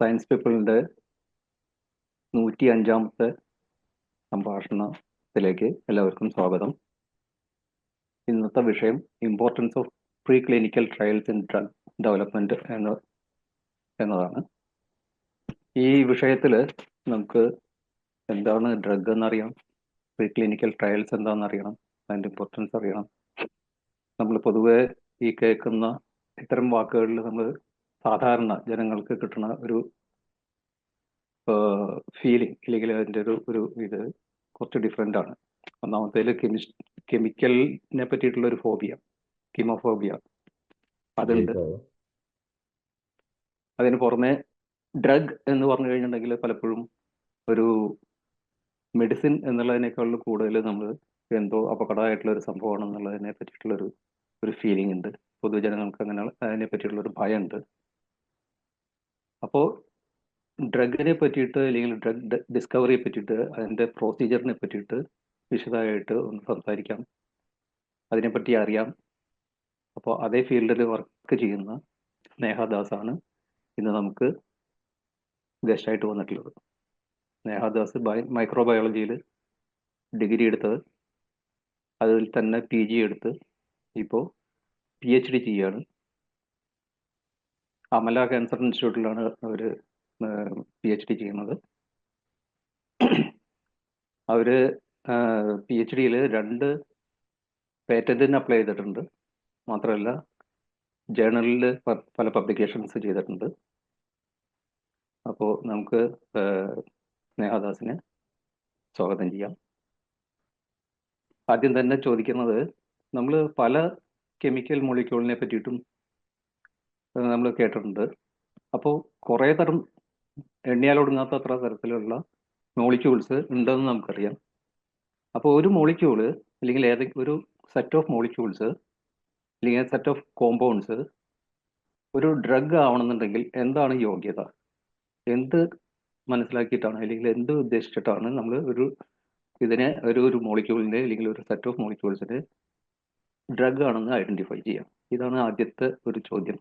Science പീപ്പിളിൻ്റെ 105-ാമത്തെ സംഭാഷണത്തിലേക്ക് എല്ലാവർക്കും സ്വാഗതം. ഇന്നത്തെ വിഷയം importance of pre clinical trials in drug development എന്നതാണ്. ഈ വിഷയത്തിൽ നമുക്ക് എന്താണ് ഡ്രഗ് എന്നറിയണം, പ്രീ ക്ലിനിക്കൽ ട്രയൽസ് എന്താണെന്നറിയണം, അതിൻ്റെ ഇമ്പോർട്ടൻസ് അറിയണം. നമ്മൾ പൊതുവെ ഈ കേൾക്കുന്ന ഇത്തരം വാക്കുകളിൽ നമ്മൾ സാധാരണ ജനങ്ങൾക്ക് കിട്ടുന്ന ഒരു ഫീലിംഗ് അല്ലെങ്കിൽ അതിൻ്റെ ഒരു ഇത് കുറച്ച് ഡിഫറെൻ്റ് ആണ്. ഒന്നാമത്തേൽ കെമിക്കലിനെ പറ്റിയിട്ടുള്ള ഒരു ഫോബിയ, കീമോഫോബിയ അതുണ്ട്. അതിന് പുറമെ ഡ്രഗ് എന്ന് പറഞ്ഞു കഴിഞ്ഞിട്ടുണ്ടെങ്കിൽ പലപ്പോഴും ഒരു മെഡിസിൻ എന്നുള്ളതിനേക്കാളും കൂടുതൽ നമ്മൾ എന്തോ അപകടമായിട്ടുള്ള ഒരു സംഭവമാണ് എന്നുള്ളതിനെ പറ്റിയിട്ടുള്ളൊരു ഫീലിംഗ് ഉണ്ട്. പൊതുജനങ്ങൾക്ക് അങ്ങനെ അതിനെ പറ്റിയിട്ടുള്ളൊരു ഭയമുണ്ട്. അപ്പോൾ ഡ്രഗിനെ പറ്റിയിട്ട് അല്ലെങ്കിൽ ഡ്രഗ് ഡിസ്കവറിയെ പറ്റിയിട്ട് അതിൻ്റെ പ്രൊസീജിയറിനെ പറ്റിയിട്ട് വിശദമായിട്ട് ഒന്ന് സംസാരിക്കാം, അതിനെപ്പറ്റി അറിയാം. അപ്പോൾ അതേ ഫീൽഡിൽ വർക്ക് ചെയ്യുന്ന സ്നേഹദാസാണ് ഇന്ന് നമുക്ക് ഗസ്റ്റായിട്ട് വന്നിട്ടുള്ളത്. സ്നേഹദാസ് മൈക്രോബയോളജിയിൽ ഡിഗ്രി എടുത്തത്, അതിൽ തന്നെ PG എടുത്ത് ഇപ്പോൾ PhD ചെയ്യുകയാണ്. അമല ക്യാൻസർ ഇൻസ്റ്റിറ്റ്യൂട്ടിലാണ് അവർ PhD ചെയ്യുന്നത്. അവർ PhDയിൽ 2 പേറ്റന്റിന് അപ്ലൈ ചെയ്തിട്ടുണ്ട്. മാത്രമല്ല ജേർണലിൽ പല പബ്ലിക്കേഷൻസ് ചെയ്തിട്ടുണ്ട്. അപ്പോൾ നമുക്ക് സ്നേഹദാസിനെ സ്വാഗതം ചെയ്യാം. ആദ്യം തന്നെ ചോദിക്കുന്നത്, നമ്മൾ പല കെമിക്കൽ മോളിക്യൂളിനെ പറ്റിയിട്ടും നമ്മൾ കേട്ടിട്ടുണ്ട്. അപ്പോൾ കുറേ തരം എണ്ണിയാലൊടുങ്ങാത്ത അത്ര തരത്തിലുള്ള മോളിക്യൂൾസ് ഉണ്ടെന്ന് നമുക്കറിയാം. അപ്പോൾ ഒരു മോളിക്യൂള് അല്ലെങ്കിൽ ഒരു സെറ്റ് ഓഫ് മോളിക്യൂൾസ് അല്ലെങ്കിൽ സെറ്റ് ഓഫ് കോമ്പൗണ്ട്സ് ഒരു ഡ്രഗ് ആവണമെന്നുണ്ടെങ്കിൽ എന്താണ് യോഗ്യത? എന്ത് മനസ്സിലാക്കിയിട്ടാണ് അല്ലെങ്കിൽ എന്ത് ഉദ്ദേശിച്ചിട്ടാണ് നമ്മൾ ഇതിനെ ഒരു മോളിക്യൂളിൻ്റെ അല്ലെങ്കിൽ ഒരു സെറ്റ് ഓഫ് മോളിക്യൂൾസിന് ഡ്രഗ് ആണെന്ന് ഐഡന്റിഫൈ ചെയ്യാം? ഇതാണ് ആദ്യത്തെ ഒരു ചോദ്യം.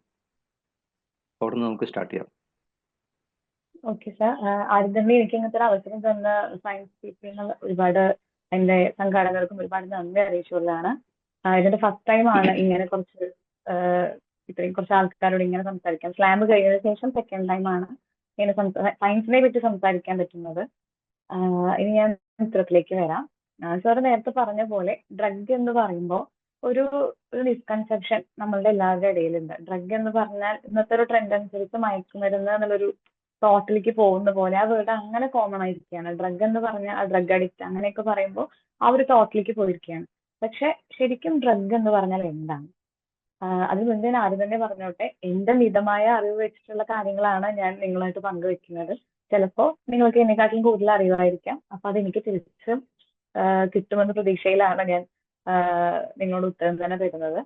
അവിടെ നിന്ന് നമുക്ക് സ്റ്റാർട്ട് ചെയ്യാം. ഓക്കെ സാർ, ആദ്യം തന്നെ എനിക്ക് ഇങ്ങനത്തെ ഒരു അവസരം തന്ന സയൻസ് പീപ്പിളിന് ഒരുപാട് എൻ്റെ സംഘാടകർക്കും ഒരുപാട് നന്ദി അറിയിച്ചുകൊള്ളാണ്. ഇതിന്റെ ഫസ്റ്റ് ടൈം ആണ് ഇങ്ങനെ ഇത്രയും കുറച്ച് ആൾക്കാരോട് ഇങ്ങനെ സംസാരിക്കാം. സ്ലാം കഴിഞ്ഞതിന് ശേഷം സെക്കൻഡ് ടൈം ആണ് ഇങ്ങനെ സയൻസിനെ പറ്റി സംസാരിക്കാൻ പറ്റുന്നത്. ഇനി ഞാൻ ചിത്രത്തിലേക്ക് വരാം. സാർ നേരത്തെ പറഞ്ഞ പോലെ ഡ്രഗ് എന്ന് പറയുമ്പോൾ ഒരു മിസ്കൺസെപ്ഷൻ നമ്മളുടെ എല്ലാവരുടെ ഇടയിലുണ്ട്. ഡ്രഗ് എന്ന് പറഞ്ഞാൽ ഇന്നത്തെ ഒരു ട്രെൻഡ് അനുസരിച്ച് മയക്കുമരുന്ന് എന്നുള്ളൊരു തോട്ടിലേക്ക് പോകുന്ന പോലെ ആ വേർഡ് അങ്ങനെ കോമൺ ആയിരിക്കുകയാണ്. ഡ്രഗ് എന്ന് പറഞ്ഞാൽ ഡ്രഗ് അഡിക്റ്റ് അങ്ങനെയൊക്കെ പറയുമ്പോൾ ആ ഒരു തോട്ടിലേക്ക് പോയിരിക്കുകയാണ്. പക്ഷെ ശരിക്കും ഡ്രഗ് എന്ന് പറഞ്ഞാൽ എന്താണ്? അതിന് മുൻപ് ഞാൻ ആദ്യം തന്നെ പറഞ്ഞോട്ടെ, എന്റെ മിതമായ അറിവ് വെച്ചിട്ടുള്ള കാര്യങ്ങളാണ് ഞാൻ നിങ്ങളായിട്ട് പങ്കുവെക്കുന്നത്. ചിലപ്പോൾ നിങ്ങൾക്ക് എന്നെക്കാട്ടിലും കൂടുതൽ അറിവായിരിക്കാം. അപ്പൊ അതെനിക്ക് തിരിച്ചും കിട്ടുമെന്ന പ്രതീക്ഷയിലാണ് ഞാൻ നിങ്ങളോട് ഉത്തരം തന്നെ തരുന്നത്.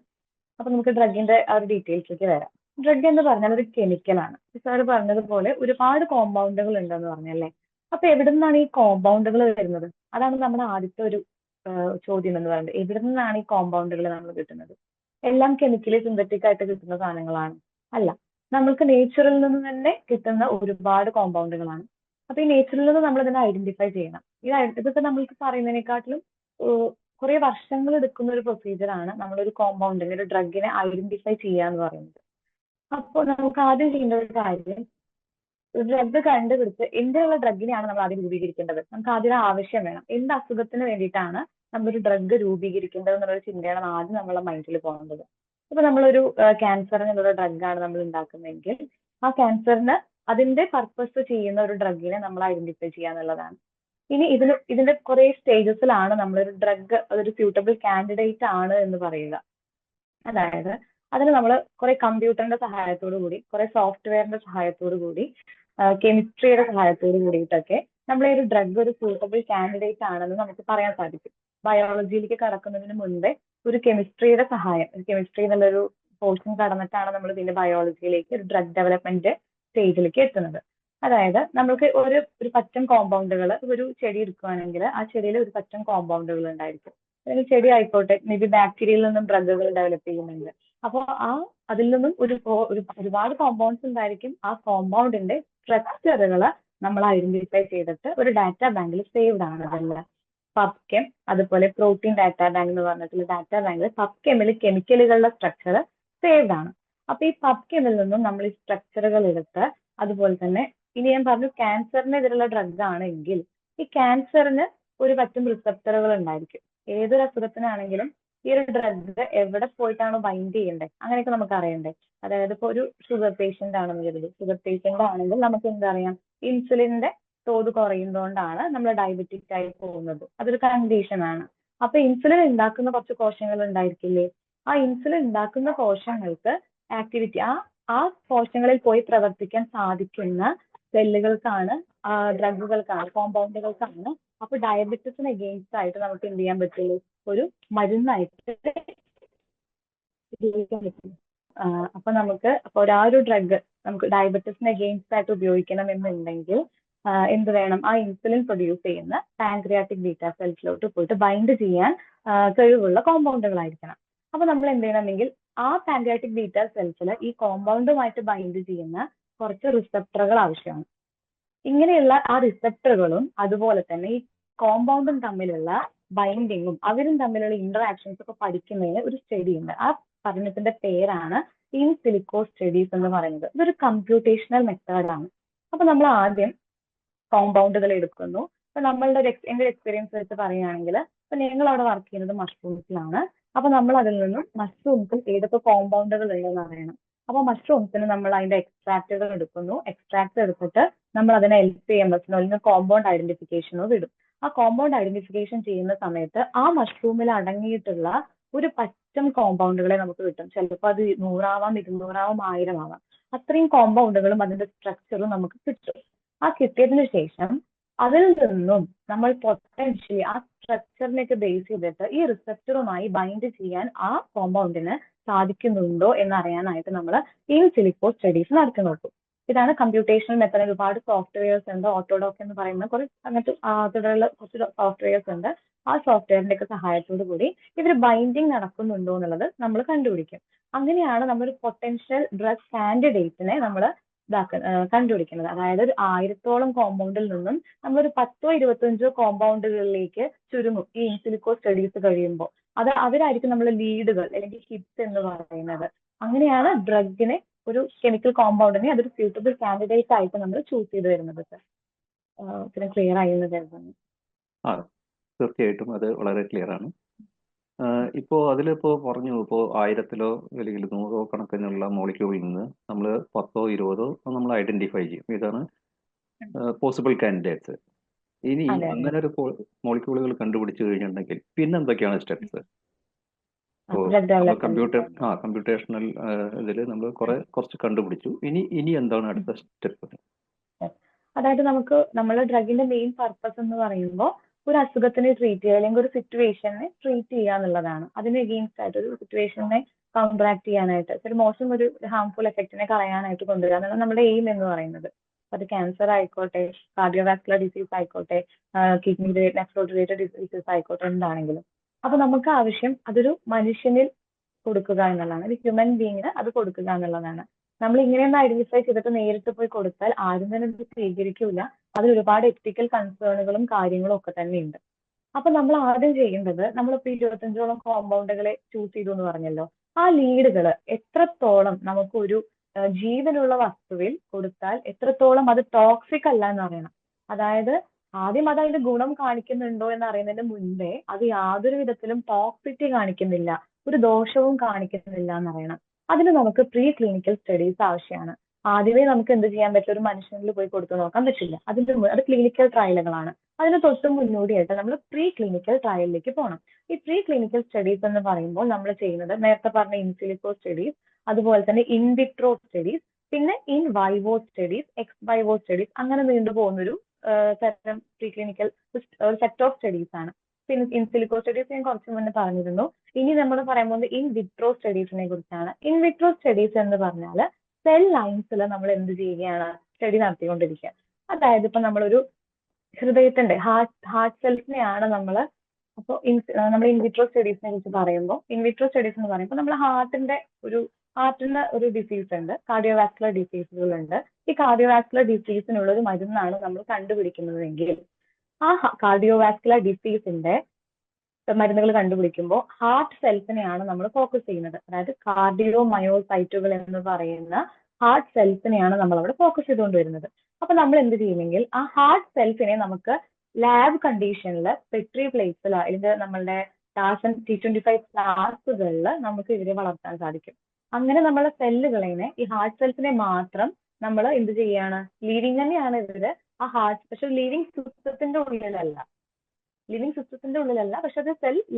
അപ്പൊ നമുക്ക് ഡ്രഗിന്റെ ആ ഒരു ഡീറ്റെയിൽസിലേക്ക് വരാം. ഡ്രഗ് എന്ന് പറഞ്ഞാൽ ഒരു കെമിക്കലാണ്. സാർ പറഞ്ഞതുപോലെ ഒരുപാട് കോമ്പൗണ്ടുകൾ ഉണ്ടെന്ന് പറഞ്ഞല്ലേ. അപ്പൊ എവിടെ നിന്നാണ് ഈ കോമ്പൗണ്ടുകൾ വരുന്നത്? അതാണ് നമ്മുടെ ആദ്യത്തെ ഒരു ചോദ്യം എന്ന് പറയുന്നത്. എവിടെ നിന്നാണ് ഈ കോമ്പൗണ്ടുകൾ നമ്മൾ കിട്ടുന്നത്? എല്ലാം കെമിക്കലി സിന്തറ്റിക് ആയിട്ട് കിട്ടുന്ന സാധനങ്ങളാണ്? അല്ല, നമ്മൾക്ക് നേച്ചറിൽ നിന്ന് തന്നെ കിട്ടുന്ന ഒരുപാട് കോമ്പൗണ്ടുകളാണ്. അപ്പൊ ഈ നേച്ചറിൽ നിന്ന് നമ്മൾ ഇതിനെ ഐഡന്റിഫൈ ചെയ്യണം. ഇതൊക്കെ നമ്മൾക്ക് പറയുന്നതിനെക്കാട്ടിലും കുറെ വർഷങ്ങൾ എടുക്കുന്ന ഒരു പ്രൊസീജിയറാണ് നമ്മളൊരു കോമ്പൗണ്ടിനെ, ഒരു ഡ്രഗിനെ ഐഡന്റിഫൈ ചെയ്യുക എന്ന് പറയുന്നത്. അപ്പോൾ നമുക്ക് ആദ്യം ചെയ്യേണ്ട ഒരു കാര്യം, ഡ്രഗ് കണ്ടുപിടിച്ച് എന്തിനുള്ള ഡ്രഗിനെയാണ് നമ്മൾ ആദ്യം രൂപീകരിക്കേണ്ടത്? നമുക്ക് ആദ്യം ആവശ്യം വേണം. എന്ത് അസുഖത്തിന് വേണ്ടിയിട്ടാണ് നമ്മളൊരു ഡ്രഗ് രൂപീകരിക്കേണ്ടത് എന്നുള്ളൊരു ചിന്തയാണ് ആദ്യം നമ്മളെ മൈൻഡിൽ പോകുന്നത്. ഇപ്പൊ നമ്മളൊരു ക്യാൻസറിനുള്ള ഡ്രഗാണ് നമ്മൾ ഉണ്ടാക്കുന്നതെങ്കിൽ ആ ക്യാൻസറിന് അതിന്റെ പർപ്പസ് ചെയ്യുന്ന ഒരു ഡ്രഗിനെ നമ്മൾ ഐഡന്റിഫൈ ചെയ്യുക എന്നുള്ളതാണ്. ഇനി ഇതിന്റെ കുറെ സ്റ്റേജസിലാണ് നമ്മളൊരു ഡ്രഗ് അതൊരു സ്യൂട്ടബിൾ കാൻഡിഡേറ്റ് ആണ് എന്ന് പറയുക. അതായത് അതിന് നമ്മൾ കുറെ കമ്പ്യൂട്ടറിന്റെ സഹായത്തോടു കൂടി, കുറെ സോഫ്റ്റ്വെയറിന്റെ സഹായത്തോടു കൂടി, കെമിസ്ട്രിയുടെ സഹായത്തോടു കൂടിയിട്ടൊക്കെ നമ്മൾ ഈ ഒരു ഡ്രഗ് ഒരു സ്യൂട്ടബിൾ കാൻഡിഡേറ്റ് ആണെന്ന് നമുക്ക് പറയാൻ സാധിക്കും. ബയോളജിയിലേക്ക് കടക്കുന്നതിന് മുൻപേ ഒരു കെമിസ്ട്രിയുടെ സഹായം, കെമിസ്ട്രി എന്നുള്ളൊരു പോർഷൻ കടന്നിട്ടാണ് നമ്മൾ പിന്നെ ബയോളജിയിലേക്ക് ഒരു ഡ്രഗ് ഡെവലപ്മെന്റ് സ്റ്റേജിലേക്ക് എത്തുന്നത്. അതായത് നമുക്ക് ഒരു പറ്റം കോമ്പൗണ്ടുകൾ, ഒരു ചെടി എടുക്കുകയാണെങ്കിൽ ആ ചെടിയിൽ ഒരു പറ്റം കോമ്പൗണ്ടുകൾ ഉണ്ടായിരിക്കും. അല്ലെങ്കിൽ ചെടി ആയിക്കോട്ടെ, മേ ബി ബാക്ടീരിയയിൽ നിന്നും ഡ്രഗുകൾ ഡെവലപ്പ് ചെയ്യുന്നുണ്ട്. അപ്പോൾ അതിൽ നിന്നും ഒരുപാട് കോമ്പൗണ്ട്സ് ഉണ്ടായിരിക്കും. ആ കോമ്പൗണ്ടിന്റെ സ്ട്രക്ചറുകൾ നമ്മൾ ഐഡന്റിഫൈ ചെയ്തിട്ട് ഒരു ഡാറ്റാ ബാങ്കിൽ സേവ്ഡ് ആണ് അതെല്ലാം. പബ്കെം, അതുപോലെ പ്രോട്ടീൻ ഡാറ്റാ ബാങ്ക് എന്ന് പറഞ്ഞിട്ടുള്ള ഡാറ്റാ ബാങ്കിൽ പബ്കെമിൽ കെമിക്കലുകളുടെ സ്ട്രക്ചർ സേവ്ഡ് ആണ്. അപ്പൊ ഈ പബ്കെമിൽ നിന്നും നമ്മൾ ഈ സ്ട്രക്ചറുകൾ എടുത്ത്, അതുപോലെ തന്നെ ഇനി ഞാൻ പറഞ്ഞു ക്യാൻസറിനെതിരെയുള്ള ഡ്രഗ് ആണെങ്കിൽ ഈ ക്യാൻസറിന് ഒരു പറ്റും റിസപ്റ്ററുകൾ ഉണ്ടായിരിക്കും. ഏതൊരു അസുഖത്തിനാണെങ്കിലും ഈ ഒരു ഡ്രഗ് എവിടെ പോയിട്ടാണ് ബൈൻഡ് ചെയ്യേണ്ടത് അങ്ങനെയൊക്കെ നമുക്ക് അറിയണ്ടേ. അതായത് ഇപ്പൊ ഒരു ഷുഗർ പേഷ്യന്റ് ആണെന്ന് കരുതി, ഷുഗർ പേഷ്യന്റ് ആണെങ്കിൽ നമുക്ക് എന്തറിയാം, ഇൻസുലിന്റെ തോത് കുറയുന്നതുകൊണ്ടാണ് നമ്മൾ ഡയബറ്റിക് ആയി പോകുന്നത്. അതൊരു കണ്ടീഷൻ ആണ്. അപ്പൊ ഇൻസുലിൻ ഉണ്ടാക്കുന്ന കുറച്ച് കോശങ്ങൾ ഉണ്ടായിരിക്കില്ലേ, ആ ഇൻസുലിൻ ഉണ്ടാക്കുന്ന കോശങ്ങൾക്ക് ആക്ടിവിറ്റി ആ കോശങ്ങളിൽ പോയി പ്രവർത്തിക്കാൻ സാധിക്കുന്ന സെല്ലുകൾക്കാണ്, ഡ്രഗുകൾക്കാണ്, കോമ്പൗണ്ടുകൾക്കാണ്. അപ്പൊ ഡയബറ്റിസിന് എഗെയിൻസ്റ്റ് ആയിട്ട് നമുക്ക് എന്ത് ചെയ്യാൻ പറ്റുള്ളൂ, ഒരു മരുന്നായിട്ട് ഉപയോഗിക്കാൻ പറ്റും. അപ്പൊ നമുക്ക് ഒരു ഡ്രഗ് നമുക്ക് ഡയബറ്റിസിന് എഗെയിൻസ്റ്റ് ആയിട്ട് ഉപയോഗിക്കണം എന്നുണ്ടെങ്കിൽ എന്ത് വേണം, ആ ഇൻസുലിൻ പ്രൊഡ്യൂസ് ചെയ്യുന്ന പാൻക്രിയാറ്റിക് ബീറ്റാ സെൽസിലോട്ട് പോയിട്ട് ബൈൻഡ് ചെയ്യാൻ കഴിവുള്ള കോമ്പൗണ്ടുകളായിരിക്കണം. അപ്പൊ നമ്മൾ എന്ത് ചെയ്യണമെങ്കിൽ ആ പാൻക്രിയാറ്റിക് ബീറ്റാ സെൽസിൽ ഈ കോമ്പൗണ്ടുമായിട്ട് ബൈൻഡ് ചെയ്യുന്ന കുറച്ച് റിസപ്റ്ററുകൾ ആവശ്യമാണ്. ഇങ്ങനെയുള്ള ആ റിസപ്റ്ററുകളും അതുപോലെ തന്നെ ഈ കോമ്പൗണ്ടും തമ്മിലുള്ള ബൈൻഡിങ്ങും അവരും തമ്മിലുള്ള ഇന്ററാക്ഷൻസ് ഒക്കെ പഠിക്കുന്നതിന് ഒരു സ്റ്റഡി ഉണ്ട്. ആ പഠനത്തിന്റെ പേരാണ് ഇൻ സിലിക്കോ സ്റ്റഡീസ് എന്ന് പറയുന്നത്. ഇതൊരു കമ്പ്യൂട്ടേഷണൽ മെത്തേഡാണ്. അപ്പൊ നമ്മൾ ആദ്യം കോമ്പൗണ്ടുകൾ എടുക്കുന്നു. അപ്പൊ എന്റെ എക്സ്പീരിയൻസ് വെച്ച് പറയുകയാണെങ്കിൽ, ഇപ്പൊ ഞങ്ങൾ അവിടെ വർക്ക് ചെയ്യുന്നത് മഷ്റൂംസിലാണ്. അപ്പൊ നമ്മൾ അതിൽ നിന്നും മഷ്റൂംസിൽ ഏതൊക്കെ കോമ്പൗണ്ടുകൾ ഉണ്ടെന്ന് അറിയണം. അപ്പൊ മഷ്റൂംസിന് നമ്മൾ അതിന്റെ എക്സ്ട്രാക്റ്റുകൾ എടുക്കുന്നു. എക്സ്ട്രാക്ട് എടുത്തിട്ട് നമ്മൾ അതിനെ LC-MS അല്ലെങ്കിൽ കോമ്പൗണ്ട് ഐഡന്റിഫിക്കേഷനോ വിടും. ആ കോമ്പൗണ്ട് ഐഡന്റിഫിക്കേഷൻ ചെയ്യുന്ന സമയത്ത് ആ മഷ്റൂമിൽ അടങ്ങിയിട്ടുള്ള ഒരു പറ്റം കോമ്പൗണ്ടുകളെ നമുക്ക് കിട്ടും. ചിലപ്പോൾ അത് 100 ആവാം, 200 ആവാം, 1000 ആവാം. അത്രയും കോമ്പൗണ്ടുകളും അതിന്റെ സ്ട്രക്ചറും നമുക്ക് കിട്ടും. ആ കിട്ടിയതിനു ശേഷം അതിൽ നിന്നും നമ്മൾ പൊട്ടൻഷ്യലി ആ സ്ട്രക്ചറിലേക്ക് ബേസ് ചെയ്തിട്ട് ഈ റിസപ്റ്ററുമായി ബൈൻഡ് ചെയ്യാൻ ആ കോമ്പൗണ്ടിന് സാധിക്കുന്നുണ്ടോ എന്നറിയാനായിട്ട് നമ്മൾ ഇൻ സിലിക്കോ സ്റ്റഡീസ് നടത്തി നോക്കും. ഇതാണ് കമ്പ്യൂട്ടേഷണൽ മെത്തേഡ്. ഒരുപാട് സോഫ്റ്റ്വെയർസ് ഉണ്ട്. ഓട്ടോഡോക്ക് എന്ന് പറയുന്ന അങ്ങനത്തെ തുടർന്നുള്ള കുറച്ച് സോഫ്റ്റ്വെയർസ് ഉണ്ട്. ആ സോഫ്റ്റ്വെയറിന്റെ ഒക്കെ സഹായത്തോടു കൂടി ഇവർ ബൈൻഡിങ് നടക്കുന്നുണ്ടോ എന്നുള്ളത് നമ്മൾ കണ്ടുപിടിക്കും. അങ്ങനെയാണ് നമ്മൾ പൊട്ടൻഷ്യൽ ഡ്രഗ് കാൻഡിഡേറ്റിനെ നമ്മൾ കണ്ടുപിടിക്കുന്നത്. അതായത് ഒരു 1000-ഓളം കോമ്പൗണ്ടിൽ നിന്നും നമ്മളൊരു 10 25 കോമ്പൗണ്ടുകളിലേക്ക് ചുരുങ്ങും ഈ ഇൻസിലിക്കോ സ്റ്റഡീസ് കഴിയുമ്പോൾ. അവരായിരിക്കും നമ്മൾ ലീഡുകൾ അല്ലെങ്കിൽ ഹിറ്റ്സ് എന്ന് പറയുന്നത്. അങ്ങനെയാണ് ഡ്രഗിനെ, ഒരു കെമിക്കൽ കോമ്പൗണ്ടിനെ അതൊരു സ്യൂട്ടബിൾ കാൻഡിഡേറ്റ് ആയിട്ട് നമ്മൾ ചൂസ് ചെയ്ത് വരുന്നത്. ഇത്ര ക്ലിയർ ആയി എന്ന് കരുതുന്നു. തീർച്ചയായിട്ടും അത് വളരെ ക്ലിയർ ആണ്. ഇപ്പോൾ അതിലിപ്പോൾ പറഞ്ഞു, ഇപ്പോൾ 1000-ലോ അല്ലെങ്കിൽ 100-ഓ കണക്കിനുള്ള മോളിക്യൂളിൽ നിന്ന് നമ്മൾ 10-ഓ 20-ഓ നമ്മൾ ഐഡന്റിഫൈ ചെയ്യും. ഇതാണ് പോസിബിൾ കാൻഡിഡേറ്റ്സ്. ഇനി അങ്ങനെ ഒരു മോളിക്യൂളുകൾ കണ്ടുപിടിച്ചു കഴിഞ്ഞിട്ടുണ്ടെങ്കിൽ പിന്നെ എന്തൊക്കെയാണ് സ്റ്റെപ്സ്? കമ്പ്യൂട്ടേഷണൽ ഇതിൽ നമ്മൾ കുറച്ച് കണ്ടുപിടിച്ചു. ഇനി എന്താണ് അടുത്ത സ്റ്റെപ്പ്? അതായത് നമ്മളെ ഡ്രഗിന്റെ മെയിൻ പർപ്പസ് എന്ന് പറയുമ്പോൾ ഒരു അസുഖത്തിനെ ട്രീറ്റ് ചെയ്യുക അല്ലെങ്കിൽ ഒരു സിറ്റുവേഷനെ ട്രീറ്റ് ചെയ്യുക എന്നുള്ളതാണ്. അതിന് എഗെയിൻസ്റ്റ് ആയിട്ട് ഒരു സിറ്റുവേഷനെ കൗണ്ടറാക്ട് ചെയ്യാനായിട്ട്, ഒരു മോശം ഒരു ഹാംഫുൾ എഫക്റ്റിനെ കളയാനായിട്ട് കൊണ്ടുവരിക എന്നുള്ള നമ്മുടെ എയിം എന്ന് പറയുന്നത്. അത് ക്യാൻസർ ആയിക്കോട്ടെ, കാർഡിയോവാസ്കുലർ ഡിസീസ് ആയിക്കോട്ടെ, കിഡ്നി നെഫ്രോഡ് റിലേറ്റഡ് ഡിസീസസ് ആയിക്കോട്ടെ, എന്താണെങ്കിലും. അപ്പൊ നമുക്ക് ആവശ്യം അതൊരു മനുഷ്യനിൽ കൊടുക്കുക എന്നുള്ളതാണ്, ഒരു ഹ്യൂമൻ ബീങ്ങിന് അത് കൊടുക്കുക എന്നുള്ളതാണ്. നമ്മൾ ഇങ്ങനെയൊന്ന് ഐഡന്റിഫൈ ചെയ്തിട്ട് നേരിട്ട് പോയി കൊടുത്താൽ ആരും തന്നെ ഇത് സ്വീകരിക്കില്ല. അതിൽ ഒരുപാട് എത്തിക്കൽ കൺസേണുകളും കാര്യങ്ങളും ഒക്കെ തന്നെ ഉണ്ട്. അപ്പൊ നമ്മൾ ആദ്യം ചെയ്യേണ്ടത്, നമ്മളിപ്പോ 25-ഓളം കോമ്പൗണ്ടുകളെ ചൂസ് ചെയ്തു എന്ന് പറഞ്ഞല്ലോ, ആ ലീഡുകൾ എത്രത്തോളം നമുക്കൊരു ജീവനുള്ള വസ്തുവിൽ കൊടുത്താൽ എത്രത്തോളം അത് ടോക്സിക് അല്ല എന്ന് അറിയണം. അതായത് ആദ്യം അത് അതിന്റെ ഗുണം കാണിക്കുന്നുണ്ടോ എന്ന് അറിയുന്നതിന് മുൻപേ അത് യാതൊരു വിധത്തിലും ടോക്സിറ്റി കാണിക്കുന്നില്ല, ഒരു ദോഷവും കാണിക്കുന്നില്ല എന്നറിയണം. അതിന് നമുക്ക് പ്രീ ക്ലിനിക്കൽ സ്റ്റഡീസ് ആവശ്യമാണ്. ആദ്യമേ നമുക്ക് എന്ത് ചെയ്യാൻ പറ്റില്ല, ഒരു മനുഷ്യനിൽ പോയി കൊടുത്തു നോക്കാൻ പറ്റില്ല. അത് ക്ലിനിക്കൽ ട്രയലുകളാണ്. അതിന് തൊട്ട് മുന്നോടിയായിട്ട് നമ്മൾ പ്രീ ക്ലിനിക്കൽ ട്രയലിലേക്ക് പോകണം. ഈ പ്രീ ക്ലിനിക്കൽ സ്റ്റഡീസ് എന്ന് പറയുമ്പോൾ നമ്മൾ ചെയ്യുന്നത് നേരത്തെ പറഞ്ഞ ഇൻസിലിക്കോ സ്റ്റഡീസ്, അതുപോലെ തന്നെ ഇൻ വിട്രോ സ്റ്റഡീസ്, പിന്നെ in vivo studies, X vivo studies, അങ്ങനെ നീണ്ടുപോകുന്നൊരു തരം പ്രീ ക്ലിനിക്കൽ ഒരു സെറ്റ് ഓഫ് സ്റ്റഡീസ് ആണ്. പിന്നെ ഇൻസിലിക്കോ സ്റ്റഡീസ് ഞാൻ കുറച്ച് മുന്നേ പറഞ്ഞിരുന്നു. ഇനി നമ്മൾ പറയാൻ പോകുന്നത് ഇൻ വിട്രോ സ്റ്റഡീസിനെ കുറിച്ചാണ്. ഇൻ വിട്രോ സ്റ്റഡീസ് എന്ന് പറഞ്ഞാൽ സെൽ ലൈൻസിൽ നമ്മൾ എന്ത് ചെയ്യുകയാണ്, സ്റ്റഡി നടത്തിക്കൊണ്ടിരിക്കുക. അതായത് ഇപ്പൊ നമ്മളൊരു ഹൃദയത്തിന്റെ ഹാർട്ട് സെൽസിനെയാണ് നമ്മൾ അപ്പോൾ നമ്മൾ ഇൻവിട്രോ സ്റ്റഡീസിനെ കുറിച്ച് പറയുമ്പോൾ ഇൻവിട്രോ സ്റ്റഡീസ് എന്ന് പറയുമ്പോൾ നമ്മൾ ഹാർട്ടിന്റെ ഒരു ഡിസീസ് ഉണ്ട്, കാർഡിയോവാസ്കുലർ ഡിസീസുകളുണ്ട്. ഈ കാർഡിയോവാസ്കുലർ ഡിസീസിനുള്ള ഒരു മരുന്നാണ് നമ്മൾ കണ്ടുപിടിക്കുന്നതെങ്കിൽ ആ കാർഡിയോവാസ്കുലർ ഡിസീസിന്റെ മരുന്നുകൾ കണ്ടുപിടിക്കുമ്പോൾ ഹാർട്ട് സെൽസിനെയാണ് നമ്മൾ ഫോക്കസ് ചെയ്യുന്നത്. അതായത് കാർഡിയോ മയോസൈറ്റുകൾ എന്ന് പറയുന്ന ഹാർട്ട് സെൽസിനെയാണ് നമ്മൾ അവിടെ ഫോക്കസ് ചെയ്തുകൊണ്ട് വരുന്നത്. അപ്പൊ നമ്മൾ എന്ത് ചെയ്യുമെങ്കിൽ ആ ഹാർട്ട് സെൽസിനെ നമുക്ക് ലാബ് കണ്ടീഷനിൽ പെട്രി പ്ലേറ്റ്സിൽ അല്ലെങ്കിൽ നമ്മളുടെ ടാസൻ T25 ഫ്ലാസ്കുകളിൽ നമുക്ക് ഇവരെ വളർത്താൻ സാധിക്കും. അങ്ങനെ നമ്മളെ സെല്ലുകളെ ഈ ഹാർട്ട് സെൽസിനെ മാത്രം നമ്മൾ എന്ത് ചെയ്യാണ്, ലീവിങ് തന്നെയാണ് ഇവര് ആ ഹാർട്ട്, പക്ഷെ ലിവിങ് സിസ്റ്റത്തിന്റെ ഉള്ളിലല്ല, പക്ഷെ അത്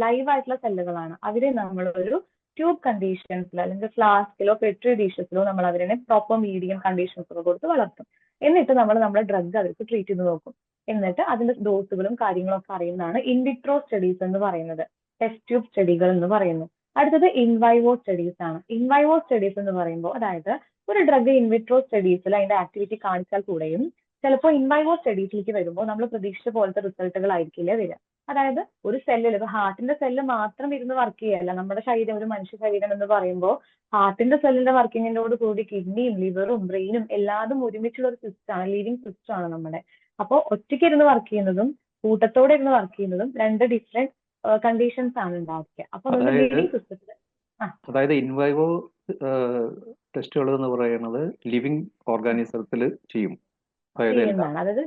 ലൈവ് ആയിട്ടുള്ള സെല്ലുകളാണ്. അവരെ നമ്മൾ ഒരു ട്യൂബ് കണ്ടീഷൻസിൽ അല്ലെങ്കിൽ ഫ്ലാസ്കിലോ പെട്രി ഡിഷസിലോ നമ്മൾ അവരെ പ്രോപ്പർ മീഡിയം കണ്ടീഷൻസൊക്കെ കൊടുത്ത് വളർത്തും. എന്നിട്ട് നമ്മൾ നമ്മുടെ ഡ്രഗ് അവർക്ക് ട്രീറ്റ് ചെയ്ത് നോക്കും. എന്നിട്ട് അതിന്റെ ഡോസുകളും കാര്യങ്ങളും ഒക്കെ അറിയുന്നതാണ് ഇൻവിട്രോ സ്റ്റഡീസ് എന്ന് പറയുന്നത്, ടെസ്റ്റ് ട്യൂബ് സ്റ്റഡികൾ എന്ന് പറയുന്നു. അടുത്തത് ഇൻവൈവോ സ്റ്റഡീസ് ആണ്. ഇൻവൈവോ സ്റ്റഡീസ് എന്ന് പറയുമ്പോൾ അതായത് ഒരു ഡ്രഗ് ഇൻവിട്രോ സ്റ്റഡീസിൽ അതിന്റെ ആക്ടിവിറ്റി കാണിച്ചാൽ കൂടെയും ചിലപ്പോൾ ഇൻവൈവോ സ്റ്റഡീസിലേക്ക് വരുമ്പോൾ നമ്മൾ പ്രതീക്ഷിച്ച പോലത്തെ റിസൾട്ടുകൾ ആയിരിക്കില്ല വരിക. അതായത് ഒരു സെല്ലിൽ, ഇപ്പൊ ഹാർട്ടിന്റെ സെല്ല് മാത്രം ഇരുന്ന് വർക്ക് ചെയ്യല്ല. നമ്മുടെ ശരീരം, ഒരു മനുഷ്യ ശരീരം എന്ന് പറയുമ്പോൾ ഹാർട്ടിന്റെ സെല്ലിന്റെ വർക്കിങ്ങിനോട് കൂടി കിഡ്നിയും ലിവറും ബ്രെയിനും എല്ലാതും ഒരുമിച്ചുള്ള ഒരു സിസ്റ്റമാണ്, ലിവിങ് സിസ്റ്റമാണ് നമ്മുടെ. അപ്പോൾ ഒറ്റയ്ക്ക് ഇരുന്ന് വർക്ക് ചെയ്യുന്നതും കൂട്ടത്തോടെ ഇരുന്ന് വർക്ക് ചെയ്യുന്നതും രണ്ട് ഡിഫറെന്റ് കണ്ടീഷൻസ് ആണ് ഉണ്ടാക്കുക. അപ്പൊ ലിവിങ് സിസ്റ്റത്തിൽ അതായത് ഇൻവൈവോ ടെസ്റ്റുകൾ എന്ന് പറയുന്നത് ലിവിങ് ഓർഗാനിസത്തിൽ ചെയ്യുന്നതാണ്. അതായത്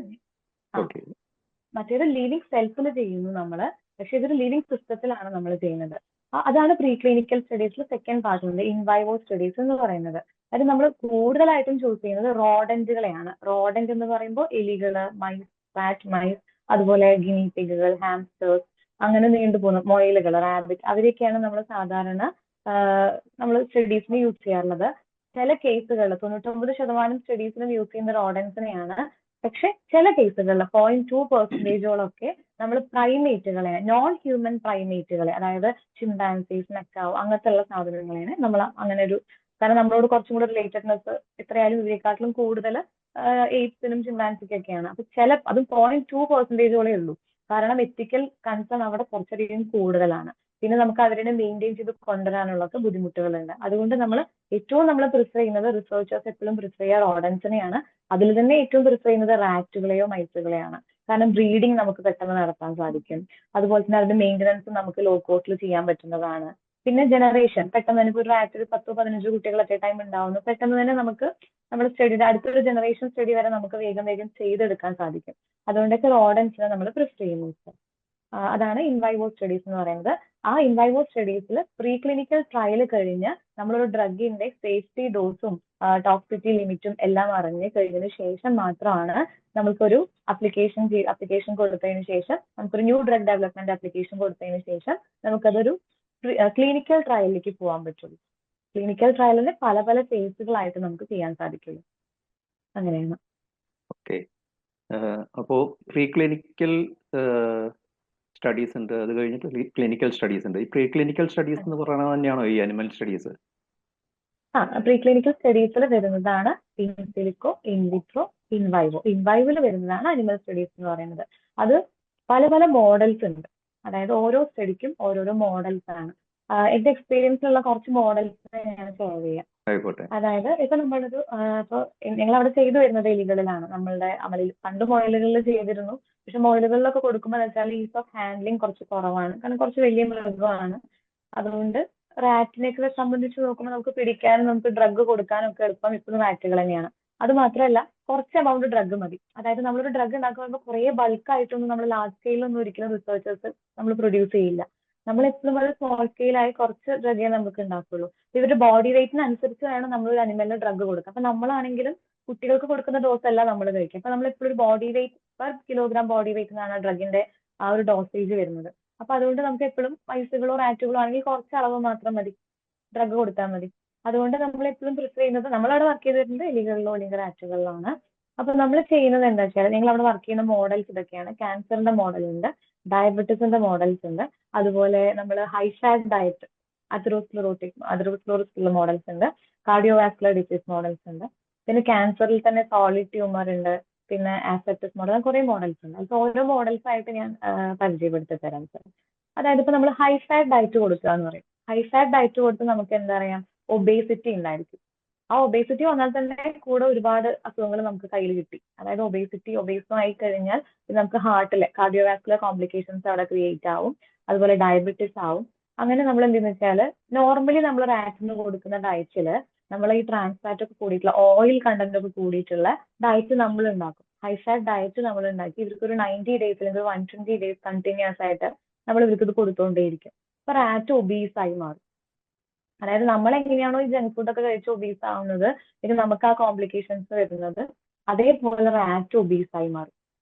മറ്റേത് ലിവിങ് സെൽഫിൽ ചെയ്യുന്നു നമ്മള്, പക്ഷെ ഇതൊരു ലിവിങ് സിസ്റ്റത്തിലാണ് നമ്മൾ ചെയ്യുന്നത്. അതാണ് പ്രീ ക്ലിനിക്കൽ സ്റ്റഡീസിൽ സെക്കൻഡ് പാർട്ട് ഉണ്ട്, ഇൻവൈവോ സ്റ്റഡീസ് എന്ന് പറയുന്നത്. അത് നമ്മൾ കൂടുതലായിട്ടും ചൂസ് ചെയ്യുന്നത് റോഡന്റുകളെയാണ്. റോഡന്റ് എന്ന് പറയുമ്പോൾ എലികള്, മൈസ്, ഫാറ്റ് മൈസ്, അതുപോലെ ഗിനി പിഗുകൾ, ഹാംസ്റ്റേഴ്സ്, അങ്ങനെ നീണ്ടുപോകുന്ന മൊയിലുകൾ, റാബിറ്റ്, അവരെയൊക്കെയാണ് നമ്മൾ സാധാരണ നമ്മൾ സ്റ്റഡീസിന് യൂസ് ചെയ്യാറുള്ളത്. ചില കേസുകളിൽ 99% സ്റ്റഡീസിലും യൂസ് ചെയ്യുന്ന റോഡൻസിനെയാണ്. പക്ഷെ ചില കേസുകളിൽ 0.2% നമ്മൾ പ്രൈമേറ്റുകളെ, നോൺ ഹ്യൂമൻ പ്രൈമേറ്റുകളെ, അതായത് ചിമ്പാൻസീസ്, മെക്കാവ്, അങ്ങനത്തെ ഉള്ള സാധനങ്ങളെയാണ് നമ്മൾ അങ്ങനെ ഒരു, കാരണം നമ്മളോട് കുറച്ചും കൂടെ റിലേറ്റഡ്നെസ് എത്രയായാലും ഇതിനെക്കാട്ടിലും കൂടുതൽ എയ്പ്സിനും ചിമ്പാൻസിക്കൊക്കെയാണ്. അപ്പൊ അതും 0.2% ഉള്ളൂ. കാരണം എത്തിക്കൽ കൺസേൺ അവിടെ കുറച്ചധികം കൂടുതലാണ്. പിന്നെ നമുക്ക് അവരെ മെയിൻറ്റെയിൻ ചെയ്ത് കൊണ്ടുവരാനുള്ളൊക്കെ ബുദ്ധിമുട്ടുകളുണ്ട്. അതുകൊണ്ട് ഏറ്റവും നമ്മൾ പ്രിഫർ ചെയ്യുന്നത്, റിസർച്ചേഴ്സ് എപ്പോഴും പ്രിഫർ ചെയ്യുക റോഡൻസിനെയാണ്. അതിൽ തന്നെ ഏറ്റവും പ്രിഫർ ചെയ്യുന്നത് റാറ്റുകളെയോ മൈസുകളെയാണ്. കാരണം ബ്രീഡിങ് നമുക്ക് പെട്ടെന്ന് നടത്താൻ സാധിക്കും. അതുപോലെ തന്നെ അവരുടെ മെയിൻ്റനൻസ് നമുക്ക് ലോ കോസ്റ്റിൽ ചെയ്യാൻ പറ്റുന്നതാണ്. പിന്നെ ജനറേഷൻ പെട്ടെന്ന് തന്നെ, ഇപ്പോൾ ഒരു റാറ്റിൽ 10-15 കുട്ടികൾ അറ്റ് എ ടൈം ഉണ്ടാവുന്നു, പെട്ടെന്ന് തന്നെ നമുക്ക് നമ്മുടെ സ്റ്റഡിയുടെ അടുത്തൊരു ജനറേഷൻ സ്റ്റഡി വരെ നമുക്ക് വേഗം ചെയ്തെടുക്കാൻ സാധിക്കും. അതുകൊണ്ടൊക്കെ റോഡൻസിനെ നമ്മൾ പ്രിഫർ ചെയ്യുന്നു. അതാണ് ഇൻവൈവോ സ്റ്റഡീസ് എന്ന് പറയുന്നത്. ആ ഇൻവൈവോ സ്റ്റഡീസിൽ പ്രീ ക്ലിനിക്കൽ ട്രയൽ കഴിഞ്ഞ് നമ്മളൊരു ഡ്രഗിന്റെ സേഫ്റ്റി ഡോസും ടോക്സിറ്റി ലിമിറ്റും എല്ലാം അറിഞ്ഞ് കഴിഞ്ഞതിന് ശേഷം മാത്രമാണ് നമുക്കൊരു അപ്ലിക്കേഷൻ കൊടുത്തതിന് ശേഷം, നമുക്കൊരു ന്യൂ ഡ്രഗ് ഡെവലപ്മെന്റ് അപ്ലിക്കേഷൻ കൊടുത്തതിന് ശേഷം നമുക്കതൊരു ക്ലിനിക്കൽ ട്രയലിലേക്ക് പോകാൻ പറ്റുള്ളൂ. ക്ലിനിക്കൽ ട്രയലിന് പല പല ഫേസുകളായിട്ട് നമുക്ക് ചെയ്യാൻ സാധിക്കുള്ളൂ. അങ്ങനെയാണ്. ഓക്കെ. അപ്പോ പ്രീ ക്ലിനിക്കൽ സ്റ്റഡീസ് ഉണ്ട്, അത് കഴിഞ്ഞിട്ട് ക്ലിനിക്കൽ സ്റ്റഡീസ് ഉണ്ട്. ഈ പ്രീ ക്ലിനിക്കൽ സ്റ്റഡീസ് എന്ന് പറയുന്നത് തന്നെയാണോ ഈ അനിമൽ സ്റ്റഡീസ്? പ്രീ ക്ലിനിക്കൽ സ്റ്റഡീസിൽ വരുന്നതാണ് ഇൻ സിലിക്കോ, ഇൻവിട്രോ, ഇൻവൈവോ. ഇൻവൈവോയിൽ വരുന്നതാണ് അനിമൽ സ്റ്റഡീസ് എന്ന് പറയുന്നത്. അത് പല പല മോഡൽസ് ഉണ്ട്. അതായത് ഓരോ സ്റ്റഡിക്കും ഓരോരോ മോഡൽസ് ആണ്. എന്റെ എക്സ്പീരിയൻസിലുള്ള കുറച്ച് മോഡൽസ് ഞാൻ ഷെയർ ചെയ്യാം. അതായത് ഇപ്പൊ നമ്മളൊരു ഞങ്ങൾ അവിടെ ചെയ്തു വരുന്നത് എലികളിലാണ്. നമ്മളുടെ അമലിൽ പണ്ട് മൊയിലുകളിൽ ചെയ്തിരുന്നു. പക്ഷെ മൊയിലുകളിലൊക്കെ കൊടുക്കുമ്പോൾ വെച്ചാൽ ഈസ് ഓഫ് ഹാൻഡ്ലിങ് കുറച്ച് കുറവാണ്. കാരണം കുറച്ച് വലിയ മൃഗമാണ്. അതുകൊണ്ട് റാറ്റിനെയൊക്കെ സംബന്ധിച്ച് നോക്കുമ്പോൾ നമുക്ക് പിടിക്കാനും നമുക്ക് ഡ്രഗ് കൊടുക്കാനും ഒക്കെ എളുപ്പം ഇപ്പോഴും റാറ്റുകൾ തന്നെയാണ്. അത് മാത്രമല്ല, കുറച്ച് എമൗണ്ട് ഡ്രഗ് മതി. അതായത് നമ്മളൊരു ഡ്രഗ് ഉണ്ടാക്കുമ്പോൾ കുറേ ബൾക്കായിട്ടൊന്നും നമ്മൾ ലാർജ് സ്കെയിലൊന്നും ഒരിക്കലും റിസർച്ചേഴ്സ് നമ്മൾ പ്രൊഡ്യൂസ് ചെയ്യില്ല. നമ്മൾ എപ്പോഴും അത് സ്മോൾ സ്കെയിലായി കുറച്ച് ഡ്രഗേ നമുക്ക് ഉണ്ടാക്കുള്ളൂ. ഇവരുടെ ബോഡി വെയിറ്റിന് അനുസരിച്ച് വേണം നമ്മൾ ഒരു അനിമലിന് ഡ്രഗ് കൊടുക്കുക. അപ്പൊ നമ്മളാണെങ്കിലും കുട്ടികൾക്ക് കൊടുക്കുന്ന ഡോസ് അല്ല നമ്മൾ കഴിക്കുക. അപ്പൊ നമ്മൾ എപ്പോഴും ഒരു body weight per kilogram body weight എന്നാണ് ഡ്രഗിന്റെ ആ ഒരു ഡോസേജ് വരുന്നത്. അപ്പൊ അതുകൊണ്ട് നമുക്ക് എപ്പോഴും മൈസുകളോ റാറ്റുകളോ ആണെങ്കിൽ കുറച്ച് അളവ് മാത്രം മതി, ഡ്രഗ് കൊടുത്താൽ മതി. അതുകൊണ്ട് നമ്മൾ എപ്പോഴും പ്രിഫർ ചെയ്യുന്നത്, നമ്മളവിടെ വർക്ക് ചെയ്ത് വരുന്നത് എലികളിലോ അല്ലെങ്കിൽ റാറ്റുകളിലോ ആണ്. അപ്പൊ നമ്മൾ ചെയ്യുന്നത് എന്താ വെച്ചാൽ, നിങ്ങൾ അവിടെ വർക്ക് ചെയ്യുന്ന മോഡൽസ് ഇതൊക്കെയാണ്. ക്യാൻസറിന്റെ മോഡൽ ഉണ്ട്, ഡയബറ്റീസിന്റെ മോഡൽസ് ഉണ്ട്, അതുപോലെ നമ്മൾ ഹൈ ഫാറ്റ് ഡയറ്റ്, അതെറോസ്ക്ലെറോസിസ് ഉള്ള മോഡൽസ് ഉണ്ട്, കാർഡിയോവാസ്കുലർ ഡിസീസ് മോഡൽസ് ഉണ്ട്, പിന്നെ ക്യാൻസറിൽ തന്നെ സോളിഡ് ട്യൂമർ ഉണ്ട്, പിന്നെ ആസെപ്റ്റസ് മോഡൽ, കുറെ മോഡൽസ് ഉണ്ട്. അപ്പോൾ ഓരോ മോഡൽസ് ആയിട്ട് ഞാൻ പരിചയപ്പെടുത്തി തരാം സാർ. അതായത് ഇപ്പൊ നമ്മൾ ഹൈ ഫാറ്റ് ഡയറ്റ് കൊടുക്കുക എന്ന് പറയും. ഹൈ ഫാറ്റ് ഡയറ്റ് കൊടുത്ത് നമുക്ക് എന്താ പറയാ, ഒബേസിറ്റി ഉണ്ടായിരിക്കും. ആ ഒബേസിറ്റി വന്നാൽ തന്നെ കൂടെ ഒരുപാട് അസുഖങ്ങൾ നമുക്ക് കയ്യിൽ കിട്ടി. അതായത് ഒബേസും ആയി കഴിഞ്ഞാൽ ഇത് നമുക്ക് ഹാർട്ടിലെ കാർഡിയോവാസ്കുലർ കോംപ്ലിക്കേഷൻസ് അവിടെ ക്രിയേറ്റ് ആവും. അതുപോലെ ഡയബറ്റിസ് ആവും. അങ്ങനെ നമ്മൾ എന്തെന്ന് വെച്ചാൽ നോർമലി നമ്മൾ റാറ്റിന് കൊടുക്കുന്ന ഡയറ്റില് നമ്മൾ ഈ ട്രാൻസ് ഫാറ്റ് ഒക്കെ കൂടിയിട്ടുള്ള ഓയിൽ കണ്ടന്റ് ഒക്കെ കൂടിയിട്ടുള്ള ഡയറ്റ് നമ്മൾ ഉണ്ടാക്കും. ഹൈ ഫാറ്റ് ഡയറ്റ് നമ്മൾ ഉണ്ടാക്കി ഇവർക്ക് ഒരു 90 days അല്ലെങ്കിൽ 120 days കണ്ടിന്യൂസ് ആയിട്ട് നമ്മൾ ഇവർക്ക് ഇത് കൊടുത്തുകൊണ്ടേയിരിക്കും. അപ്പൊ റാറ്റ് ഒബീസ് ആയി മാറും. അതായത് നമ്മൾ എങ്ങനെയാണോ ഈ ജങ്ക് ഫുഡ് ഒക്കെ കഴിച്ച് ഒബീസ് ആവുന്നത്, ഇത് നമുക്ക് ആ കോംപ്ലിക്കേഷൻസ് വരുന്നത്, അതേപോലെ റാറ്റ് ഒബീസ് ആയി മാറും.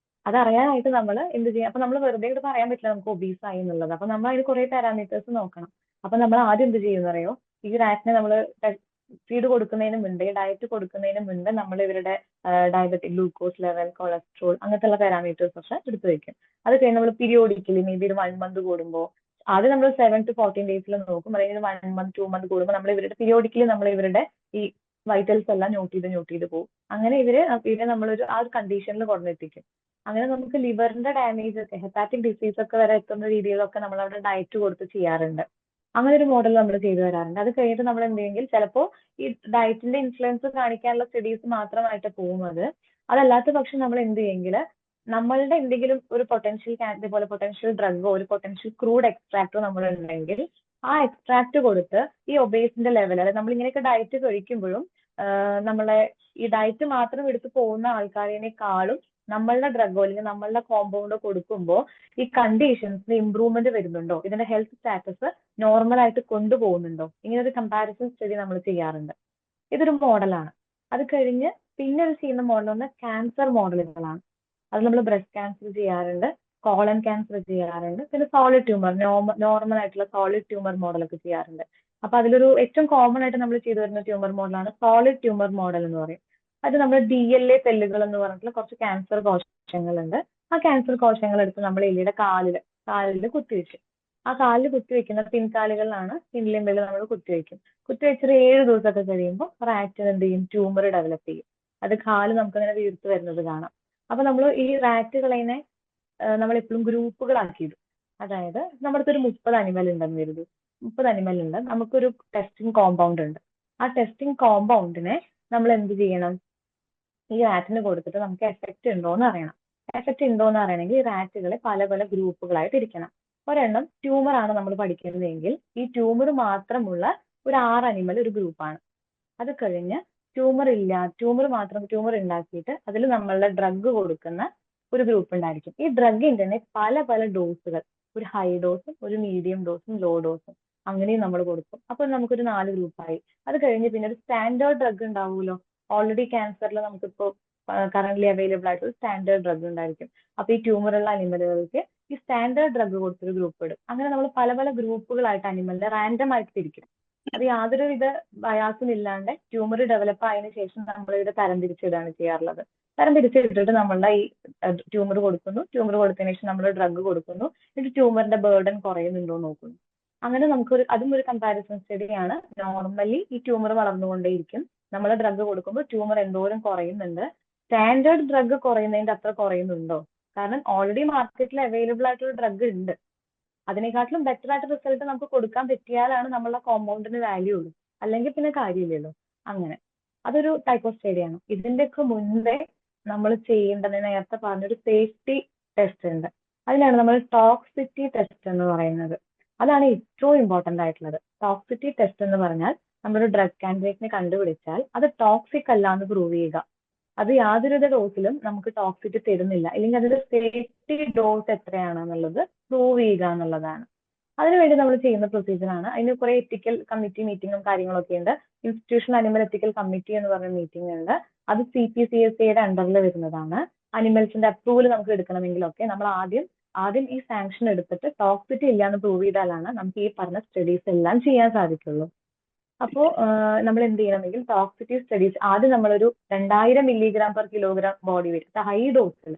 അതറിയാനായിട്ട് നമ്മൾ എന്ത് ചെയ്യും? അപ്പൊ നമ്മൾ വെറുതെ ഇത് പറയാൻ പറ്റില്ല നമുക്ക് ഒബീസ് ആയി എന്നുള്ളത്. അപ്പൊ നമ്മൾ അതിന് കുറെ പാരാമീറ്റേഴ്സ് നോക്കണം. അപ്പൊ നമ്മൾ ആദ്യം എന്ത് ചെയ്യുന്ന അറിയോ, ഈ റാറ്റിനെ നമ്മൾ ഫീഡ് കൊടുക്കുന്നതിന് മുൻപ്, ഡയറ്റ് കൊടുക്കുന്നതിന് മുൻപ് നമ്മൾ ഇവരുടെ ഡയബറ്റിക് ഗ്ലൂക്കോസ് ലെവൽ, കൊളസ്ട്രോൾ അങ്ങനത്തെ ഉള്ള പാരാമീറ്റേഴ്സ് ഒക്കെ എടുത്തു വെക്കും. അത് കഴിഞ്ഞ് നമ്മൾ പീരിയോഡിക്കലി മേ ബി ഒരു 1 month കൂടുമ്പോൾ, ആദ്യം നമ്മൾ 7 to 14 days നോക്കും. അല്ലെങ്കിൽ 1 month 2 month കൂടുമ്പോൾ നമ്മൾ ഇവരുടെ പീരിയോഡിക്കലി നമ്മൾ ഇവരുടെ ഈ വൈറ്റൽസ് എല്ലാം നോട്ട് ചെയ്ത് പോകും. അങ്ങനെ ഇവരെ നമ്മളൊരു ആ ഒരു കണ്ടീഷനിൽ കൊണ്ടെത്തിക്കും. അങ്ങനെ നമുക്ക് ലിവറിന്റെ ഡാമേജ് ഒക്കെ, ഹെപ്പാറ്റിക് ഡിസീസ് ഒക്കെ വരെ എത്തുന്ന രീതിയിലൊക്കെ നമ്മൾ അവിടെ ഡയറ്റ് കൊടുത്ത് ചെയ്യാറുണ്ട്. അങ്ങനെ ഒരു മോഡൽ നമ്മൾ ചെയ്തു വരാറുണ്ട്. അത് കഴിഞ്ഞിട്ട് നമ്മൾ എന്തെങ്കിൽ ചിലപ്പോൾ ഈ ഡയറ്റിന്റെ ഇൻഫ്ലുവൻസ് കാണിക്കാനുള്ള സ്റ്റഡീസ് മാത്രമായിട്ട് പോകുന്നത്. അതല്ലാത്ത പക്ഷം നമ്മൾ എന്ത് ചെയ്യെങ്കിൽ നമ്മളുടെ എന്തെങ്കിലും ഒരു ഇതുപോലെ പൊട്ടൻഷ്യൽ ഡ്രഗോ ഒരു പൊട്ടൻഷ്യൽ ക്രൂഡ് എക്സ്ട്രാക്റ്റോ നമ്മൾ ഉണ്ടെങ്കിൽ ആ എക്സ്ട്രാക്ട് കൊടുത്ത് ഈ ഒബേസിന്റെ ലെവൽ, അതായത് നമ്മൾ ഇങ്ങനെയൊക്കെ ഡയറ്റ് കഴിക്കുമ്പോഴും നമ്മളെ ഈ ഡയറ്റ് മാത്രം എടുത്ത് പോകുന്ന ആൾക്കാരെക്കാളും നമ്മളുടെ ഡ്രഗോ അല്ലെങ്കിൽ നമ്മളുടെ കോമ്പൗണ്ടോ കൊടുക്കുമ്പോൾ ഈ കണ്ടീഷൻസിന് ഇമ്പ്രൂവ്മെന്റ് വരുന്നുണ്ടോ, ഇതിന്റെ ഹെൽത്ത് സ്റ്റാറ്റസ് നോർമൽ ആയിട്ട് കൊണ്ടുപോകുന്നുണ്ടോ, ഇങ്ങനെ ഒരു കമ്പാരിസൺ സ്റ്റഡി നമ്മൾ ചെയ്യാറുണ്ട്. ഇതൊരു മോഡലാണ്. അത് കഴിഞ്ഞ് പിന്നെ ചെയ്യുന്ന മോഡൽ ഒന്ന് ക്യാൻസർ മോഡലുകളാണ്. അത് നമ്മൾ ബ്രസ്റ്റ് ക്യാൻസർ ചെയ്യാറുണ്ട്, കോളൻ ക്യാൻസർ ചെയ്യാറുണ്ട്, പിന്നെ സോളിഡ് ട്യൂമർ, നോർമൽ ആയിട്ടുള്ള സോളിഡ് ട്യൂമർ മോഡലൊക്കെ ചെയ്യാറുണ്ട്. അപ്പൊ അതിലൊരു ഏറ്റവും കോമൺ ആയിട്ട് നമ്മൾ ചെയ്തു വരുന്ന ട്യൂമർ മോഡലാണ് സോളിഡ് ട്യൂമർ മോഡൽ എന്ന് പറയും. അത് നമ്മൾ DLA സെല്ലുകൾ എന്ന് പറഞ്ഞിട്ടുള്ള കുറച്ച് ക്യാൻസർ കോശങ്ങളുണ്ട്. ആ ക്യാൻസർ കോശങ്ങൾ എടുത്ത് നമ്മൾ എലിയുടെ കാലിൽ കുത്തിവെക്കും. ആ കാലിൽ കുത്തിവെക്കുന്ന പിൻകാലുകളിലാണ് പിൻലിമ്പിൽ നമ്മൾ കുത്തിവെക്കും. കുത്തിവെച്ചൊരു 7 ദിവസമൊക്കെ കഴിയുമ്പോൾ റാറ്റിന് എന്ത് ചെയ്യും, ട്യൂമർ ഡെവലപ്പ് ചെയ്യും. അത് കാല് നമുക്ക് അങ്ങനെ വീർത്ത് വരുന്നത് കാണാം. അപ്പൊ നമ്മൾ ഈ റാറ്റുകളെ നമ്മൾ എപ്പോഴും ഗ്രൂപ്പുകളാക്കിയിടും. അതായത് നമ്മുടെ അടുത്ത് ഒരു 30 അനിമൽ ഉണ്ടെന്ന് കരുതും. 30 അനിമൽ ഉണ്ട്, നമുക്കൊരു ടെസ്റ്റിംഗ് കോമ്പൗണ്ട് ഉണ്ട്. ആ ടെസ്റ്റിംഗ് കോമ്പൗണ്ടിനെ നമ്മൾ എന്ത് ചെയ്യണം, ഈ റാറ്റിന് കൊടുത്തിട്ട് നമുക്ക് എഫക്റ്റ് ഉണ്ടോ എന്ന് അറിയണം. എഫക്റ്റ് ഉണ്ടോ എന്ന് അറിയണമെങ്കിൽ ഈ റാറ്റുകളെ പല പല ഗ്രൂപ്പുകളായിട്ട് ഇരിക്കണം. ഒരെണ്ണം ട്യൂമർ ആണ് നമ്മൾ പഠിക്കുന്നതെങ്കിൽ ഈ ട്യൂമർ മാത്രമുള്ള ഒരു 6 അനിമൽ ഒരു ഗ്രൂപ്പാണ്. അത് കഴിഞ്ഞ് ട്യൂമർ ഉണ്ടാക്കിയിട്ട് അതിൽ നമ്മളുടെ ഡ്രഗ് കൊടുക്കുന്ന ഒരു ഗ്രൂപ്പ് ഉണ്ടായിരിക്കും. ഈ ഡ്രഗിന്റെ തന്നെ പല പല ഡോസുകൾ, ഒരു ഹൈ ഡോസും ഒരു മീഡിയം ഡോസും ലോ ഡോസും അങ്ങനെയും നമ്മൾ കൊടുക്കും. അപ്പൊ നമുക്കൊരു 4 ഗ്രൂപ്പായി. അത് കഴിഞ്ഞ് പിന്നെ ഒരു സ്റ്റാൻഡേർഡ് ഡ്രഗ് ഉണ്ടാവുമല്ലോ. ഓൾറെഡി ക്യാൻസറിൽ നമുക്കിപ്പോ കറന്റ് അവൈലബിൾ ആയിട്ടുള്ള സ്റ്റാൻഡേർഡ് ഡ്രഗ് ഉണ്ടായിരിക്കും. അപ്പൊ ഈ ട്യൂമറുള്ള അനിമലുകൾക്ക് ഈ സ്റ്റാൻഡേർഡ് ഡ്രഗ് കൊടുത്തൊരു ഗ്രൂപ്പ് ഇടും. അങ്ങനെ നമ്മൾ പല പല ഗ്രൂപ്പുകളായിട്ട് അനിമലിനെ റാൻഡം ആയിട്ട് തിരിക്കും. അത് യാതൊരുവിധ ബയാസും ഇല്ലാണ്ട് ട്യൂമർ ഡെവലപ്പ് ആയതിനു ശേഷം നമ്മൾ ഇവിടെ തരംതിരിച്ചിടാണ് ചെയ്യാറുള്ളത്. തരംതിരിച്ചിട്ടിട്ട് നമ്മളുടെ ഈ ട്യൂമർ കൊടുത്തതിനു ശേഷം നമ്മൾ ഡ്രഗ് കൊടുക്കുന്നു. എന്നിട്ട് ട്യൂമറിന്റെ ബേർഡൻ കുറയുന്നുണ്ടോ എന്ന് നോക്കുന്നു. അങ്ങനെ അതും ഒരു കമ്പാരിസൺ സ്റ്റഡിയാണ്. നോർമലി ഈ ട്യൂമർ വളർന്നുകൊണ്ടേയിരിക്കും. നമ്മൾ ഡ്രഗ് കൊടുക്കുമ്പോൾ ട്യൂമർ എന്തോരം കുറയുന്നുണ്ട്, സ്റ്റാൻഡേർഡ് ഡ്രഗ് കുറയുന്നതിന്റെ അത്ര കുറയുന്നുണ്ടോ? കാരണം ഓൾറെഡി മാർക്കറ്റിൽ അവൈലബിൾ ആയിട്ടുള്ള ഡ്രഗ് ഉണ്ട്. അതിനെക്കാട്ടിലും ബെറ്റർ ആയിട്ട് റിസൾട്ട് നമുക്ക് കൊടുക്കാൻ പറ്റിയാലാണ് നമ്മളുടെ കോമ്പൗണ്ടിന് വാല്യൂ ഉള്ളൂ. അല്ലെങ്കിൽ പിന്നെ കാര്യമില്ലല്ലോ. അങ്ങനെ അതൊരു ടൈപ്പ് ഓഫ് സ്റ്റഡിയാണ്. ഇതിന്റെയൊക്കെ മുൻപേ നമ്മൾ ചെയ്യേണ്ടത് നേരത്തെ പറഞ്ഞൊരു സേഫ്റ്റി ടെസ്റ്റ് ഉണ്ട്. അതിനാണ് നമ്മൾ ടോക്സിറ്റി ടെസ്റ്റ് എന്ന് പറയുന്നത്. അതാണ് ഏറ്റവും ഇമ്പോർട്ടന്റ് ആയിട്ടുള്ളത്. ടോക്സിറ്റി ടെസ്റ്റ് എന്ന് പറഞ്ഞാൽ നമ്മളൊരു ഡ്രഗ് കാൻഡിഡേറ്റിനെ കണ്ടുപിടിച്ചാൽ അത് ടോക്സിക് അല്ല എന്ന് പ്രൂവ് ചെയ്യുക. അത് യാതൊരുവിധ ഡോസിലും നമുക്ക് ടോക്സിറ്റി തരുന്നില്ല, അല്ലെങ്കിൽ അതിന്റെ സേഫ്റ്റി ഡോസ് എത്രയാണെന്നുള്ളത് പ്രൂവ് ചെയ്യുക എന്നുള്ളതാണ്. അതിനുവേണ്ടി നമ്മൾ ചെയ്യുന്ന പ്രൊസീജിയർ ആണ്. അതിന് കുറെ എത്തിക്കൽ കമ്മിറ്റി മീറ്റിങ്ങും കാര്യങ്ങളൊക്കെ ഉണ്ട്. ഇൻസ്റ്റിറ്റ്യൂഷൻ അനിമൽ എത്തിക്കൽ കമ്മിറ്റി എന്ന് പറഞ്ഞ മീറ്റിംഗ് ഉണ്ട്. അത് CPCSAയുടെ അണ്ടറിൽ വരുന്നതാണ്. അനിമൽസിന്റെ അപ്രൂവൽ നമുക്ക് എടുക്കണമെങ്കിലൊക്കെ നമ്മൾ ആദ്യം ഈ സാങ്ഷൻ എടുത്തിട്ട് ടോക്സിറ്റി ഇല്ല എന്ന് പ്രൂവ് ചെയ്താലാണ് നമുക്ക് ഈ പറഞ്ഞ സ്റ്റഡീസ് എല്ലാം ചെയ്യാൻ സാധിക്കുള്ളൂ. അപ്പോൾ നമ്മൾ എന്ത് ചെയ്യണമെങ്കിൽ ടോക്സിറ്റി സ്റ്റഡീസ് ആദ്യം നമ്മളൊരു 2000 mg/kg ബോഡി വെയിറ്റ് ഹൈ ഡോസിൽ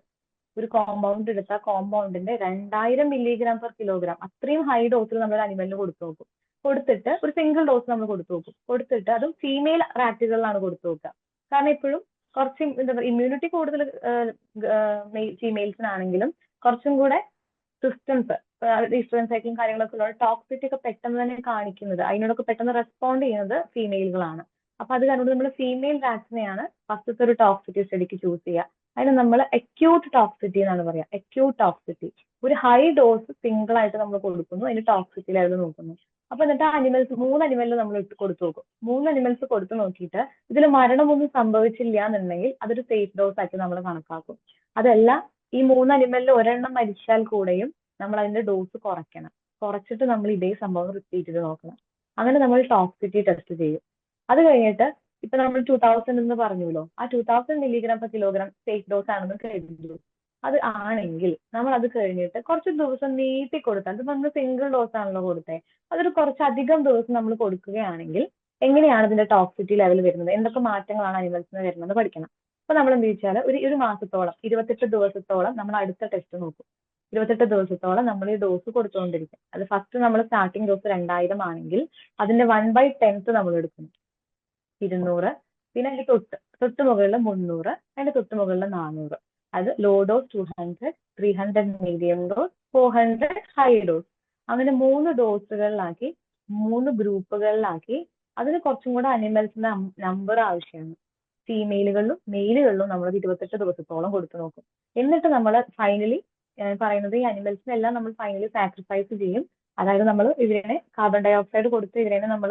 ഒരു കോമ്പൗണ്ട് എടുത്ത കോമ്പൗണ്ടിന്റെ 2000 mg/kg അത്രയും ഹൈ ഡോസിൽ നമ്മൾ അനിമലിന് കൊടുത്തു നോക്കും. കൊടുത്തിട്ട് ഒരു സിംഗിൾ ഡോസ് നമ്മൾ കൊടുത്തു നോക്കും. കൊടുത്തിട്ട് അതും ഫീമെയിൽ റാറ്റുകളിലാണ് കൊടുത്തു നോക്കുക. കാരണം ഇപ്പോഴും കുറച്ച് എന്താ പറയുക, ഇമ്മ്യൂണിറ്റി കൂടുതൽ ഫീമെയിൽസിനാണെങ്കിലും കുറച്ചും കൂടെ സിസ്റ്റംസ് ഈസ്ട്രോജൻ സൈക്കിളും കാര്യങ്ങളൊക്കെ ഉള്ള ടോക്സിറ്റി ഒക്കെ പെട്ടെന്ന് തന്നെ കാണിക്കുന്നത്, അതിനോടൊക്കെ പെട്ടെന്ന് റെസ്പോണ്ട് ചെയ്യുന്നത് ഫീമെയിലുകളാണ്. അപ്പൊ അത് കാരണം നമ്മൾ ഫീമെയിൽ വാക്സിനെയാണ് ഫസ്റ്റത്തെ ഒരു ടോക്സിറ്റി സ്റ്റഡിക്ക് ചൂസ് ചെയ്യുക. അതിന് നമ്മൾ അക്യൂട്ട് ടോക്സിറ്റി എന്നാണ് പറയുക. അക്യൂട്ട് ടോക്സിറ്റി ഒരു ഹൈ ഡോസ് സിംഗിൾ ആയിട്ട് നമ്മൾ കൊടുക്കുന്നു, അതിന്റെ ടോക്സിറ്റി ലെവൽ നോക്കുന്നു. അപ്പൊ എന്നിട്ട് അനിമൽസ് 3 അനിമലിൽ നമ്മൾ കൊടുത്തു നോക്കും. 3 അനിമൽസ് കൊടുത്തു നോക്കിയിട്ട് ഇതിൽ മരണമൊന്നും സംഭവിച്ചില്ല എന്നുണ്ടെങ്കിൽ അതൊരു സേഫ് ഡോസ് ആക്കി നമ്മൾ കണക്കാക്കും. അതല്ല ഈ 3 അനിമലിൽ ഒരെണ്ണം മരിച്ചാൽ കൂടെയും നമ്മൾ അതിന്റെ ഡോസ് കുറയ്ക്കണം. കുറച്ചിട്ട് നമ്മൾ ഇതേ സംഭവം റിപ്പീറ്റ് ചെയ്ത് നോക്കണം. അങ്ങനെ നമ്മൾ ടോക്സിറ്റി ടെസ്റ്റ് ചെയ്യും. അത് കഴിഞ്ഞിട്ട് ഇപ്പൊ നമ്മൾ 2000 എന്ന് പറഞ്ഞല്ലോ, ആ 2000 milligram per kilogram safe dose ആണെന്ന് കരുതുന്നു. അത് ആണെങ്കിൽ നമ്മൾ അത് കഴിഞ്ഞിട്ട് കുറച്ച് ദിവസം നീട്ടി കൊടുത്താൽ, ഇത് നമ്മൾ സിംഗിൾ ഡോസ് ആണല്ലോ കൊടുത്തത്, അതൊരു കുറച്ചധികം ദിവസം നമ്മൾ കൊടുക്കുകയാണെങ്കിൽ എങ്ങനെയാണ് ഇതിന്റെ ടോക്സിറ്റി ലെവൽ വരുന്നത്, എന്തൊക്കെ മാറ്റങ്ങളാണ് അനിമൽസിന് വരുന്നത് പഠിക്കണം. അപ്പൊ നമ്മൾ എന്ത് വെച്ചാൽ ഒരു മാസത്തോളം 28 ദിവസത്തോളം നമ്മൾ അടുത്ത ടെസ്റ്റ് നോക്കും. 28 ദിവസത്തോളം നമ്മൾ ഈ ഡോസ് കൊടുത്തുകൊണ്ടിരിക്കും. അത് ഫസ്റ്റ് നമ്മൾ സ്റ്റാർട്ടിംഗ് ഡോസ് 2000 ആണെങ്കിൽ അതിന്റെ 1/10 നമ്മൾ എടുക്കുന്നു, 200. പിന്നെ അതിന്റെ തൊട്ട് മുകളിൽ 300, അതിന്റെ തൊട്ട് മുകളിൽ 400. അത് low dose 200, 300 medium dose, 400 high dose. അങ്ങനെ 3 ഡോസുകളിലാക്കി 3 ഗ്രൂപ്പുകളിലാക്കി അതിന് കുറച്ചും കൂടെ അനിമൽസിന്റെ നമ്പർ ആവശ്യമാണ്. ഫീമെയിലുകളിലും മെയിലുകളിലും നമ്മൾ 28 ദിവസത്തോളം കൊടുത്തു നോക്കും. എന്നിട്ട് നമ്മൾ ഫൈനലി പറയുന്നത് ഈ അനിമൽസിനെല്ലാം നമ്മൾ ഫൈനലി സാക്രിഫൈസ് ചെയ്യും. അതായത് നമ്മൾ ഇവരെ കാർബൺ ഡൈ ഓക്സൈഡ് കൊടുത്ത് ഇവരെ നമ്മൾ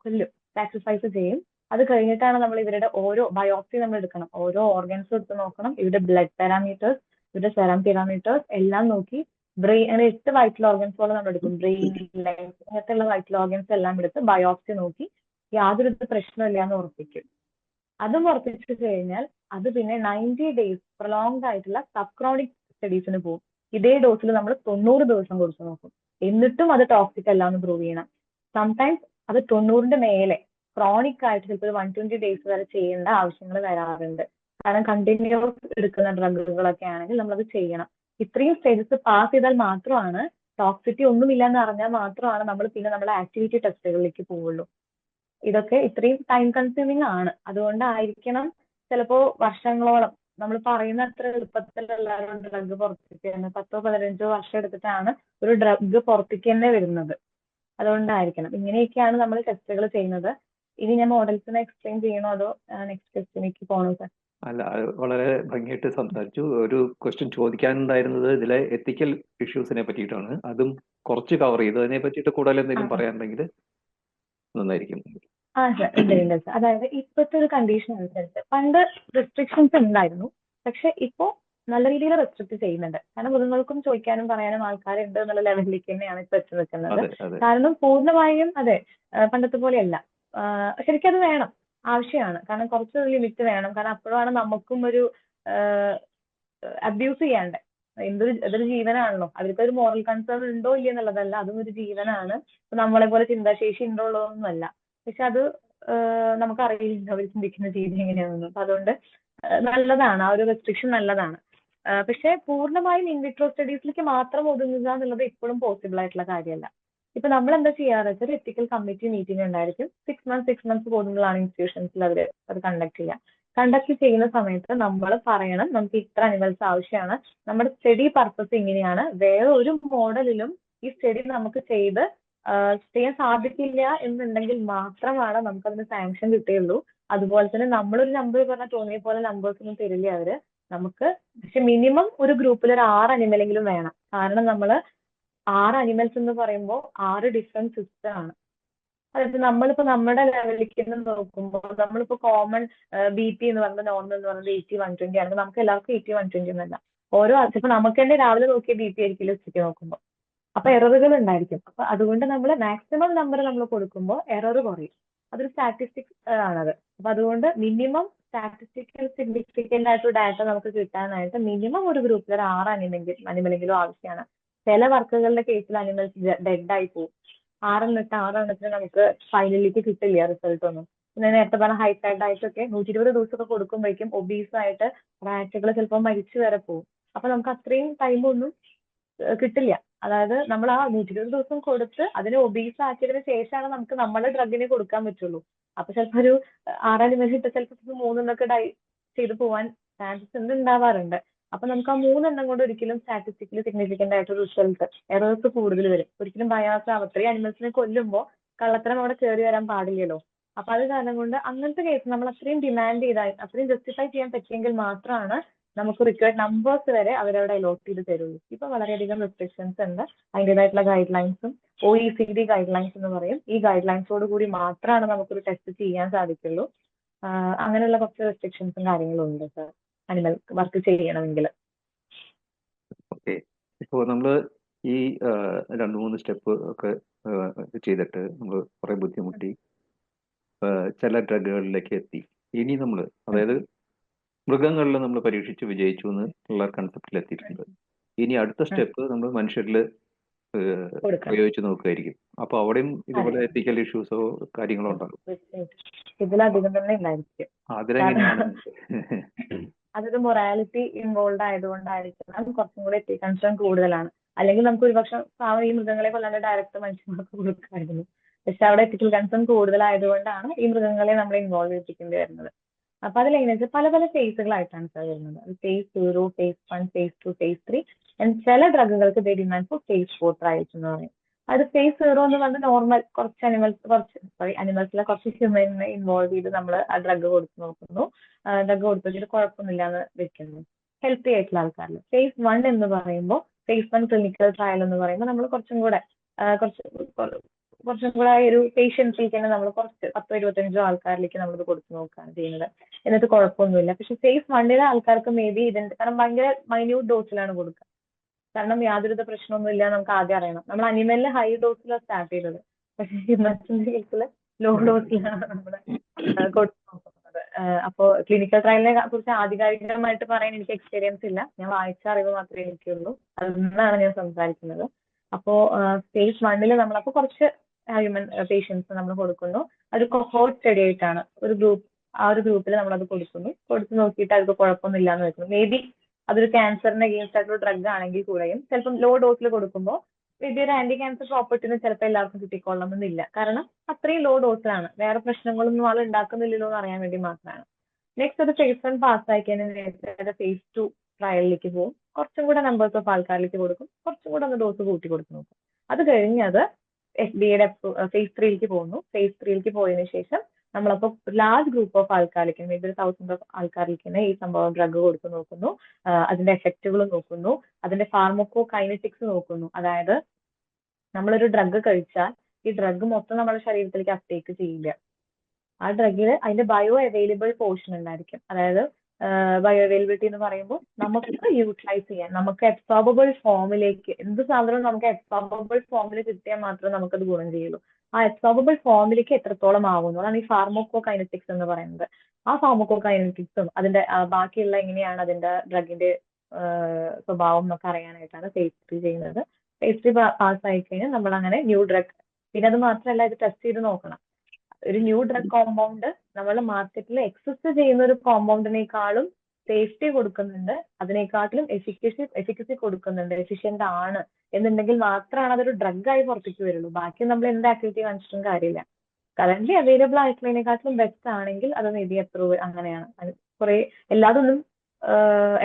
കൊല്ലും, സാക്രിഫൈസ് ചെയ്യും. അത് കഴിഞ്ഞിട്ടാണ് നമ്മൾ ഇവരുടെ ഓരോ ബയോപ്സി നമ്മൾ എടുക്കണം, ഓരോ ഓർഗൻസും എടുത്ത് നോക്കണം. ഇവരുടെ ബ്ലഡ് പാരാമീറ്റേഴ്സ്, ഇവരുടെ സെറം പാരാമീറ്റേഴ്സ് എല്ലാം നോക്കി ബ്രെയിൻ, അങ്ങനെ 8 വൈറ്റൽ ഓർഗൻസോളം നമ്മൾ എടുക്കും. ബ്രെയിൻ, ലങ്സ്, അങ്ങനത്തെ വൈറ്റൽ ഓർഗൻസ് എല്ലാം എടുത്ത് ബയോപ്സി നോക്കി യാതൊരു പ്രശ്നമില്ല എന്ന് ഉറപ്പിക്കും. അതും ഉറപ്പിച്ചു കഴിഞ്ഞാൽ അത് പിന്നെ 90 ഡേയ്സ് പ്രൊലോങ്ഡ് ആയിട്ടുള്ള സബ് ക്രോണിക് സ്റ്റഡീസിന് പോകും. ഇതേ ഡോസിൽ നമ്മൾ 90 ദിവസം കൊടുത്തു നോക്കും. എന്നിട്ടും അത് ടോക്സിക് അല്ല എന്ന് പ്രൂവ് ചെയ്യണം. സംടൈംസ് അത് 90ന്റെ മേലെ ക്രോണിക് ആയിട്ട് ചിലപ്പോൾ 120 ഡേയ്സ് വരെ ചെയ്യേണ്ട ആവശ്യങ്ങൾ വരാറുണ്ട്. കാരണം കണ്ടിന്യൂസ് എടുക്കുന്ന ഡ്രഗുകളൊക്കെ ആണെങ്കിൽ നമ്മളത് ചെയ്യണം. ഇത്രയും സ്റ്റേജസ് പാസ് ചെയ്താൽ മാത്രമാണ്, ടോക്സിറ്റി ഒന്നുമില്ല എന്ന് അറിഞ്ഞാൽ മാത്രമാണ് നമ്മൾ പിന്നെ നമ്മുടെ ആക്ടിവിറ്റി ടെസ്റ്റുകളിലേക്ക് പോവുള്ളൂ. ഇതൊക്കെ ഇത്രയും ടൈം കൺസ്യൂമിങ് ആണ്. അതുകൊണ്ടായിരിക്കണം ചിലപ്പോ വർഷങ്ങളോളം നമ്മൾ പറയുന്ന അത്ര എളുപ്പത്തിലുള്ള ഡ്രഗ് പുറത്തേക്ക് വരുന്നത്. 10-15 വർഷം എടുത്തിട്ടാണ് ഒരു ഡ്രഗ് പുറത്തേക്ക് തന്നെ വരുന്നത്. അതുകൊണ്ടായിരിക്കണം ഇങ്ങനെയൊക്കെയാണ് നമ്മൾ ടെസ്റ്റുകൾ ചെയ്യുന്നത്. ഇനി ഞാൻ മോഡൽസിനെ എക്സ്പ്ലെയിൻ ചെയ്യണോ അതോ നെക്സ്റ്റ് ക്വസ്റ്റ്യനിലേക്ക് പോകണോ സാർ? അല്ല, വളരെ ഭംഗിയായിട്ട് സംസാരിച്ചു. ഒരു ക്വസ്റ്റ്യൻ ചോദിക്കാനുണ്ടായിരുന്നത് ഇതിലെ എത്തിക്കൽ ഇഷ്യൂസിനെ പറ്റിയിട്ടാണ്. അതും കുറച്ച് കവർ ചെയ്തു. അതിനെ പറ്റിയിട്ട് കൂടുതൽ എന്തെങ്കിലും പറയാനുണ്ടെങ്കിൽ നന്നായിരിക്കും. സാർ ഉണ്ട് സാർ. അതായത് ഇപ്പോഴത്തെ ഒരു കണ്ടീഷൻ അനുസരിച്ച് പണ്ട് റെസ്ട്രിക്ഷൻസ് ഉണ്ടായിരുന്നു, പക്ഷെ ഇപ്പോ നല്ല രീതിയിൽ റെസ്ട്രിക്ട് ചെയ്യുന്നുണ്ട്. കാരണം മൃഗങ്ങൾക്കും ചോദിക്കാനും പറയാനും ആൾക്കാരുണ്ട് എന്നുള്ള ലെവലിലേക്ക് തന്നെയാണ് ഇപ്പൊ എത്തി നിൽക്കുന്നത്. കാരണം പൂർണ്ണമായും പണ്ടത്തെ പോലെയല്ല. ശരിക്കും അത് വേണം, ആവശ്യമാണ്. കാരണം കുറച്ച് ലിമിറ്റ് വേണം. കാരണം അപ്പോഴാണ് നമുക്കും ഒരു അബ്യൂസ് ചെയ്യാണ്ട്. അതൊരു ജീവനാണല്ലോ. അവർക്കൊരു മോറൽ കൺസേൺ ഉണ്ടോ ഇല്ല എന്നുള്ളതല്ല, അതും ഒരു ജീവനാണ്. നമ്മളെ പോലെ ചിന്താശേഷി ഉണ്ടോ ഉള്ളതൊന്നുമല്ല. പക്ഷെ അത് നമുക്കറിയില്ല അവർ ചിന്തിക്കുന്ന രീതി എങ്ങനെയാണെന്ന്. അപ്പൊ അതുകൊണ്ട് നല്ലതാണ്, ആ ഒരു റെസ്ട്രിക്ഷൻ നല്ലതാണ്. പക്ഷെ പൂർണ്ണമായും ഇൻവിട്രോ സ്റ്റഡീസിലേക്ക് മാത്രം ഒതുങ്ങുക എന്നുള്ളത് ഇപ്പോഴും പോസിബിൾ ആയിട്ടുള്ള കാര്യമല്ല. ഇപ്പൊ നമ്മൾ എന്താ ചെയ്യാറ് വെച്ചാൽ എത്തിക്കൽ കമ്മിറ്റി മീറ്റിംഗ് ഉണ്ടായിരിക്കും. 6 മന്ത്സ് കൂടുമ്പോഴാണ് ഇൻസ്റ്റിറ്റ്യൂഷൻസിൽ അത് കണ്ടക്ട് ചെയ്യുക. കണ്ടക്ട് ചെയ്യുന്ന സമയത്ത് നമ്മൾ പറയണം നമുക്ക് ഇത്ര അനിമൽസ് ആവശ്യമാണ്, നമ്മുടെ സ്റ്റഡി പർപ്പസ് ഇങ്ങനെയാണ്, വേറെ ഒരു മോഡലിലും ഈ സ്റ്റഡി നമുക്ക് ചെയ്യാൻ സാധിക്കില്ല എന്നുണ്ടെങ്കിൽ മാത്രമാണ് നമുക്കതിന് സാങ്ഷൻ കിട്ടുകയുള്ളൂ. അതുപോലെ തന്നെ നമ്മളൊരു നമ്പർ പറഞ്ഞാൽ തോന്നിയ പോലെ നമ്പേഴ്സ് ഒന്നും തരില്ല അവര് നമുക്ക്. പക്ഷെ മിനിമം ഒരു ഗ്രൂപ്പിൽ ഒരു 6 അനിമലെങ്കിലും വേണം. കാരണം നമ്മൾ 6 അനിമൽസ് എന്ന് പറയുമ്പോൾ 6 ഡിഫറെന്റ് സിസ്റ്റം ആണ്. അതായത് നമ്മളിപ്പോ നമ്മുടെ ലെവലിലേക്ക് നോക്കുമ്പോൾ നമ്മളിപ്പോ കോമൺ BP എന്ന് പറയുന്നത് നോർമൽ എന്ന് പറയുന്നത് 80-120 ആണെങ്കിൽ നമുക്ക് എല്ലാവർക്കും 80-120 എന്നല്ല. ഓരോ ചിലപ്പോൾ നമുക്ക് തന്നെ രാവിലെ നോക്കിയ BP ആയിരിക്കില്ല ഉച്ചയ്ക്ക് നോക്കുമ്പോൾ. അപ്പൊ എററുകൾ ഉണ്ടായിരിക്കും. അപ്പൊ അതുകൊണ്ട് നമ്മൾ മാക്സിമം നമ്പർ നമ്മൾ കൊടുക്കുമ്പോൾ എറർ കുറയും. അതൊരു സ്റ്റാറ്റിസ്റ്റിക്സ് ആണത്. അപ്പൊ അതുകൊണ്ട് മിനിമം സ്റ്റാറ്റിസ്റ്റിക്കൽ സിഗ്നിഫിക്കന്റ് ആയിട്ട് ഡാറ്റ നമുക്ക് കിട്ടാനായിട്ട് മിനിമം ഒരു ഗ്രൂപ്പിൽ ഒരു 6 അനിമലെങ്കിലും ആവശ്യമാണ്. ചില വർക്കുകളുടെ കേസിൽ അനിമൽസ് ഡെഡ് ആയി പോകും. 6 എണ്ണത്തിന് നമുക്ക് ഫൈനലിലേക്ക് കിട്ടില്ല റിസൾട്ട് ഒന്നും. പിന്നെ നേരത്തെ പറഞ്ഞ ഹൈഫൈഡ് ആയിട്ടൊക്കെ 120 ദിവസമൊക്കെ കൊടുക്കുമ്പോഴേക്കും ഒബീസ് ആയിട്ട് റാറ്റുകൾ ചിലപ്പോൾ മരിച്ചു വരെ പോകും. അപ്പൊ നമുക്ക് അത്രയും ടൈമൊന്നും കിട്ടില്ല. അതായത് നമ്മൾ ആ 120 ദിവസം കൊടുത്ത് അതിനെ ഒബീസ് ആക്കിയതിന് ശേഷമാണ് നമുക്ക് നമ്മുടെ ഡ്രഗിനെ കൊടുക്കാൻ പറ്റുള്ളൂ. അപ്പൊ ചിലപ്പോൾ ഒരു 6 അനിമൽ ഇട്ട് ചിലപ്പോൾ 3 ഡൈ ചെയ്ത് പോവാൻ ചാൻസസ് ഉണ്ടാവാറുണ്ട്. അപ്പൊ നമുക്ക് ആ 3 കൊണ്ട് ഒരിക്കലും സ്റ്റാറ്റിസ്റ്റിക്കലി സിഗ്നിഫിക്കന്റ് ആയിട്ട് റിസൾട്ട് എറേഴ്സ് കൂടുതൽ വരും. ഒരിക്കലും ബയാസ് ആവും. അത്രയും അനിമൽസിനെ കൊല്ലുമ്പോൾ കള്ളത്തരം അവിടെ കയറി വരാൻ പാടില്ലല്ലോ. അപ്പൊ അത് കാരണം കൊണ്ട് അങ്ങനത്തെ കേസ് നമ്മൾ അത്രയും ഡിമാൻഡ് ചെയ്താൽ, അത്രയും ജസ്റ്റിഫൈ ചെയ്യാൻ പറ്റിയെങ്കിൽ മാത്രമാണ് നമുക്ക് റിക്വയർഡ് നമ്പേഴ്സ് വരെ അവരവിടെ അലോട്ട് ചെയ്ത് തരുള്ളൂ. ഇപ്പൊ വളരെയധികം റെസ്ട്രിക്ഷൻസ് ഉണ്ട്. അതിൻ്റെതായിട്ടുള്ള ഗൈഡ് ലൈൻസും OECD ഗൈഡ് ലൈൻസ് എന്ന് പറയും. ഈ ഗൈഡ് ലൈൻസോട് കൂടി മാത്രമാണ് നമുക്കൊരു ടെസ്റ്റ് ചെയ്യാൻ സാധിക്കുള്ളൂ. അങ്ങനെയുള്ള കുറച്ച് റെസ്ട്രിക്ഷൻസും കാര്യങ്ങളും ഉണ്ട് സർ, അനിമൽ വർക്ക് ചെയ്യണമെങ്കിൽ. ഓക്കെ, ഇപ്പോൾ നമ്മൾ ഈ 2-3 സ്റ്റെപ്പ് ഒക്കെ ചെയ്തിട്ട് നമ്മൾ കുറെ ബുദ്ധിമുട്ടി ചില ഡ്രഗുകളിലേക്ക് എത്തി. ഇനി നമ്മൾ, അതായത് മൃഗങ്ങളിൽ നമ്മൾ പരീക്ഷിച്ച് വിജയിച്ചു എന്നുള്ള കൺസെപ്റ്റിൽ എത്തിയിട്ടുണ്ട്. ഇനി അടുത്ത സ്റ്റെപ്പ് നമ്മൾ മനുഷ്യരിൽ പ്രയോഗിച്ച് നോക്കുകയായിരിക്കും. അപ്പൊ അവിടെയും ഇതുപോലെ എത്തിക്കൽ ഇഷ്യൂസോ കാര്യങ്ങളോ ഉണ്ടാകും. ഇതിലധികം തന്നെ ഉണ്ടായിരിക്കും. അതിലെങ്ങനെയാണ്? അതൊരു മൊറാലിറ്റി ഇൻവോൾവ് ആയതുകൊണ്ടായിരിക്കും അത് കുറച്ചും കൂടെ കൺസേൺ കൂടുതലാണ്. അല്ലെങ്കിൽ നമുക്ക് ഒരുപക്ഷെ ഈ മൃഗങ്ങളെ കൊല്ലാണ്ട് ഡയറക്റ്റ് മനുഷ്യർക്ക് കൊടുക്കായിരുന്നു. പക്ഷെ അവിടെ എത്തിക്കൽ കൺസേൺ കൂടുതലായതുകൊണ്ടാണ് ഈ മൃഗങ്ങളെ നമ്മൾ ഇൻവോൾവ് ചെയ്യിപ്പിക്കേണ്ടി വരുന്നത്. അപ്പൊ അതിലെങ്ങനെയാ വെച്ചാൽ പല പല ഫേസുകളായിട്ടാണ് സാർ വരുന്നത്. Phase 0, phase 1, phase 2, phase 3. ചില ഡ്രഗുകൾക്ക് they demand for phase 4 trials എന്ന് പറയും. അത് ഫേസ് 0 എന്ന് പറഞ്ഞാൽ നോർമൽ കുറച്ച് അനിമൽസിലെ കുറച്ച് ഹ്യൂമനെ ഇൻവോൾവ് ചെയ്ത് നമ്മൾ ആ ഡ്രഗ് കൊടുത്ത് നോക്കുന്നു. ഡ്രഗ് കൊടുത്തിട്ട് കുഴപ്പമൊന്നുമില്ല എന്ന് വെക്കുന്നു, ഹെൽത്തി ആയിട്ടുള്ള ആൾക്കാരിൽ. ഫേസ് 1 എന്ന് പറയുമ്പോൾ, ഫേസ് 1 ക്ലിനിക്കൽ ട്രയൽ എന്ന് പറയുമ്പോൾ നമ്മൾ കുറച്ചും കൂടെ ഒരു പേഷ്യൻസിലേക്ക് തന്നെ നമ്മൾ കുറച്ച് 10-25 ആൾക്കാരിലേക്ക് നമ്മളിത് കൊടുത്തു നോക്കുകയാണ് ചെയ്യുന്നത്. എന്നിട്ട് കുഴപ്പമൊന്നുമില്ല. പക്ഷെ ഫേസ് 1 ആൾക്കാർക്ക് മേ ബി ഇതിന്റെ കാരണം ഭയങ്കര മൈന്യൂട്ട് ഡോസിലാണ് കൊടുക്കുക. കാരണം യാതൊരുവിധ പ്രശ്നമൊന്നും ഇല്ല നമുക്ക് ആദ്യം അറിയണം. നമ്മൾ അനിമലിൽ ഹൈ ഡോസിലാണ് സ്റ്റാർട്ട് ചെയ്തത്. പക്ഷേ ഹ്യൂമൻസിന്റെ കേസിൽ ലോ ഡോസിലാണ് നമ്മൾ കൊടുത്തു നോക്കുന്നത്. അപ്പോ ക്ലിനിക്കൽ ട്രയലിനെ കുറിച്ച് ആധികാരികമായിട്ട് പറയാൻ എനിക്ക് എക്സ്പീരിയൻസ് ഇല്ല. ഞാൻ വായിച്ച അറിവ് മാത്രമേ എനിക്കുള്ളൂ. അതിൽ ഞാൻ സംസാരിക്കുന്നത്. അപ്പോ ഫേസ് 1 നമ്മളപ്പോ കുറച്ച് ഹ്യൂമൻ പേഷ്യൻസ് നമ്മൾ കൊടുക്കുന്നു. അതൊരു കൊഹോർട്ട് സ്റ്റഡി ആയിട്ടാണ്. ആ ഒരു ഗ്രൂപ്പിൽ നമ്മളത് കൊടുത്തു നോക്കിയിട്ട് അവർക്ക് കുഴപ്പമൊന്നുമില്ല എന്ന് വെക്കുന്നു. മേ ബി അതൊരു ക്യാൻസറിന് അഗെയിൻസ്റ്റ് ആയിട്ടുള്ള ഡ്രഗ് ആണെങ്കിൽ കൂടെയും ചിലപ്പം ലോ ഡോസിൽ കൊടുക്കുമ്പോൾ വലിയൊരു ആന്റി ക്യാൻസർ പ്രോപ്പർട്ടിന് ചിലപ്പോൾ എല്ലാവർക്കും കിട്ടിക്കൊള്ളണമെന്നില്ല. കാരണം അത്രയും ലോ ഡോസിലാണ്. വേറെ പ്രശ്നങ്ങളൊന്നും ആൾ ഉണ്ടാക്കുന്നില്ലല്ലോ എന്ന് അറിയാൻ വേണ്ടി മാത്രമാണ്. നെക്സ്റ്റ് അത് ഫേസ് 1 പാസ്സായി കഴിഞ്ഞാൽ ഫേസ് 2 ട്രയലിലേക്ക് പോകും. കുറച്ചും കൂടെ നമ്പേഴ്സ് ഓഫ് ആൾക്കാരിലേക്ക് കൊടുക്കും. കുറച്ചും കൂടെ ഒന്ന് ഡോസ് കൂട്ടി കൊടുത്ത് നോക്കും. അത് കഴിഞ്ഞ് അത് FDA ഫേസ് 3ലേക്ക് പോകുന്നു. ഫേസ് 3ലേക്ക് പോയതിനു ശേഷം നമ്മളപ്പോൾ ലാർജ് ഗ്രൂപ്പ് ഓഫ് ആൾക്കാർക്ക്, മേ ബി 1000 ഓഫ് ആൾക്കാർക്ക് ഈ സംഭവം ഡ്രഗ് കൊടുത്ത് നോക്കുന്നു. അതിന്റെ എഫക്റ്റുകൾ നോക്കുന്നു. അതിന്റെ ഫാർമക്കോ കൈനറ്റിക്സ് നോക്കുന്നു. അതായത് നമ്മളൊരു ഡ്രഗ് കഴിച്ചാൽ ഈ ഡ്രഗ് മൊത്തം നമ്മുടെ ശരീരത്തിലേക്ക് അപ്ടേക്ക് ചെയ്യില്ല. ആ ഡ്രഗിൽ അതിന്റെ ബയോ അവൈലബിൾ പോർഷൻ ഉണ്ടായിരിക്കും. അതായത് ബയോ അവൈലബിലിറ്റി എന്ന് പറയുമ്പോൾ നമുക്ക് യൂട്ടിലൈസ് ചെയ്യാൻ, നമുക്ക് അബ്സോർബബിൾ ഫോമിലേക്ക്, എന്ത് സാധനവും നമുക്ക് അബ്സോർബബിൾ ഫോമിൽ കിട്ടിയാൽ മാത്രമേ നമുക്കത് ഗുണം ചെയ്യുള്ളൂ. ആ അബ്സോർബബിൾ ഫോമിലേക്ക് എത്രത്തോളം ആവുന്നു അതാണ് ഈ ഫാർമക്കോ കൈനറ്റിക്സ് എന്ന് പറയുന്നത്. ആ ഫാർമക്കോ കൈനറ്റിക്സും അതിന്റെ ബാക്കിയുള്ള എങ്ങനെയാണ് അതിന്റെ ഡ്രഗിന്റെ സ്വഭാവം എന്നൊക്കെ അറിയാനായിട്ടാണ് ഫേസ് 3 ചെയ്യുന്നത്. ഫേസ് 3 പാസ് ആയി കഴിഞ്ഞാൽ നമ്മൾ അങ്ങനെ ന്യൂ ഡ്രഗ്, പിന്നെ അത് മാത്രമല്ല ഇത് ടെസ്റ്റ് ചെയ്ത് നോക്കണം. ഒരു ന്യൂ ഡ്രഗ് കോമ്പൗണ്ട് നമ്മൾ മാർക്കറ്റിൽ എക്സിസ്റ്റ് ചെയ്യുന്ന ഒരു കോമ്പൗണ്ടിനേക്കാളും സേഫ്റ്റി കൊടുക്കുന്നുണ്ട്, അതിനേക്കാട്ടിലും എഫിക്കസി കൊടുക്കുന്നുണ്ട്, എഫിഷ്യന്റ് ആണ് എന്നുണ്ടെങ്കിൽ മാത്രമാണ് അതൊരു ഡ്രഗായി പുറത്തേക്ക് വരുള്ളൂ. ബാക്കി നമ്മൾ എന്ത് ആക്ടിവിറ്റി കാണിച്ചിട്ടും കാര്യമില്ല. കറന്റ് അവൈലബിൾ ആയിട്ടുള്ളതിനെക്കാട്ടിലും ബെസ്റ്റ് ആണെങ്കിൽ അത് മേ ബി അപ്രൂവ്, അങ്ങനെയാണ്. കുറെ എല്ലാതൊന്നും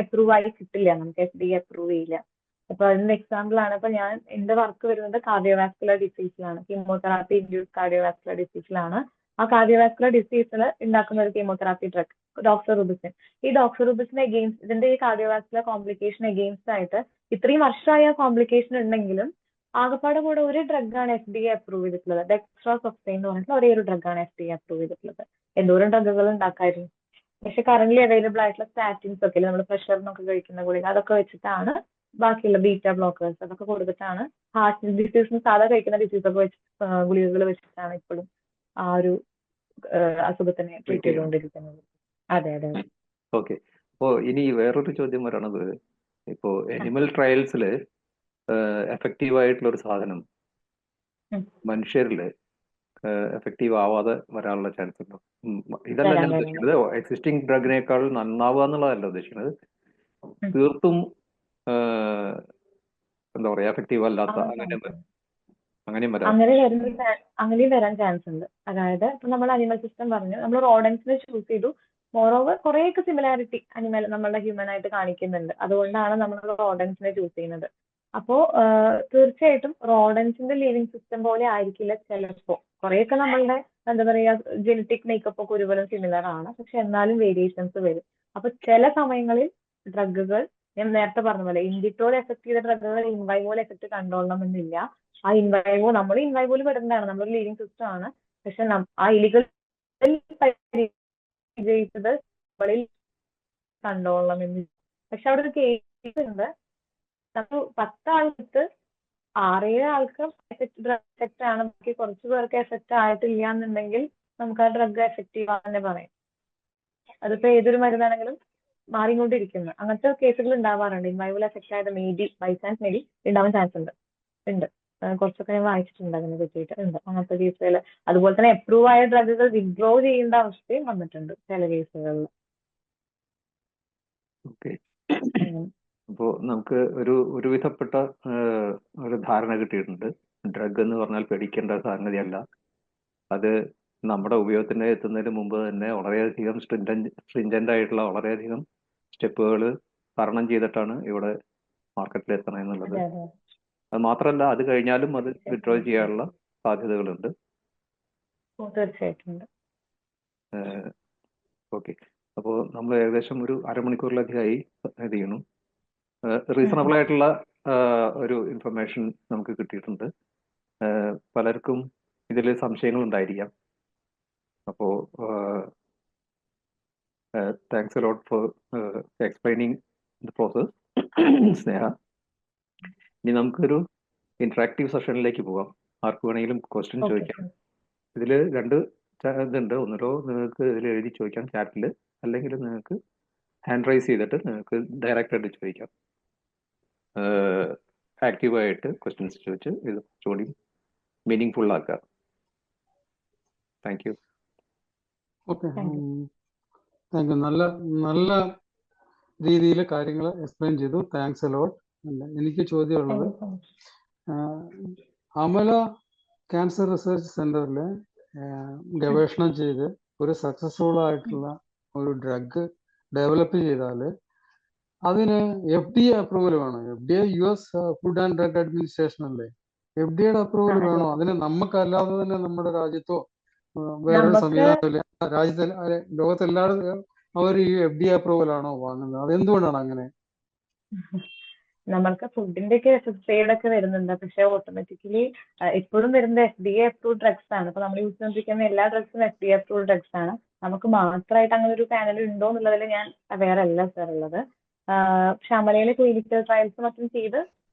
അപ്രൂവ് ആയി കിട്ടില്ല, നമുക്ക് FDA അപ്രൂവ് ചെയ്യില്ല. അപ്പൊ അതിന്റെ എക്സാമ്പിൾ ആണ് ഇപ്പൊ എന്റെ വർക്ക് വരുന്നത് കാർഡിയോവാസ്കുലർ ഡിസീസിലാണ്, കീമോതെറാപ്പി ഇൻഡ്യൂസ് കാർഡിയോവാസ്കുലർ ഡിസീസിലാണ്. ആ കാർഡിയോവാസ്കുലർ ഡിസീസിൽ ഉണ്ടാക്കുന്ന ഒരു കീമോതെറാപ്പി ഡ്രഗ് ഡോക്സറുബിസിൻ. ഈ ഡോക്സറുബിസിന് അഗെയിൻസ്റ്റ്, ഇതിന്റെ ഈ കാർഡിയോവാസ്കുലർ കോംപ്ലിക്കേഷൻ അഗെയിൻസ്റ്റ് ആയിട്ട് ഇത്രയും വർഷമായ കോംപ്ലിക്കേഷൻ ഉണ്ടെങ്കിലും ആകപ്പാടെ കൂടെ ഒരു ഡ്രഗാണ് FDA അപ്രൂവ് ചെയ്തിട്ടുള്ളത്. ഡെക്സ്ട്രോസോക്സൈൻ എന്ന് പറഞ്ഞിട്ടുള്ള ഒരേ ഒരു ഡ്രഗാണ് FDA അപ്രൂവ് ചെയ്തിട്ടുള്ളത്. എന്തോരം ഡ്രഗുകൾ ഉണ്ടാക്കായിരുന്നു. പക്ഷെ കറന്റ് അവൈലബിൾ ആയിട്ടുള്ള സ്റ്റാറ്റിൻസ് ഒക്കെ നമ്മൾ പ്രഷറിനൊക്കെ കഴിക്കുന്ന ഗുളിക അതൊക്കെ വെച്ചിട്ടാണ്, ബാക്കിയുള്ള ബീറ്റ ബ്ലോക്കേഴ്സ് അതൊക്കെ കൊടുത്തിട്ടാണ് ഹാർട്ട് ഡിസീസിന് സാധാ കഴിക്കുന്ന ഡിസീസൊക്കെ വെച്ച് ഗുളികകൾ വെച്ചിട്ടാണ് ഇപ്പോഴും ആ ഒരു അസുഖത്തിനെ ട്രീറ്റ് ചെയ്തുകൊണ്ടിരിക്കുന്നത്. അതെ അതെ. ഓക്കെ, അപ്പോ ഇനി വേറൊരു ചോദ്യം വരണത്, ഇപ്പോ അനിമൽ ട്രയൽസിൽ എഫക്റ്റീവ് ആയിട്ടുള്ള ഒരു സാധനം മനുഷ്യരിൽ എഫക്റ്റീവ് ആവാതെ വരാനുള്ള ചാൻസ് ഉണ്ടോ? ഇതല്ല ഞാൻ ഉദ്ദേശിക്കുന്നത്, എക്സിസ്റ്റിംഗ് ഡ്രഗിനേക്കാൾ നന്നാവുക എന്നുള്ളതല്ല ഉദ്ദേശിക്കുന്നത്. തീർത്തും എന്താ പറയാ എഫക്റ്റീവ് അല്ലാത്ത അങ്ങനെയും വരാൻ ചാൻസ് ഉണ്ട്. അതായത് ഇപ്പൊ നമ്മൾ അനിമൽ സിസ്റ്റം പറഞ്ഞു, നമ്മൾ റോഡൻസിനെ ചൂസ് ചെയ്തു, മോറോവർ കുറേയൊക്കെ സിമിലാരിറ്റി അനിമൽ നമ്മളുടെ ഹ്യൂമൻ ആയിട്ട് കാണിക്കുന്നുണ്ട്. അതുകൊണ്ടാണ് നമ്മൾ റോഡൻസിനെ ചൂസ് ചെയ്യുന്നത്. അപ്പോ തീർച്ചയായിട്ടും റോഡൻസിന്റെ ലിവിങ് സിസ്റ്റം പോലെ ആയിരിക്കില്ല ചിലപ്പോ. കുറേയൊക്കെ നമ്മളുടെ എന്താ പറയാ ജനറ്റിക് മേക്കപ്പ് ഒക്കെ ഒരുപോലെ സിമിലർ ആണ്, പക്ഷെ എന്നാലും വേരിയേഷൻസ് വരും. അപ്പൊ ചില സമയങ്ങളിൽ ഡ്രഗുകൾ ഞാൻ നേരത്തെ പറഞ്ഞ പോലെ ഇൻവിട്രോയിൽ എഫക്ട് ചെയ്ത ഡ്രഗുകൾ ഇൻവൈവോയിൽ എഫക്ട് കണ്ടോളണമെന്നില്ല. ആ ഇൻവൈവോ നമ്മൾ ഇൻവൈവോയിൽ പെടുന്നതാണ്, നമ്മുടെ ലിവിങ് സിസ്റ്റം ആണ്. പക്ഷെ ആ ഇലികൾ വിജയിച്ചത് നമ്മളിൽ കണ്ടോളണമെന്നില്ല. പക്ഷെ അവിടെ ഒരു കേസ് ഉണ്ട്, നമ്മൾ 10 ആൾക്ക് 6-7 ആൾക്ക് എഫക്റ്റ് ആണ്, ബാക്കി കുറച്ച് പേർക്ക് എഫക്റ്റ് ആയിട്ടില്ല എന്നുണ്ടെങ്കിൽ നമുക്ക് ആ ഡ്രഗ് എഫക്റ്റീവ് ആണെന്ന് പറയാം. അതിപ്പോ ഏതൊരു മരുന്നാണെങ്കിലും മാറിക്കൊണ്ടിരിക്കുന്നു. അങ്ങനത്തെ കേസുകൾ ഉണ്ടാവാറുണ്ട്. ഇൻവൈവൽ എഫക്റ്റ് ആയത് ബൈ ചാൻസ് മേബി ഉണ്ടാവാൻ ചാൻസ് ഉണ്ട്. കുറച്ചൊക്കെ ഞാൻ വായിച്ചിട്ടുണ്ട് അതിനെ പറ്റിയിട്ട്. ഉണ്ട് അങ്ങനത്തെ കേസുകൾ. അതുപോലെ തന്നെ അപ്രൂവ് ആയ ഡ്രഗുകൾ വിഡ്രോ ചെയ്യേണ്ട അവസ്ഥയും വന്നിട്ടുണ്ട് ചില കേസുകളിൽ. ഓക്കെ. അപ്പോൾ നമുക്ക് ഒരുവിധപ്പെട്ട ഒരു ധാരണ കിട്ടിയിട്ടുണ്ട്. ഡ്രഗ് എന്ന് പറഞ്ഞാൽ പേടിക്കേണ്ട സംഗതിയല്ല. അത് നമ്മുടെ ഉപയോഗത്തിന് എത്തുന്നതിന് മുമ്പ് തന്നെ വളരെയധികം സ്ട്രിഞ്ചൻ്റ് ആയിട്ടുള്ള വളരെയധികം സ്റ്റെപ്പുകൾ തരണം ചെയ്തിട്ടാണ് ഇവിടെ മാർക്കറ്റിൽ എത്തണം എന്നുള്ളത്. അത് മാത്രമല്ല, അത് കഴിഞ്ഞാലും അത് വിഡ്രോ ചെയ്യാനുള്ള സാധ്യതകളുണ്ട്. തീർച്ചയായിട്ടും. ഓക്കെ. അപ്പോൾ നമ്മൾ ഏകദേശം ഒരു അരമണിക്കൂറിലധികമായി ഇത് ചെയ്യണം. റീസണബിൾ ആയിട്ടുള്ള ഒരു ഇൻഫർമേഷൻ നമുക്ക് കിട്ടിയിട്ടുണ്ട്. പലർക്കും ഇതിൽ സംശയങ്ങൾ ഉണ്ടായിരിക്കാം. അപ്പോൾ thanks a lot for explaining the process, Sneha. ഇനി നമുക്കൊരു ഇന്ററാക്റ്റീവ് സെഷനിലേക്ക് പോകാം. ആർക്ക് വേണമെങ്കിലും ക്വസ്റ്റ്യൻ ചോദിക്കാം. ഇതിൽ 2 ഇതുണ്ട്. ഒന്നിലോ നിങ്ങൾക്ക് ഇതിൽ എഴുതി ചോദിക്കാം ചാറ്റിൽ, അല്ലെങ്കിൽ നിങ്ങൾക്ക് ഹാൻഡ് റൈസ് ചെയ്തിട്ട് നിങ്ങൾക്ക് ഡയറക്റ്റ് ആയിട്ട് ചോദിക്കാം. ആക്റ്റീവായിട്ട് ക്വസ്റ്റ്യൻസ് ചോദിച്ച് ഇത് കുറച്ചുകൂടി മീനിങ് ഫുൾ ആക്കുക. Thank you. Okay, thank you. നല്ല രീതിയിൽ കാര്യങ്ങൾ എക്സ്പ്ലെയിൻ ചെയ്തു. താങ്ക്സ് എ ലോട്ട്. എനിക്ക് ചോദ്യമുള്ളത്, അമല ക്യാൻസർ റിസർച്ച് സെന്ററിൽ ഗവേഷണം ചെയ്ത് ഒരു സക്സസ്ഫുൾ ആയിട്ടുള്ള ഒരു ഡ്രഗ് ഡെവലപ്പ് ചെയ്താൽ അതിന് FDA അപ്രൂവൽ വേണം. FDA US food and drug administration അല്ലേ? FDAയുടെ അപ്രൂവൽ വേണോ? അതിന് നമുക്കല്ലാതെ തന്നെ നമ്മുടെ രാജ്യത്തോ വേറൊരു സംവിധാനമില്ല? രാജ്യത്ത് ലോകത്തെല്ലാവരും അവർ ഈ FDA അപ്രൂവൽ ആണോ വാങ്ങുന്നത്? അതെന്തുകൊണ്ടാണ് അങ്ങനെ? നമ്മൾക്ക് ഫുഡിന്റെ ഒക്കെ SSAID ഒക്കെ വരുന്നുണ്ട്. പക്ഷെ ഓട്ടോമാറ്റിക്കലി ഇപ്പോഴും വരുന്നത് FDA അപ്രൂവ്ഡ് ഡ്രഗ്സ് ആണ്. അപ്പൊ നമ്മൾ യൂസ് ചെയ്തിരിക്കുന്ന എല്ലാ ഡ്രഗ്സും FDA അപ്രൂവ്ഡ് ഡ്രഗ്സ് ആണ്. നമുക്ക് മാത്രമായിട്ട് അങ്ങനെ ഒരു പാനൽ ഉണ്ടോ എന്നുള്ളതിൽ ഞാൻ അവെയർ അല്ല സാർ ഉള്ളത്. പക്ഷെ അമലയിലെ ക്ലിനിക്കൽ ട്രയൽസ് മറ്റും ചെയ്ത്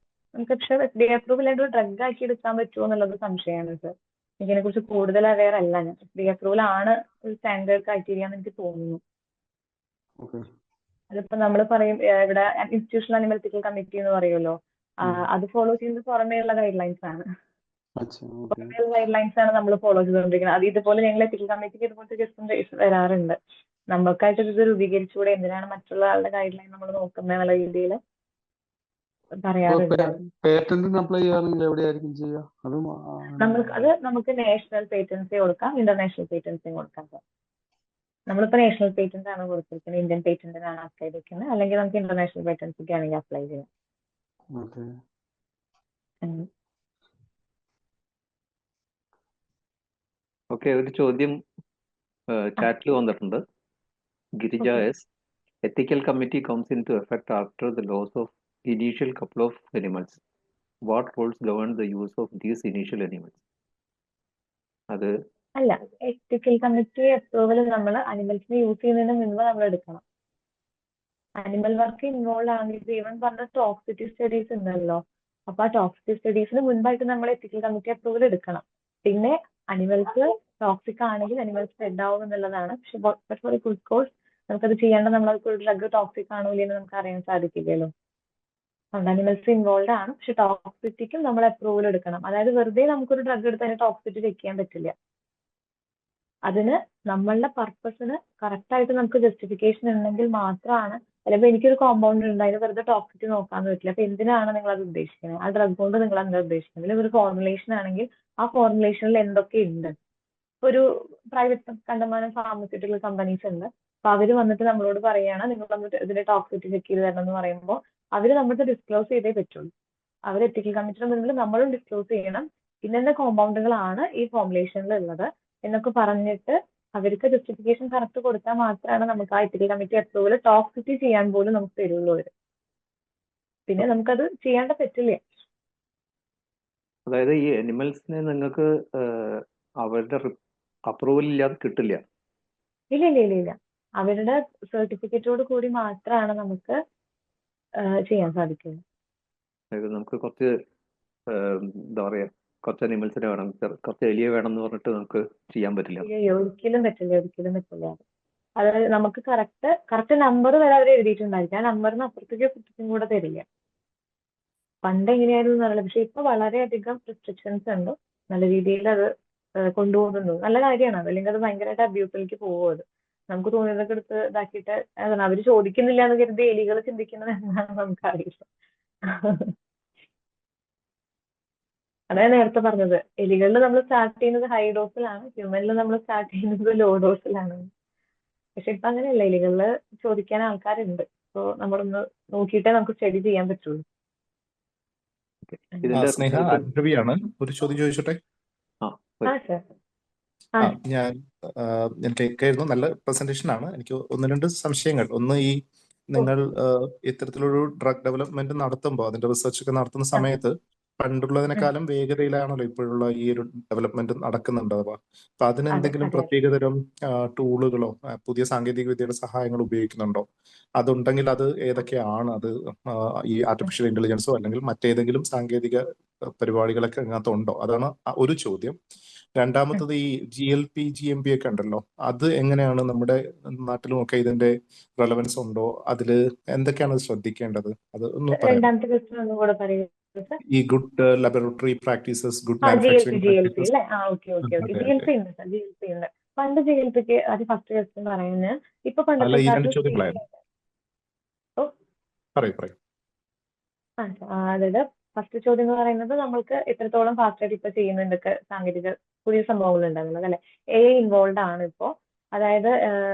നമുക്ക് പക്ഷെ FDA അപ്രൂവൽ ആയിട്ട് ഒരു ഡ്രഗ് ആക്കി എടുക്കാൻ പറ്റുമോ എന്നുള്ളത് സംശയമാണ് സാർ. എനിക്കതിനെ കുറിച്ച് കൂടുതൽ അവെയർ അല്ല ഞാൻ. FDA അപ്രൂവൽ ആണ് ഒരു സ്റ്റാൻഡേർഡ് ക്രൈറ്റീരിയ എന്ന് എനിക്ക് തോന്നുന്നു. അതിപ്പോ നമ്മൾ പറയും ഇവിടെ ഇൻസ്റ്റിറ്റ്യൂഷണൽ അനിമൽ എത്തിക്കൽ കമ്മിറ്റി എന്ന് പറയുമല്ലോ, അത് ഫോളോ ചെയ്യുന്നത് പുറമേയുള്ള ഗൈഡ് ലൈൻസ് ആണ്. പുറമേയുള്ള ഗൈഡ് ലൈൻസ് ആണ് നമ്മൾ ഫോളോ ചെയ്തുകൊണ്ടിരിക്കുന്നത്. അത് ഇതുപോലെ ഞങ്ങൾ എത്തിക്കൽ കമ്മിറ്റിക്ക് ഇതുപോലത്തെ ക്വസ്റ്റ്യൻ വരാറുണ്ട്. നമ്മൾക്കായിട്ട് ഇത് രൂപീകരിച്ചുകൂടെ, എന്തിനാണ് മറ്റുള്ള ആളുടെ ഗൈഡ് ലൈൻ നമ്മൾ നോക്കുന്നത് എന്നുള്ള രീതിയിൽ പറയാറുണ്ട്. നമുക്ക് നാഷണൽ പേറ്റൻസി കൊടുക്കാം, ഇന്റർനാഷണൽ പേറ്റൻസിയും കൊടുക്കാം. നമ്മളിപ്പോ നാഷണൽ പേറ്റന്റ് ആണ് കൊടുത്തിരിക്കുന്നത്, ഇന്ത്യൻ പേറ്റന്റിനാണ് അപ്ലൈ ചെയ്തിരിക്കുന്നത്. അല്ലെങ്കിൽ നമുക്ക് ഇന്റർനാഷണൽ പേറ്റൻസിക്ക് ആണെങ്കിൽ അപ്ലൈ ചെയ്യാം. ഓക്കെ, ഒരു ചോദ്യം ചാറ്റിൽ വന്നിട്ടുണ്ട്. Girija S, ethical committee comes into effect after the loss of initial couple of animals. What rules govern the use of these initial animals? അത് അല്ല, എത്തിക്കൽ കമ്മിറ്റി അപ്രൂവൽ നമ്മൾ അനിമൽസിനെ യൂസ് ചെയ്യുന്നതിന് മുൻപ് നമ്മൾ എടുക്കണം. അനിമൽ വർക്ക് ഇൻവോൾവ് ആണെങ്കിൽ ഈവൻ പറഞ്ഞ ടോക്സിറ്റി സ്റ്റഡീസ് ഉണ്ടല്ലോ, അപ്പൊ ആ ടോക്സിറ്റി സ്റ്റഡീസിന് മുൻപായിട്ട് നമ്മൾ എത്തിക്കൽ കമ്മിറ്റി അപ്രൂവൽ എടുക്കണം. പിന്നെ അനിമൽസ് ടോക്സിക് ആണെങ്കിൽ അനിമൽസ് ഡെഡ് ആവും എന്നുള്ളതാണ്. പക്ഷെ ഫോർ ഗുഡ് കോഴ്സ് നമുക്കത് ചെയ്യേണ്ട, നമ്മളൊരു ഡ്രഗ് ടോക്സിക് ആണോ ഇല്ലെന്ന് നമുക്ക് അറിയാൻ സാധിക്കില്ലല്ലോ. അതുകൊണ്ട് അനിമൽസ് ഇൻവോൾവ് ആണ്. പക്ഷെ ടോക്സിറ്റിക്കും നമ്മൾ അപ്രൂവൽ എടുക്കണം. അതായത് വെറുതെ നമുക്കൊരു ഡ്രഗ് എടുത്ത് അതിന് ടോക്സിറ്റി ചെക്ക് ചെയ്യാൻ പറ്റില്ല. അതിന് നമ്മളുടെ പർപ്പസിന് കറക്റ്റ് ആയിട്ട് നമുക്ക് ജസ്റ്റിഫിക്കേഷൻ ഉണ്ടെങ്കിൽ മാത്രമാണ്. ചിലപ്പോൾ എനിക്കൊരു കോമ്പൗണ്ട് ഉണ്ട്, അതിന് വെറുതെ ടോക്സിറ്റി നോക്കാൻ പറ്റില്ല. അപ്പൊ എന്തിനാണ് നിങ്ങൾ അത് ഉദ്ദേശിക്കുന്നത്? ആ ഡ്രഗ് കൊണ്ട് നിങ്ങൾ എന്താ ഉദ്ദേശിക്കുന്നത്? അല്ലെങ്കിൽ ഒരു ഫോർമുലേഷൻ ആണെങ്കിൽ ആ ഫോർമുലേഷനിൽ എന്തൊക്കെ ഉണ്ട്? ഒരു പ്രൈവറ്റ് കണ്ടമാനം ഫാർമസ്യൂട്ടിക്കൽ കമ്പനീസ് ഉണ്ട്, അപ്പൊ അവര് വന്നിട്ട് നമ്മളോട് പറയാണ് നിങ്ങൾ വന്നിട്ട് ഇതിന്റെ ടോക്സിറ്റി ചെക്ക് ചെയ്ത് തരണം എന്ന് പറയുമ്പോൾ അവര് നമ്മൾക്ക് ഡിസ്ക്ലോസ് ചെയ്തേ പറ്റുള്ളൂ. അവർ എത്തിക്കൽ കമ്മിറ്റിയുടെ മുന്നിൽ നമ്മളും ഡിസ്ക്ലോസ് ചെയ്യണം ഇന്ന കോമ്പൗണ്ടുകളാണ് ഈ ഫോർമുലേഷനിൽ ഉള്ളത് എന്നൊക്കെ പറഞ്ഞിട്ട് അവർക്ക് ജസ്റ്റിഫിക്കേഷൻ കറക്റ്റ് കൊടുത്താൽ മാത്രമാണ് നമുക്ക് ആ എത്തിക്കൽ കമ്മിറ്റി അപ്രൂവൽ ടോക്സിറ്റി ചെയ്യാൻ പോലും നമുക്ക് തരുള്ളൂ അവര്. പിന്നെ നമുക്കത് ചെയ്യാണ്ട് പറ്റില്ല. അതായത് ഈ അനിമൽസിനെ നിങ്ങൾക്ക് അവരുടെ അപ്രൂവൽ ഇല്ലാതെ കിട്ടില്ല. ഇല്ല ഇല്ല ഇല്ല ഇല്ല അവരുടെ സർട്ടിഫിക്കറ്റോട് കൂടി മാത്രമാണ് നമുക്ക് ചെയ്യാൻ സാധിക്കുക. അതായത് നമുക്ക് കുറച്ച് എന്താ പറയാ കുറച്ച് അനിമൽസിനെ വേണം, കുറച്ച് എലിയെ വേണം എന്ന് പറഞ്ഞിട്ട് നമുക്ക് ചെയ്യാൻ പറ്റില്ല. അയ്യോ ഒരിക്കലും പറ്റില്ല, ഒരിക്കലും പറ്റില്ല. അതായത് നമുക്ക് കറക്റ്റ് നമ്പർ വരെ അവർ എഴുതിയിട്ടുണ്ടായിരിക്കും. ആ നമ്പറിന് അപ്പുറത്തേക്കും കൂടെ തരില്ല. പണ്ട് എങ്ങനെയായിരുന്നു എന്നറിയില്ല, പക്ഷെ ഇപ്പൊ വളരെയധികം റെസ്ട്രിക്ഷൻസ് ഉണ്ട്. നല്ല രീതിയിൽ അത് കൊണ്ടുപോകുന്നു. നല്ല കാര്യമാണ് അത്, അല്ലെങ്കിൽ അത് ഭയങ്കരമായിട്ട് അബ്യൂസിലേക്ക് പോകും. അത് നമുക്ക് തോന്നിയതൊക്കെ എടുത്ത് ഇതാക്കിയിട്ട് അതാണ് അവര് ചോദിക്കുന്നില്ല എന്ന് കരുതി എലികൾ ചിന്തിക്കുന്നത് എന്താണെന്ന് നമുക്കറിയില്ല. അതാ നേരത്തെ പറഞ്ഞത്, എലികളിൽ നമ്മൾ സ്റ്റാർട്ട് ചെയ്യുന്നത് ഹൈ ഡോസിലാണ്, ഹ്യൂമനിൽ നമ്മൾ സ്റ്റാർട്ട് ചെയ്യുന്നത് ലോ ഡോസിലാണ്. പക്ഷെ ഇപ്പൊ അങ്ങനെയല്ല, എലികളില് ചോദിക്കാൻ ആൾക്കാരുണ്ട്. സോ നമ്മളൊന്ന് നോക്കിയിട്ടേ നമുക്ക് സ്റ്റഡി ചെയ്യാൻ പറ്റുള്ളൂ. ഇതിന്റെ സ്നേഹ രവിയാണ്, ഒരു ചോദ്യം ചോദിച്ചോട്ടെ? ആ സർ. ഞാൻ കേൾക്കായിരുന്നു, നല്ല പ്രസന്റേഷൻ ആണ്. എനിക്ക് ഒന്ന് രണ്ട് സംശയങ്ങൾ. ഒന്ന്, ഈ നിങ്ങൾ ഇത്തരത്തിലൊരു ഡ്രഗ് ഡെവലപ്മെന്റ് നടത്തുമ്പോൾ, അതിന്റെ റിസർച്ച് ഒക്കെ നടത്തുന്ന സമയത്ത് പണ്ടുള്ളതിനേക്കാളും വേഗതയിലാണല്ലോ ഇപ്പോഴുള്ള ഈ ഒരു ഡെവലപ്മെന്റ് നടക്കുന്നുണ്ടാവുക. അപ്പൊ അതിനെന്തെങ്കിലും പ്രത്യേകതരം ടൂളുകളോ പുതിയ സാങ്കേതിക വിദ്യയുടെ സഹായങ്ങൾ ഉപയോഗിക്കുന്നുണ്ടോ? അതുണ്ടെങ്കിൽ അത് ഏതൊക്കെയാണ്? അത് ഈ ആർട്ടിഫിഷ്യൽ ഇന്റലിജൻസോ അല്ലെങ്കിൽ മറ്റേതെങ്കിലും സാങ്കേതിക പരിപാടികളൊക്കെ അതിനകത്ത് ഉണ്ടോ? അതാണ് ഒരു ചോദ്യം. രണ്ടാമത്തത്, ഈ GLP GMP ഒക്കെ ഉണ്ടല്ലോ, അത് എങ്ങനെയാണ് നമ്മുടെ നാട്ടിലുമൊക്കെ ഇതിന്റെ റെലവൻസ് ഉണ്ടോ? അതില് എന്തൊക്കെയാണ് ശ്രദ്ധിക്കേണ്ടത്? അത് ഒന്ന് പറയാം. ഈ good laboratory practices, good manufacturing practices. പണ്ട് GLPക്ക് അത് ഫസ്റ്റ് ക്വസ്റ്റ്യൻ പറയുന്നത്. ഇപ്പൊ അല്ല, ഈ രണ്ട് ചോദ്യങ്ങളായിരുന്നു. അതായത് ഫസ്റ്റ് ചോദ്യം എന്ന് പറയുന്നത് നമ്മൾക്ക് എത്രത്തോളം ഫാസ്റ്റായിട്ട് ഇപ്പൊ ചെയ്യുന്നുണ്ടൊക്കെ സാങ്കേതിക പുതിയ സംഭവങ്ങൾ ഉണ്ടാകുന്നത് അല്ലെ. AI ഇൻവോൾവ് ആണ് ഇപ്പോ. അതായത്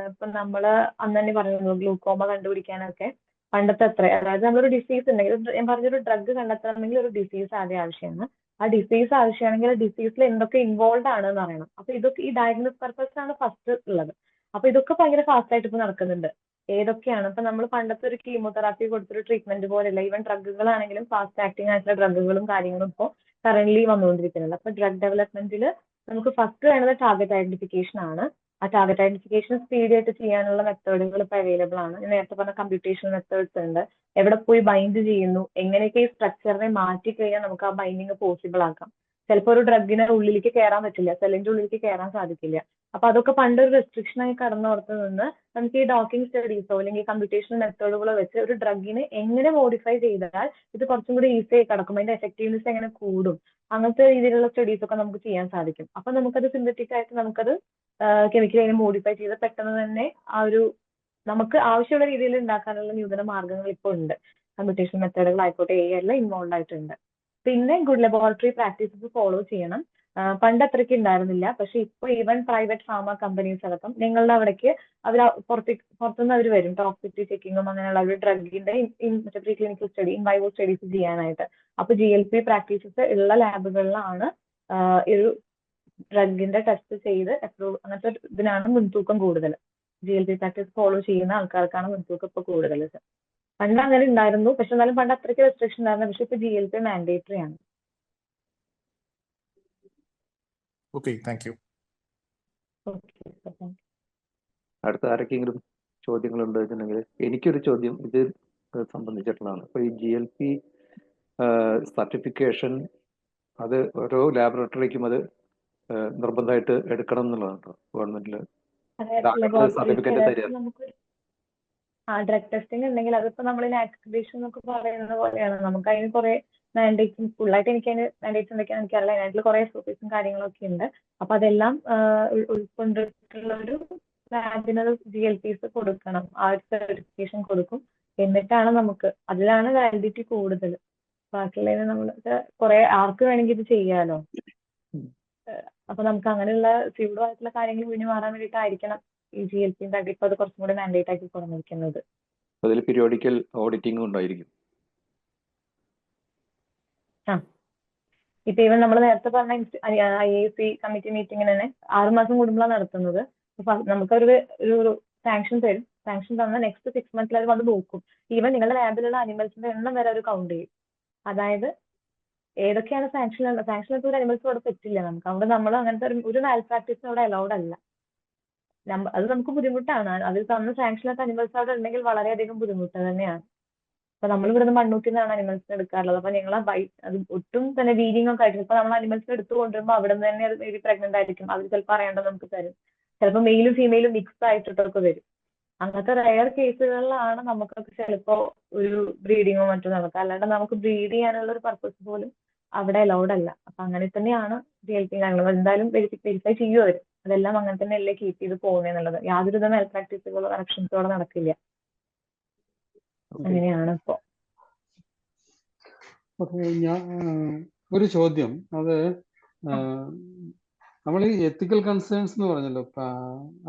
ഇപ്പൊ നമ്മള് അന്ന് തന്നെ പറഞ്ഞു ഗ്ലൂക്കോമ കണ്ടുപിടിക്കാനൊക്കെ പണ്ടത്തെ അത്ര, അതായത് നമ്മളൊരു ഡിസീസ് ഉണ്ടെങ്കിൽ, ഞാൻ പറഞ്ഞൊരു ഡ്രഗ് കണ്ടെത്തണമെങ്കിൽ ഒരു ഡിസീസ് ആദ്യം ആവശ്യമാണ്. ആ ഡിസീസ് ആവശ്യമാണെങ്കിൽ ഡിസീസിൽ എന്തൊക്കെ ഇൻവോൾവ് ആണ് എന്ന് അറിയണം. അപ്പൊ ഇതൊക്കെ ഈ ഡയഗ്നോസ് പർപ്പസ് ആണ് ഫസ്റ്റ് ഉള്ളത്. അപ്പൊ ഇതൊക്കെ ഭയങ്കര ഫാസ്റ്റ് ആയിട്ട് ഇപ്പൊ നടക്കുന്നുണ്ട്. ഏതൊക്കെയാണ് ഇപ്പൊ നമ്മൾ പണ്ടത്തെ ഒരു കീമോതെറാപ്പി കൊടുത്തൊരു ട്രീറ്റ്മെന്റ് പോലെയല്ല, ഈവൻ ഡ്രഗുകളാണെങ്കിലും ഫാസ്റ്റ് ആക്ടിങ് ആയിട്ടുള്ള ഡ്രഗുകളും കാര്യങ്ങളും ഇപ്പോൾ കറന്റ് വന്നുകൊണ്ടിരിക്കുന്നുണ്ട്. അപ്പൊ ഡ്രഗ് ഡെവലപ്മെന്റിൽ നമുക്ക് ഫസ്റ്റ് വേണ്ടത് ടാർഗറ്റ് ഐഡന്റിഫിക്കേഷൻ ആണ്. ആ ടാർഗറ്റ് ഐഡന്റിഫിക്കേഷൻ സ്പീഡ് ആയിട്ട് ചെയ്യാനുള്ള മെത്തേഡുകൾ ഇപ്പൊ അവൈലബിൾ ആണ്. ഞാൻ നേരത്തെ പറഞ്ഞ കമ്പ്യൂട്ടേഷണൽ മെത്തേഡ്സ് ഉണ്ട്. എവിടെ പോയി ബൈൻഡ് ചെയ്യുന്നു, എങ്ങനെയൊക്കെ ഈ സ്ട്രക്ചറിനെ മാറ്റി കഴിഞ്ഞാൽ നമുക്ക് ആ ബൈൻഡിങ് പോസിബിൾ ആക്കാം. ചിലപ്പോൾ ഒരു ഡ്രഗിന് ഉള്ളിലേക്ക് കയറാൻ പറ്റില്ല, സെല്ലിന്റെ ഉള്ളിലേക്ക് കയറാൻ സാധിക്കില്ല. അപ്പൊ അതൊക്കെ പണ്ടൊരു റെസ്ട്രിക്ഷൻ ആയി കടന്നോർത്ത് നിന്ന് നമുക്ക് ഈ ഡോക്കിംഗ് സ്റ്റഡീസോ അല്ലെങ്കിൽ കമ്പ്യൂട്ടേഷണൽ മെത്തേഡുകളോ വെച്ച് ഒരു ഡ്രഗിനെ എങ്ങനെ മോഡിഫൈ ചെയ്താൽ ഇത് കുറച്ചും കൂടി ഈസി ആയി കിടക്കും, അതിന്റെ എഫക്റ്റീവ്നെസ് എങ്ങനെ കൂടും, അങ്ങനത്തെ രീതിയിലുള്ള സ്റ്റഡീസ് ഒക്കെ നമുക്ക് ചെയ്യാൻ സാധിക്കും. അപ്പൊ നമുക്കത് സിന്തറ്റിക് ആയിട്ട് നമുക്കത് കെമിക്കലി അതിനെ മോഡിഫൈ ചെയ്ത് പെട്ടെന്ന് തന്നെ ആ ഒരു നമുക്ക് ആവശ്യമുള്ള രീതിയിൽ ഉണ്ടാക്കാനുള്ള നൂതന മാർഗങ്ങൾ ഇപ്പോൾ ഉണ്ട്. കമ്പ്യൂട്ടേഷണൽ മെത്തേഡുകൾ ആയിക്കോട്ടെ, AI എല്ലാം ഇൻവോൾവ് ആയിട്ടുണ്ട്. പിന്നെ ഗുഡ് ലബോറട്ടറി പ്രാക്ടീസസ് ഫോളോ ചെയ്യണം. പണ്ട് അത്രയ്ക്ക് ഉണ്ടായിരുന്നില്ല, പക്ഷെ ഇപ്പൊ ഈവൻ പ്രൈവറ്റ് ഫാർമ കമ്പനീസ് അടക്കം നിങ്ങളുടെ അവിടേക്ക് അവർ പുറത്തുനിന്ന് അവർ വരും ടോക്സിറ്റി ചെക്കിങ്ങും അങ്ങനെയുള്ള ഒരു ഡ്രഗിന്റെ മറ്റേ pre clinical study, in vivo studies ചെയ്യാനായിട്ട്. അപ്പൊ GLP പ്രാക്ടീസസ് ഉള്ള ലാബുകളിലാണ് ഒരു ഡ്രഗിന്റെ ടെസ്റ്റ് ചെയ്ത് അപ്രൂവ്, അങ്ങനത്തെ ഇതിനാണ് മുൻതൂക്കം കൂടുതൽ. GLP പ്രാക്ടീസ് ഫോളോ ചെയ്യുന്ന ആൾക്കാർക്കാണ് മുൻതൂക്കം ഇപ്പൊ കൂടുതൽ. പണ്ട് അങ്ങനെ ഉണ്ടായിരുന്നു, പക്ഷെ എന്നാലും പണ്ട് അത്രയ്ക്ക് റെസ്ട്രിക്ഷൻ ഉണ്ടായിരുന്നു. പക്ഷെ ഇപ്പൊ GLP മാൻഡേറ്ററി ആണ്. അടുത്ത ആരൊക്കെങ്കിലും ചോദ്യങ്ങളുണ്ടോ വെച്ചിട്ടുണ്ടെങ്കിൽ എനിക്കൊരു ചോദ്യം ഇത് സംബന്ധിച്ചിട്ടുള്ളതാണ്. ഇപ്പൊ ഈ GLP സർട്ടിഫിക്കേഷൻ അത് ഓരോ ലാബറട്ടറിക്കും അത് നിർബന്ധമായിട്ട് എടുക്കണം എന്നുള്ളതാണ് ഗവൺമെന്റില് സർട്ടിഫിക്കറ്റ് തരിക. ഡ്രഗ് ടെസ്റ്റിംഗ് ഉണ്ടെങ്കിൽ അതിപ്പോ നമ്മൾ ആക്രിഡിറ്റേഷൻ എന്നൊക്കെ പറയുന്ന പോലെയാണ്. നമുക്ക് അതിന് കുറെ മാൻഡേറ്റ്സും ഫുള്ളായിട്ട് എനിക്ക് അതിന് മാൻഡേറ്റ്സ് എന്തൊക്കെയാണ് എനിക്കറിയില്ല. അതിനായിട്ടുള്ള കുറെ സർവീസും കാര്യങ്ങളൊക്കെ ഉണ്ട്. അപ്പൊ അതെല്ലാം ഉൾക്കൊണ്ടിട്ടുള്ള ഒരു ലാബിന് GLPs കൊടുക്കണം, ആ ഒരു സർട്ടിഫിക്കേഷൻ കൊടുക്കും. എന്നിട്ടാണ് നമുക്ക് അതിലാണ് വാലിഡിറ്റി കൂടുതൽ. ബാക്കിയുള്ളതിന് നമ്മൾ കുറെ ആർക്ക് വേണമെങ്കിൽ ഇത് ചെയ്യാലോ. അപ്പൊ നമുക്ക് അങ്ങനെയുള്ള സ്യൂഡോ ആയിട്ടുള്ള കാര്യങ്ങൾ ഒഴിഞ്ഞു മാറാൻ വേണ്ടിയിട്ടായിരിക്കണം ഈ GLP ഇപ്പൊ അത് കുറച്ചും കൂടി മാൻഡേറ്റ് ആക്കി കുറഞ്ഞിരിക്കുന്നത്. അതിൽ പീരിയോഡിക്കൽ ഓഡിറ്റിംഗ് ഉണ്ടായിരിക്കും. ആ ഇപ്പൊ ഇവൻ നമ്മൾ നേരത്തെ പറഞ്ഞ IAC കമ്മിറ്റി മീറ്റിംഗിന് തന്നെ 6 മാസം കൂടുമ്പോഴാണ് നടത്തുന്നത്. അപ്പൊ നമുക്കൊരു ഒരു സാങ്ഷൻ തരും. സാങ്ഷൻ തന്ന നെക്സ്റ്റ് 6 മന്ത്സിൽ അത് വന്ന് നോക്കും. ഈവൻ നിങ്ങളുടെ ലാബിലുള്ള അനിമൽസിന്റെ എണ്ണം വരെ അവർ കൗണ്ട് ചെയ്യും. അതായത് ഏതൊക്കെയാണ് സാങ്ഷൻ ഒരു അനിമൽസ് അവിടെ പറ്റില്ല നമുക്ക്. അവിടെ നമ്മൾ അങ്ങനത്തെ ഒരു മാൽ പ്രാക്ടീസിന് അവിടെ അലൗഡ് അല്ല. അത് നമുക്ക് ബുദ്ധിമുട്ടാണ്. അതിൽ തന്ന സാങ്ഷനിലൊക്കെ അനിമൽസ് അവിടെ ഉണ്ടെങ്കിൽ വളരെയധികം ബുദ്ധിമുട്ട് തന്നെയാണ്. അപ്പൊ നമ്മൾ ഇവിടുന്ന് മണ്ണൂത്തിൽ നിന്നാണ് അനിമൽസിനെ എടുക്കാറുള്ളത്. അപ്പൊ ഞങ്ങൾ അത് ഒട്ടും തന്നെ വീലിംഗ് ഒക്കെ ആയിരിക്കും. ഇപ്പൊ നമ്മൾ അനിമൽസിനെ എടുത്തു കൊണ്ടുവരുമ്പോൾ അവിടെ നിന്ന് തന്നെ അത് മേബി പ്രഗ്നന്റ് ആയിരിക്കും. അവർ ചിലപ്പോൾ അറിയേണ്ടത് നമുക്ക് തരും. ചിലപ്പോൾ മെയിലും ഫീമെയിലും മിക്സ് ആയിട്ടൊക്കെ വരും. അങ്ങനത്തെ റയർ കേസുകളിലാണ് നമുക്കൊക്കെ ചിലപ്പോൾ ഒരു ബ്രീഡിങ്ങോ മറ്റോ നടക്കുക. അല്ലാണ്ട് നമുക്ക് ബ്രീഡ് ചെയ്യാനുള്ള ഒരു പർപ്പസ് പോലും അവിടെ അലൗഡ് അല്ല. അപ്പൊ അങ്ങനെ തന്നെയാണ് GLP കാര്യങ്ങൾ എന്തായാലും വെരിഫൈ ചെയ്യും അവർ. അതെല്ലാം അങ്ങനെ തന്നെ അല്ലേ കീപ്പ് ചെയ്ത് പോകുന്നത്. യാതൊരുവിധ മെൽ പ്രാക്ടീസുകളോ കറക്ഷൻസോ അവിടെ നടക്കില്ല. അങ്ങനെയാണ് ഇപ്പോ. ഞാൻ ഒരു ചോദ്യം, അത് നമ്മൾ ഈ എത്തിക്കൽ കൺസേൺസ് എന്ന് പറഞ്ഞല്ലോ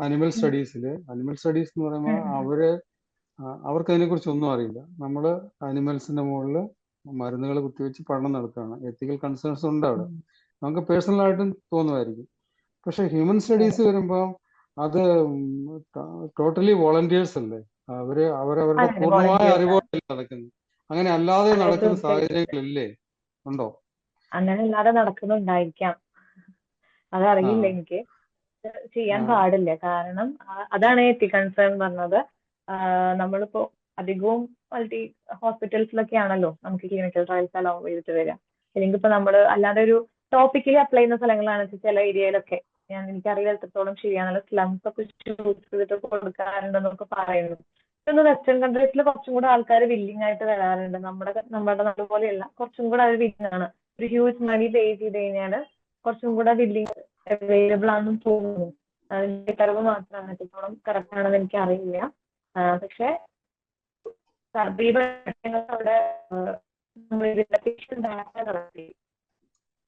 അനിമൽ സ്റ്റഡീസിൽ എന്ന് പറയുമ്പോൾ അവർക്ക് അതിനെക്കുറിച്ച് ഒന്നും അറിയില്ല. നമ്മൾ അനിമൽസിന്റെ മുകളിൽ മരുന്നുകൾ കുത്തിവെച്ച് പഠനം നടത്തുകയാണ്. എത്തിക്കൽ കൺസേൺസ് ഉണ്ട് അവിടെ, നമുക്ക് പേഴ്സണലായിട്ടും തോന്നുമായിരിക്കും. പക്ഷെ ഹ്യൂമൻ സ്റ്റഡീസ് വരുമ്പോൾ അത് ടോട്ടലി വോളണ്ടിയേഴ്സ് അല്ലേ? അവരവരുടെ പൂർണ്ണമായ അറിവോടെ നടക്കുന്നു. അങ്ങനെ അല്ലാതെ നടക്കുന്ന സാഹചര്യങ്ങളില്ലേ? ഉണ്ടോ? അങ്ങനെ അല്ലാതെ നടക്കുന്നുണ്ടായിരിക്കാം, അതറിയില്ല എനിക്ക്. ചെയ്യാൻ പാടില്ല. കാരണം അതാണ് എത്തിക് കൺസേൺ പറഞ്ഞത്. നമ്മളിപ്പോ അധികവും മൾട്ടി ഹോസ്പിറ്റൽസിലൊക്കെ ആണല്ലോ നമുക്ക് ക്ലിനിക്കൽ ട്രയൽസ് അലോ ചെയ്തിട്ട് വരിക. അല്ലെങ്കിൽ ഇപ്പൊ നമ്മൾ അല്ലാതെ ഒരു ടോപ്പിക്കലി അപ്ലൈ ചെയ്യുന്ന സ്ഥലങ്ങളാണ് ചില ഏരിയയിലൊക്കെ. എനിക്കറിയില്ല എത്രത്തോളം ശരിയാണല്ലോ, സ്ലംസ് ഒക്കെ ചൂസ് ചെയ്തിട്ട് കൊടുക്കാറുണ്ടെന്നൊക്കെ പറയുന്നു. ഇന്ന് വെസ്റ്റേൺ കൺട്രീസിൽ കുറച്ചും കൂടെ ആൾക്കാർ വില്ലിങ് ആയിട്ട് വരാറുണ്ട്. നമ്മുടെ നാട് പോലെയല്ല, കുറച്ചും കൂടെ അത് വില്ലിങ് ആണ്. ഒരു ഹ്യൂജ് മണി പേ ചെയ്ത് കഴിഞ്ഞാൽ കുറച്ചും കൂടെ വില്ലിങ് അവൈലബിൾ ആണെന്ന് തോന്നുന്നു. അതിന്റെ കഴിവ് മാത്രമാണ്. എത്രത്തോളം കറക്റ്റ് ആണെന്ന് എനിക്ക് അറിയില്ല. പക്ഷെ അവിടെ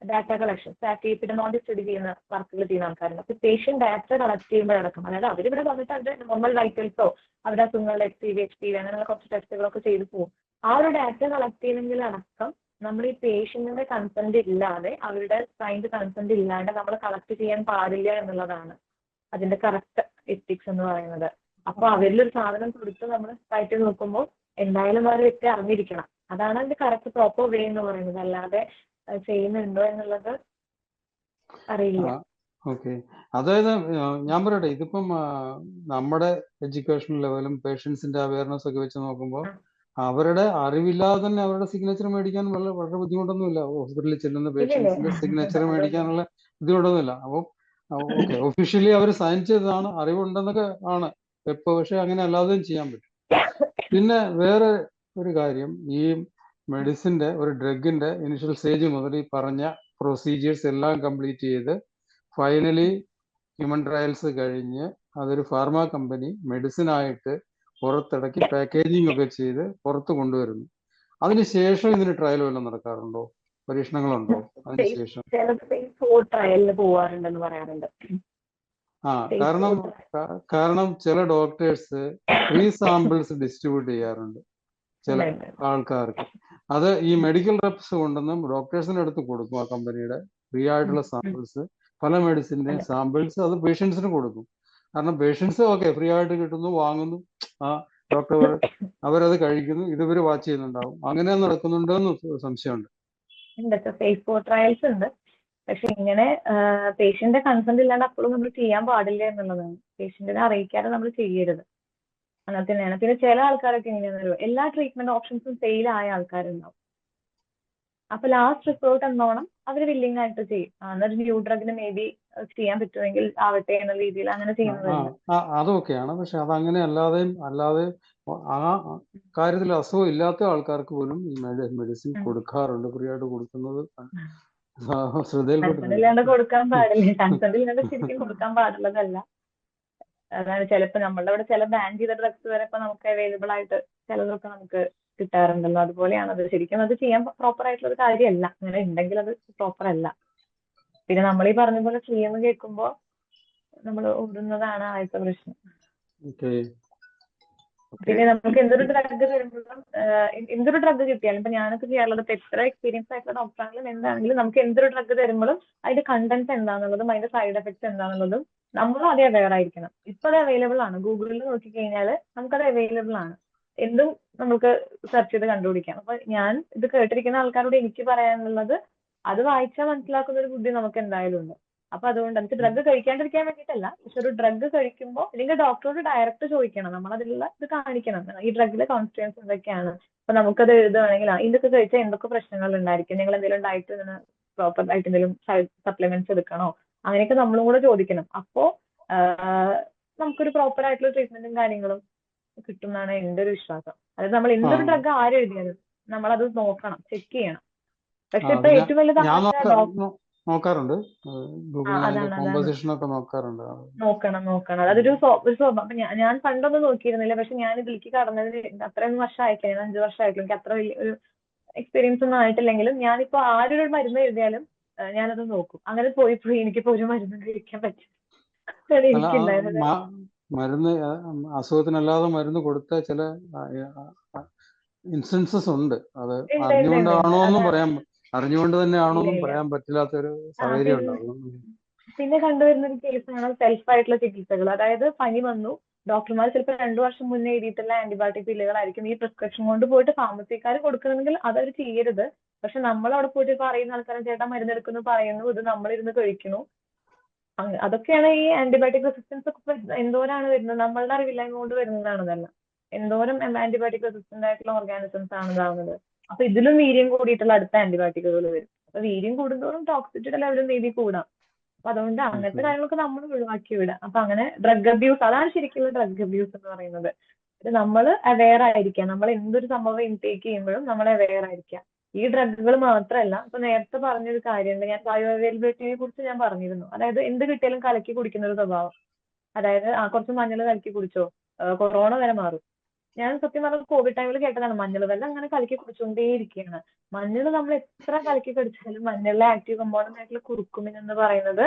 ഡാറ്റ കളക്ഷൻ നോൺ സ്റ്റഡി ചെയ്യുന്ന വർക്കുകൾ ചെയ്യുന്ന ആൾക്കാരുണ്ട്. അപ്പൊ പേഷ്യന്റ് ഡാറ്റ കളക്ട് ചെയ്യുമ്പോഴടക്കം, അതായത് അവരിവിടെ വന്നിട്ട് അവരുടെ നോർമൽ വൈറ്റൽസോ അവരുടെ അസുഖങ്ങളുടെ HPV അങ്ങനെയുള്ള കുറച്ച് ടെസ്റ്റുകളൊക്കെ ചെയ്തു പോകും. ആ ഒരു ഡാറ്റ കളക്ട് ചെയ്യണമെങ്കിലടക്കം നമ്മൾ ഈ പേഷ്യന്റിന്റെ കൺസെന്റ് ഇല്ലാതെ, അവരുടെ സൈൻഡ് കൺസെന്റ് ഇല്ലാണ്ട് നമ്മൾ കളക്ട് ചെയ്യാൻ പാടില്ല എന്നുള്ളതാണ് അതിന്റെ കറക്റ്റ് എത്തിക്സ് എന്ന് പറയുന്നത്. അപ്പൊ അവരിലൊരു സാധനം കൊടുത്ത് നമ്മൾ സൈറ്റിൽ നോക്കുമ്പോൾ എന്തായാലും ആ ഒരു വ്യക്തി അറിഞ്ഞിരിക്കണം. അതാണ് അതിന്റെ കറക്റ്റ് പ്രോപ്പർ വേ എന്ന് പറയുന്നത്. അല്ലാതെ ചെയ്യുന്നുണ്ടോ എന്നുള്ളത് അറിയില്ല. ഓക്കെ, അതായത് ഞാൻ പറയട്ടെ, ഇതിപ്പം നമ്മുടെ എഡ്യൂക്കേഷൻ ലെവലും പേഷ്യൻസിന്റെ അവയർനെസ് ഒക്കെ വെച്ച് നോക്കുമ്പോൾ അവരുടെ അറിവില്ലാതെ തന്നെ അവരുടെ സിഗ്നേച്ചർ മേടിക്കാൻ വളരെ ബുദ്ധിമുട്ടൊന്നുമില്ല. ഹോസ്പിറ്റലിൽ ചെല്ലുന്ന പേഷ്യൻസിന്റെ സിഗ്നേച്ചർ മേടിക്കാനുള്ള ബുദ്ധിമുട്ടൊന്നുമില്ല. അപ്പോൾ ഓക്കെ, ഒഫീഷ്യലി അവർ സൈൻ ചെയ്തതാണ്, അറിവുണ്ടെന്നൊക്കെ ആണ് ഇപ്പൊ. പക്ഷെ അങ്ങനെ അല്ലാതെയും ചെയ്യാൻ പറ്റും. പിന്നെ വേറെ ഒരു കാര്യം, ഈ മെഡിസിന്റെ ഒരു ഡ്രഗിന്റെ ഇനിഷ്യൽ സ്റ്റേജ് മുതൽ ഈ പറഞ്ഞ പ്രൊസീജിയേഴ്സ് എല്ലാം കംപ്ലീറ്റ് ചെയ്ത് ഫൈനലി ഹ്യൂമൻ ട്രയൽസ് കഴിഞ്ഞ് അതൊരു ഫാർമ കമ്പനി മെഡിസിനായിട്ട് പുറത്തിറക്കി പാക്കേജിംഗ് ഒക്കെ ചെയ്ത് പുറത്ത് കൊണ്ടുവരുന്നു. അതിനുശേഷം ഇതിന് ട്രയൽ വല്ലതും നടക്കാറുണ്ടോ? പരീക്ഷണങ്ങളുണ്ടോ അതിനുശേഷം? ട്രയലിന് പോവാറുണ്ടെന്ന് പറയാറുണ്ട്. കാരണം ചില ഡോക്ടേഴ്സ് ഫ്രീ സാമ്പിൾസ് ഡിസ്ട്രിബ്യൂട്ട് ചെയ്യാറുണ്ട് ചില ആൾക്കാർക്ക്. അത് ഈ മെഡിക്കൽ റെപ്സ് കൊണ്ടുവന്ന് ഡോക്ടേഴ്സിന്റെ അടുത്ത് കൊടുക്കും. ആ കമ്പനിയുടെ ഫ്രീ ആയിട്ടുള്ള സാമ്പിൾസ്, പല മെഡിസിന്റെയും സാമ്പിൾസ് അത് പേഷ്യൻസിന് കൊടുക്കും. കാരണം പേഷ്യൻസ് ഓക്കെ ഫ്രീ ആയിട്ട് കിട്ടുന്നു, വാങ്ങുന്നു, ആ ഡോക്ടർ അവരത് കഴിക്കുന്നു, ഇവര് വാച്ച് ചെയ്യുന്നുണ്ടാവും. അങ്ങനെ നടക്കുന്നുണ്ടോ എന്ന് സംശയമുണ്ട്. ഫേസ് 4 ട്രയൽസ് ഉണ്ട്. പക്ഷെ ഇങ്ങനെ പേഷ്യന്റെ കൺസെന്റ് ഇല്ലാണ്ട് അപ്പോഴും നമ്മൾ ചെയ്യാൻ പാടില്ല എന്നുള്ളതാണ്. പേഷ്യന്റിനെ അറിയിക്കാതെ നമ്മൾ ചെയ്യരുത്. അങ്ങനെ തന്നെയാണ്. പിന്നെ ചില ആൾക്കാരൊക്കെ എങ്ങനെയാണെന്നറിയോ, എല്ലാ ട്രീറ്റ്മെന്റ് ഓപ്ഷൻസും ഫെയിൽ ആയ ആൾക്കാരുണ്ടാവും. അപ്പൊ ലാസ്റ്റ് റിസോർട്ട് എന്നോണം അവർ വില്ലിങ് ആയിട്ട് ചെയ്യും. എന്നൊരു ന്യൂ ഡ്രഗിന് മേ ബി ചെയ്യാൻ പറ്റുമെങ്കിൽ ആവട്ടെ എന്ന രീതിയിൽ അങ്ങനെ ചെയ്യുന്നതുണ്ട്. അതൊക്കെയാണ്. പക്ഷെ അതങ്ങനെ അല്ലാതെ ആ കാര്യത്തിൽ അസുഖം ഇല്ലാത്ത ആൾക്കാർക്ക് പോലും ഈ മെഡിസിൻ കൊടുക്കാറുണ്ട്. ഫ്രീ ആയിട്ട് കൊടുക്കുന്നത് കൺസെന്റ് ഇല്ലാണ്ട് കൊടുക്കാൻ പാടില്ല. കൺസെന്റ് ഇല്ലാണ്ട് ശരിക്കും കൊടുക്കാൻ പാടുള്ളതല്ല. അതാണ് ചിലപ്പോ നമ്മളുടെ അവിടെ ചില ബാൻ ചെയ്ത ഡ്രഗ്സ് വരെ ഇപ്പൊ നമുക്ക് അവൈലബിൾ ആയിട്ട് ചിലതൊക്കെ നമുക്ക് കിട്ടാറുണ്ടല്ലോ. അതുപോലെയാണ് അത്. ശരിക്കും അത് ചെയ്യാൻ പ്രോപ്പർ ആയിട്ടുള്ള ഒരു കാര്യമല്ല. അങ്ങനെ ഉണ്ടെങ്കിൽ അത് പ്രോപ്പർ അല്ല. പിന്നെ നമ്മൾ ഈ പറഞ്ഞ പോലെ ചെയ്യുമെന്ന് കേൾക്കുമ്പോൾ നമ്മൾ ഓടുന്നതാണ് ആദ്യത്തെ പ്രശ്നം. ഓക്കെ. ഓക്കെ. പിന്നെ നമുക്ക് എന്തൊരു ഡ്രഗ് തരുമ്പോഴും എന്തൊരു ഡ്രഗ് കിട്ടിയാലും ഇപ്പൊ ഞാനൊക്കെ ചെയ്യാറുള്ളത് ഇപ്പൊ എത്ര എക്സ്പീരിയൻസ് ആയിട്ടുള്ള ഡോക്ടറാണെങ്കിലും എന്താണെങ്കിലും നമുക്ക് എന്തൊരു ഡ്രഗ് തരുമ്പോഴും അതിന്റെ കണ്ടന്റ് എന്താണെന്നുള്ളതും അതിന്റെ സൈഡ് എഫക്ട്സ് എന്താണെന്നുള്ളതും നമ്മൾ അതേ അവെയർ ആയിരിക്കണം. ഇപ്പൊ അത് അവൈലബിൾ ആണ്, ഗൂഗിളിൽ നോക്കിക്കഴിഞ്ഞാൽ നമുക്കത് അവൈലബിൾ ആണ്, എന്തും നമുക്ക് സെർച്ച് ചെയ്ത് കണ്ടുപിടിക്കാം. അപ്പൊ ഞാൻ ഇത് കേട്ടിരിക്കുന്ന ആൾക്കാരോട് എനിക്ക് പറയാനുള്ളത് അത് വായിച്ചാൽ മനസ്സിലാക്കുന്ന ഒരു ബുദ്ധി നമുക്ക് എന്തായാലും ഉണ്ട്. അപ്പൊ അതുകൊണ്ട് നമുക്ക് ഡ്രഗ് കഴിക്കാണ്ടിരിക്കാൻ വേണ്ടിയിട്ടല്ല, പക്ഷെ ഒരു ഡ്രഗ് കഴിക്കുമ്പോൾ അല്ലെങ്കിൽ ഡോക്ടറോട് ഡയറക്റ്റ് ചോദിക്കണം, നമ്മൾ അതിലുള്ള ഇത് കാണിക്കണം, ഈ ഡ്രഗിലെ കോൺസ്റ്റിറ്റ്യൂൻസ് എന്തൊക്കെയാണ്. അപ്പൊ നമുക്കത് എഴുതുകയാണെങ്കിൽ ഇതൊക്കെ കഴിച്ചാൽ എന്തൊക്കെ പ്രശ്നങ്ങൾ ഉണ്ടായിരിക്കും, നിങ്ങൾ എന്തെങ്കിലും ഡയറ്റ് പ്രോപ്പർ ആയിട്ട് എന്തെങ്കിലും സപ്ലിമെന്റ്സ് എടുക്കണോ, അങ്ങനെയൊക്കെ നമ്മളും കൂടെ ചോദിക്കണം. അപ്പോ നമുക്കൊരു പ്രോപ്പർ ആയിട്ടുള്ള ട്രീറ്റ്മെന്റും കാര്യങ്ങളും കിട്ടും എന്നാണ് എന്റെ ഒരു വിശ്വാസം. അതായത് നമ്മൾ എന്തൊരു ഡ്രഗ് ആരെഴുതിയാലും നമ്മളത് നോക്കണം, ചെക്ക് ചെയ്യണം. പക്ഷെ ഇപ്പൊ ഏറ്റവും വലിയ ഞാൻ തമാശ നോക്കാറുണ്ട്, ഗൂഗിളിൽ അതിന്റെ അതാണ് കോമ്പോസിഷൻ ഒക്കെ നോക്കാറുണ്ട്. നോക്കണം. അതൊരു സ്വഭാവം. അപ്പൊ ഞാൻ പണ്ടൊന്നും നോക്കിയിരുന്നില്ല, പക്ഷെ ഞാൻ ഇതിലേക്ക് കടന്നതിന് അത്രയൊന്നും വർഷം ആയിട്ടില്ല, 5 വർഷം ആയിട്ടില്ല. എനിക്ക് അത്ര വലിയ ഒരു എക്സ്പീരിയൻസ് ഒന്നും ആയിട്ടില്ലെങ്കിലും ഞാനിപ്പോ ആരൊരു മരുന്ന് എഴുതിയാലും ഞാനത് നോക്കും. അങ്ങനെ പോയി എനിക്കിപ്പോ ഒരു മരുന്ന് കഴിക്കാൻ പറ്റും. എനിക്കുണ്ടായിരുന്നത് മരുന്ന് അസുഖത്തിനല്ലാതെ മരുന്ന് കൊടുത്ത ചില ഇൻസ്റ്റൻസസ് ഉണ്ട്. അത് അറിഞ്ഞുകൊണ്ട് തന്നെ ആണോന്നും പറയാൻ പറ്റില്ലാത്തൊരു സാഹചര്യം ഉണ്ടാകും. പിന്നെ കണ്ടുവരുന്ന ഒരു കേസാണ് സെൽഫായിട്ടുള്ള ചികിത്സകൾ. അതായത് പനി വന്നു, ഡോക്ടർമാർ ചിലപ്പോൾ 2 വർഷം മുന്നേ എഴുതിയിട്ടുള്ള ആന്റിബയോട്ടിക് പില്ലുകളായിരിക്കും ഈ പ്രിസ്ക്രിപ്ഷൻ കൊണ്ട് പോയിട്ട് ഫാർമസിക്കാർ കൊടുക്കണമെങ്കിൽ അതവർ ചെയ്യരുത്. പക്ഷെ നമ്മൾ അവിടെ പോയിട്ട് പറയുന്ന ആൾക്കാരും ചേട്ടാ മരുന്ന് എടുക്കുന്നു പറയുന്നു, ഇത് നമ്മളിരുന്ന് കഴിക്കുന്നു. അതൊക്കെയാണ് ഈ ആന്റിബയോട്ടിക് റെസിസ്റ്റൻസ് ഒക്കെ എന്തോരാണ് വരുന്നത്, നമ്മളുടെ അറിവില്ലായ്മ കൊണ്ട് വരുന്നതാണ് ഇതെല്ലാം. എന്തോരം ആന്റിബയോട്ടിക് റെസിസ്റ്റന്റ് ആയിട്ടുള്ള ഓർഗാനിസംസ് ആണ് ഇതാവുന്നത്. അപ്പൊ ഇതിലും വീര്യം കൂടിയിട്ടുള്ള അടുത്ത ആന്റിബയോട്ടിക്കുകൾ വരും. അപ്പൊ വീര്യം കൂടുന്തോറും ടോക്സിറ്റിയുടെ ലെവലും മേ ബി കൂടാം. അപ്പൊ അതുകൊണ്ട് അങ്ങനത്തെ കാര്യങ്ങളൊക്കെ നമ്മൾ ഒഴിവാക്കി വിടാം. അപ്പൊ അങ്ങനെ ഡ്രഗ് അബ്യൂസ്, അതാണ് ശരിക്കുള്ള ഡ്രഗ് അബ്യൂസ് എന്ന് പറയുന്നത്. നമ്മൾ അവെയർ ആയിരിക്കാം, നമ്മൾ എന്തൊരു സംഭവം ഇൻടേക്ക് ചെയ്യുമ്പോഴും നമ്മൾ അവെയർ ആയിരിക്കാം. ഈ ഡ്രഗുകൾ മാത്രമല്ല, ഇപ്പൊ നേരത്തെ പറഞ്ഞൊരു കാര്യമുണ്ട്, ഞാൻ ബയോ അവൈലബിലിറ്റിയെ കുറിച്ച് ഞാൻ പറഞ്ഞിരുന്നു. അതായത് എന്ത് കിട്ടിയാലും കലക്കി കുടിക്കുന്ന ഒരു സ്വഭാവം. അതായത് കുറച്ച് മഞ്ഞൾ കലക്കി കുടിച്ചോ കൊറോണ വരെ മാറും. ഞാൻ സത്യം പറഞ്ഞ കോവിഡ് ടൈമിൽ കേട്ടതാണ്, മഞ്ഞൾ വെള്ളം അങ്ങനെ കലക്കി കുടിച്ചുകൊണ്ടേയിരിക്കുകയാണ്. മഞ്ഞൾ നമ്മൾ എത്ര കലക്കി കുടിച്ചാലും മഞ്ഞളിലെ ആക്റ്റീവ് കമ്പോണന്റ് ആയിട്ടുള്ള കുറുക്കുമിൻ എന്ന് പറയുന്നത്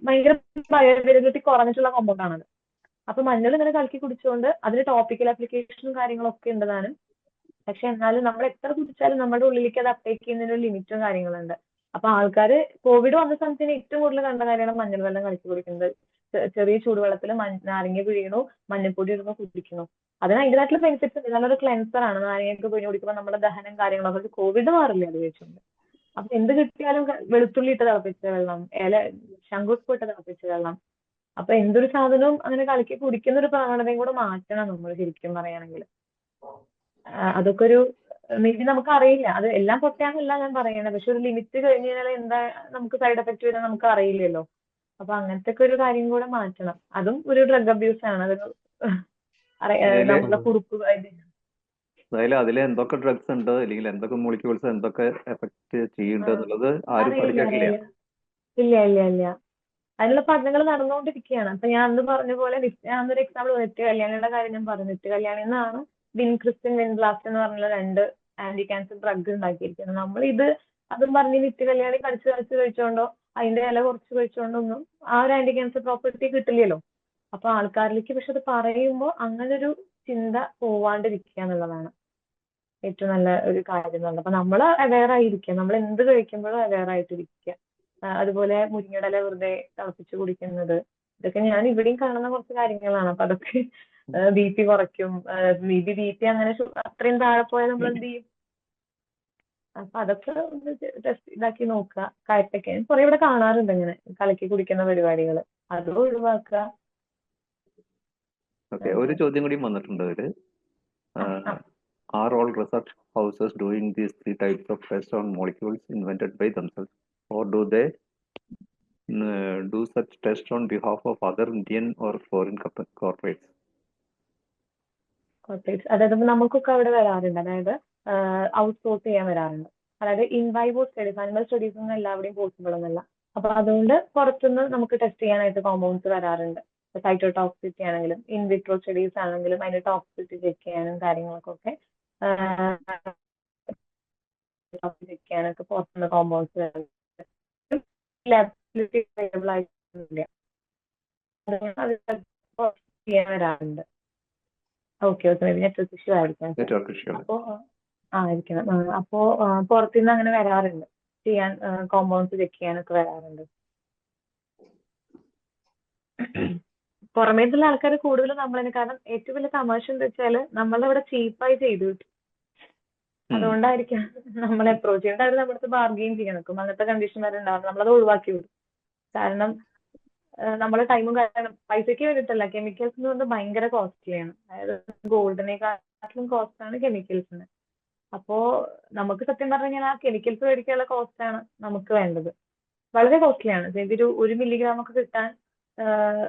ഭയങ്കര ബയോ അവൈലബിലിറ്റി കുറഞ്ഞിട്ടുള്ള കോമ്പൗണ്ട് ആണത്. അപ്പൊ മഞ്ഞൾ ഇങ്ങനെ കലക്കി കുടിച്ചുകൊണ്ട് അതിന് ടോപ്പിക്കൽ ആപ്ലിക്കേഷനും കാര്യങ്ങളൊക്കെ ഉണ്ടതാനും. പക്ഷെ എന്നാലും നമ്മൾ എത്ര കുടിച്ചാലും നമ്മുടെ ഉള്ളിലേക്ക് അത് അപ്ടേക്ക് ചെയ്യുന്നതിന് ഒരു ലിമിറ്റും കാര്യങ്ങളുണ്ട്. അപ്പൊ ആൾക്കാർ കോവിഡ് വന്ന സമയത്തിന് ഏറ്റവും കൂടുതൽ കണ്ട കാര്യമാണ് മഞ്ഞൾ വെള്ളം കലക്കി കുടിക്കുന്നത്. ചെറിയ ചൂടുവെള്ളത്തിൽ നാരങ്ങ പിഴിയണു, മഞ്ഞൾപ്പൊടി ഇടുന്നു, കുടിക്കുന്നു. അതിന് അതിൻ്റെതായിട്ടുള്ള ബെനിഫിറ്റ്സ് ഉണ്ട്. നല്ലൊരു ക്ലെൻസർ ആണ്. നാരങ്ങയൊക്കെ പിഴിഞ്ഞ് കുടിക്കുമ്പോൾ നമ്മുടെ ദഹനം കാര്യങ്ങളൊക്കെ കോവിഡ് മാറില്ല അത് കഴിച്ചുകൊണ്ട്. അപ്പൊ എന്ത് കിട്ടിയാലും വെളുത്തുള്ളി ഇട്ട് തിളപ്പിച്ച വെള്ളം, ശംഖുപൂ ഇട്ട് തിളപ്പിച്ച വെള്ളം, അപ്പൊ എന്തൊരു സാധനവും അങ്ങനെ കലക്കി കുടിക്കുന്ന ഒരു പ്രവണതയും കൂടെ മാറ്റണം നമ്മൾ ശരിക്കും പറയുകയാണെങ്കിൽ. അതൊക്കെ ഒരു മേ ബി നമുക്ക് അറിയില്ല, അത് എല്ലാം പൊട്ടയാന്നല്ല ഞാൻ പറയുന്നത്, പക്ഷെ ഒരു ലിമിറ്റ് കഴിഞ്ഞ് കഴിഞ്ഞാൽ എന്താ നമുക്ക് സൈഡ് എഫക്ട് വരുന്നത് നമുക്ക് അറിയില്ലല്ലോ. അപ്പൊ അങ്ങനത്തെ ഒക്കെ ഒരു കാര്യം കൂടെ മാറ്റണം. അതും ഒരു ഡ്രഗ് അബ്യൂസ് ആണ്. അതൊരു നമ്മളെ കുറുക്ക് അതായത് അതിൽ എന്തൊക്കെ ഡ്രഗ്സ് ഉണ്ട് അല്ലെങ്കിൽ എന്തൊക്കെ മോളിക്യൂൾസ് എന്തൊക്കെ എഫക്ട് ചെയ്യുന്നുണ്ട് എന്നുള്ളത് ആരും പഠിക്കാറില്ല. ഇല്ല. അതിനുള്ള പഠനങ്ങൾ നടന്നുകൊണ്ടിരിക്കുകയാണ്. അപ്പൊ ഞാൻ അന്ന് പറഞ്ഞ പോലെ ഞാൻ അന്നൊരു എക്സാമ്പിൾ നിത്യ കല്യാണിയുടെ കാര്യം ഞാൻ പറഞ്ഞു. നിത്യ കല്യാണി എന്നാണ് വിൻക്രിസ്റ്റിൻ, വിൻബ്ലാസ്റ്റ് എന്ന് പറഞ്ഞുള്ള 2 ആന്റി ക്യാൻസർ ഡ്രഗ് ഉണ്ടാക്കിയിരിക്കുന്നത്. നമ്മൾ അതും പറഞ്ഞ് നിത്യ കല്യാണി കഴിച്ചോണ്ടോ അതിന്റെ ഇല കുറച്ച് കഴിച്ചോണ്ടൊന്നും ആ ഒരു ആന്റി ക്യാൻസർ പ്രോപ്പർട്ടി കിട്ടില്ലല്ലോ. അപ്പൊ ആൾക്കാരിലേക്ക് പക്ഷെ അത് പറയുമ്പോൾ അങ്ങനെ ഒരു ചിന്ത പോവാണ്ടിരിക്കുക എന്നുള്ളതാണ് ഏറ്റവും നല്ല ഒരു കാര്യം എന്ന് പറഞ്ഞത്. അപ്പൊ നമ്മൾ അവെയർ ആയിരിക്കുക, നമ്മൾ എന്ത് കഴിക്കുമ്പോഴും അവെയർ ആയിട്ടിരിക്കുക. അതുപോലെ മുരിങ്ങയുടെ ഇല വെറുതെ തിളപ്പിച്ച് കുടിക്കുന്നത്, ഇതൊക്കെ ഞാൻ ഇവിടെയും കാണുന്ന കുറച്ച് കാര്യങ്ങളാണ്. അപ്പൊ അതൊക്കെ BP കുറയ്ക്കും. BP അങ്ങനെ അത്രയും താഴെ പോയാൽ നമ്മൾ എന്ത് ചെയ്യും? അപ്പൊ അതൊക്കെ ഒന്ന് ടെസ്റ്റ് ഇതാക്കി നോക്കുക. കയറ്റൊക്കെ കുറെ ഇവിടെ കാണാറുണ്ട് ഇങ്ങനെ കലക്കി കുടിക്കുന്ന പരിപാടികൾ, അത് ഒഴിവാക്കുക. ഒരു ചോദ്യം കൂടി വന്നിട്ടുണ്ട് ഇതില്. Are all research houses doing these 3 types of tests on molecules invented by themselves, or do they do such tests on behalf of other Indian or foreign corporates? അതായത് നമുക്കൊക്കെ അവിടെ വരാറുണ്ട്, അതായത് ഔട്ട്സോഴ്സ് ചെയ്യാൻ വരാറുണ്ട്. അതായത് ഇൻവൈവോ സ്റ്റഡീസ്, അനിമൽ സ്റ്റഡീസ് ഒന്നും എല്ലാവിടെയും പോസിബിൾ ഒന്നല്ല. അപ്പൊ അതുകൊണ്ട് പുറത്തുനിന്ന് നമുക്ക് ടെസ്റ്റ് ചെയ്യാനായിട്ട് കോമ്പൗണ്ട്സ് വരാറുണ്ട്. സൈറ്റോടോക്സിറ്റി ആണെങ്കിലും ഇൻവിട്രോ സ്റ്റഡീസ് ആണെങ്കിലും അതിന്റെ ടോക്സിറ്റി ചെക്ക് ചെയ്യാനും കാര്യങ്ങൾക്കൊക്കെ ചെക്ക് ചെയ്യാനൊക്കെ പുറത്തുനിന്ന് കോമ്പൗണ്ട്സ് അവൈലബിൾ ആയിട്ടില്ല. അത് ചിലപ്പോ ചെയ്യാൻ വരാറുണ്ട്. ഓക്കെ ഓക്കെ, നെറ്റ്വർക്ക് ഇഷ്യൂ ആയിരിക്കാം സർ. Network issue. അപ്പോ ആയിരിക്കണം. അപ്പോ പുറത്തുനിന്ന് അങ്ങനെ വരാറുണ്ട്, ചെയ്യാൻ കോമ്പൗണ്ട്സ് ചെക്ക് ചെയ്യാനൊക്കെ വരാറുണ്ട്. പുറമേന്നുള്ള ആൾക്കാർ കൂടുതലും നമ്മളതിന്, കാരണം ഏറ്റവും വലിയ തമാശ എന്താ വെച്ചാൽ നമ്മളിവിടെ ചീപ്പായി ചെയ്തു കിട്ടും. അതുകൊണ്ടായിരിക്കാം നമ്മളെ അപ്രോച്ച് ചെയ്യുന്നത്. അവർ നമ്മുടെ അടുത്ത് ബാർഗെയിൻ ചെയ്യാൻ നിൽക്കും. അങ്ങനത്തെ കണ്ടീഷൻ വരെ ഉണ്ടാവും, നമ്മളത് ഒഴിവാക്കി വിടും. കാരണം നമ്മുടെ ടൈമും കാരണം പൈസയ്ക്ക് വേണ്ടിയിട്ടല്ല, കെമിക്കൽസ് എന്ന് പറഞ്ഞാൽ ഭയങ്കര കോസ്റ്റ്ലിയാണ്. അതായത് ഗോൾഡിനെക്കാട്ടിലും കോസ്റ്റാണ് കെമിക്കൽസിന്. അപ്പോ നമുക്ക് സത്യം പറഞ്ഞു കഴിഞ്ഞാൽ ആ കെമിക്കൽസ് മേടിക്കാനുള്ള കോസ്റ്റാണ് നമുക്ക് വേണ്ടത്. വളരെ കോസ്റ്റ്ലിയാണ്. ഒരു 1 മില്ലിഗ്രാം ഒക്കെ കിട്ടാൻ,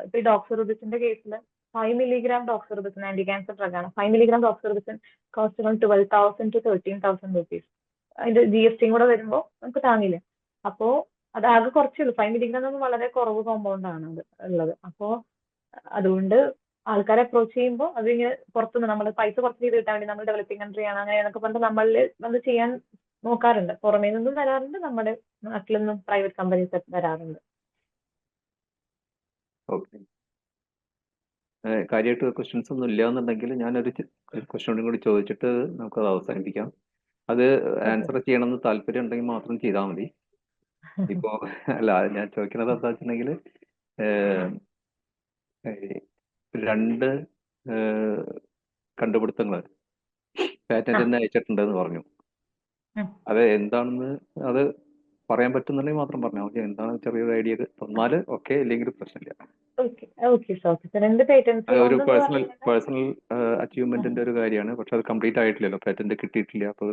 ഇപ്പൊ ഈ ഡോക്സോറിബിസിന്റെ കേസിൽ 5 മില്ലിഗ്രാം ഡോക്സോറിബിസിൻ ആന്റി ക്യാൻസർ ഡ്രഗ് ആണ്. 5 milligram ഡോക്സോറിബിസിൻ cost around 12,000 to 13,000 rupees. അതിന്റെ GST കൂടെ വരുമ്പോൾ നമുക്ക് താങ്ങില്ല. അപ്പോ അത് ആകെ കുറച്ചുള്ളൂ. 5 മില്ലിഗ്രാം എന്ന് വളരെ കുറവ് കോമ്പൗണ്ട് ആണ് അത് ഉള്ളത്. അപ്പോ അതുകൊണ്ട് ആൾക്കാരെ അപ്രോച്ച് ചെയ്യുമ്പോൾ അതിങ്ങനെ പുറത്തുനിന്ന് നമ്മൾ പൈസ കുറച്ച് ചെയ്ത് കിട്ടാൻ വേണ്ടി, നമ്മൾ ഡെവലപ്പിംഗ് കൺട്രി ആണ് അങ്ങനെ എന്നൊക്കെ പറഞ്ഞിട്ട് നമ്മളിൽ വന്ന് ചെയ്യാൻ നോക്കാറുണ്ട്. പുറമേ നിന്നും വരാറുണ്ട്, നമ്മുടെ നാട്ടിൽ നിന്നും പ്രൈവറ്റ് കമ്പനീസ് വരാറുണ്ട്. ഓക്കെ, കാര്യമായിട്ട് ക്വസ്റ്റ്യൻസ് ഒന്നും ഇല്ല എന്നുണ്ടെങ്കിൽ ഞാനൊരു ക്വസ്റ്റ്യൻ കൂടി ചോദിച്ചിട്ട് നമുക്കത് അവസാനിപ്പിക്കാം. അത് ആൻസർ ചെയ്യണമെന്ന് താല്പര്യം ഉണ്ടെങ്കിൽ മാത്രം ചെയ്താൽ മതി. ഇപ്പോ അല്ല, ഞാൻ ചോദിക്കുന്നത് എന്താ വെച്ചിട്ടുണ്ടെങ്കിൽ, രണ്ട് കണ്ടുപിടുത്തങ്ങൾ പാറ്റന്റിന് അയച്ചിട്ടുണ്ടെന്ന് പറഞ്ഞു. അത് എന്താണെന്ന് അത് പറയാൻ പറ്റുന്നുണ്ടെങ്കിൽ മാത്രം പറഞ്ഞാൽ മതി. എന്താണ് ചെറിയൊരു ഐഡിയ തന്നാൽ ഓക്കെ, ഇല്ലെങ്കിൽ പ്രശ്നമില്ല. ഒരു പേഴ്സണൽ അച്ചീവ്മെന്റിന്റെ ഒരു കാര്യമാണ്, പക്ഷെ അത് കംപ്ലീറ്റ് ആയിട്ടില്ലല്ലോ, പാറ്റന്റ് കിട്ടിയിട്ടില്ല. അപ്പോൾ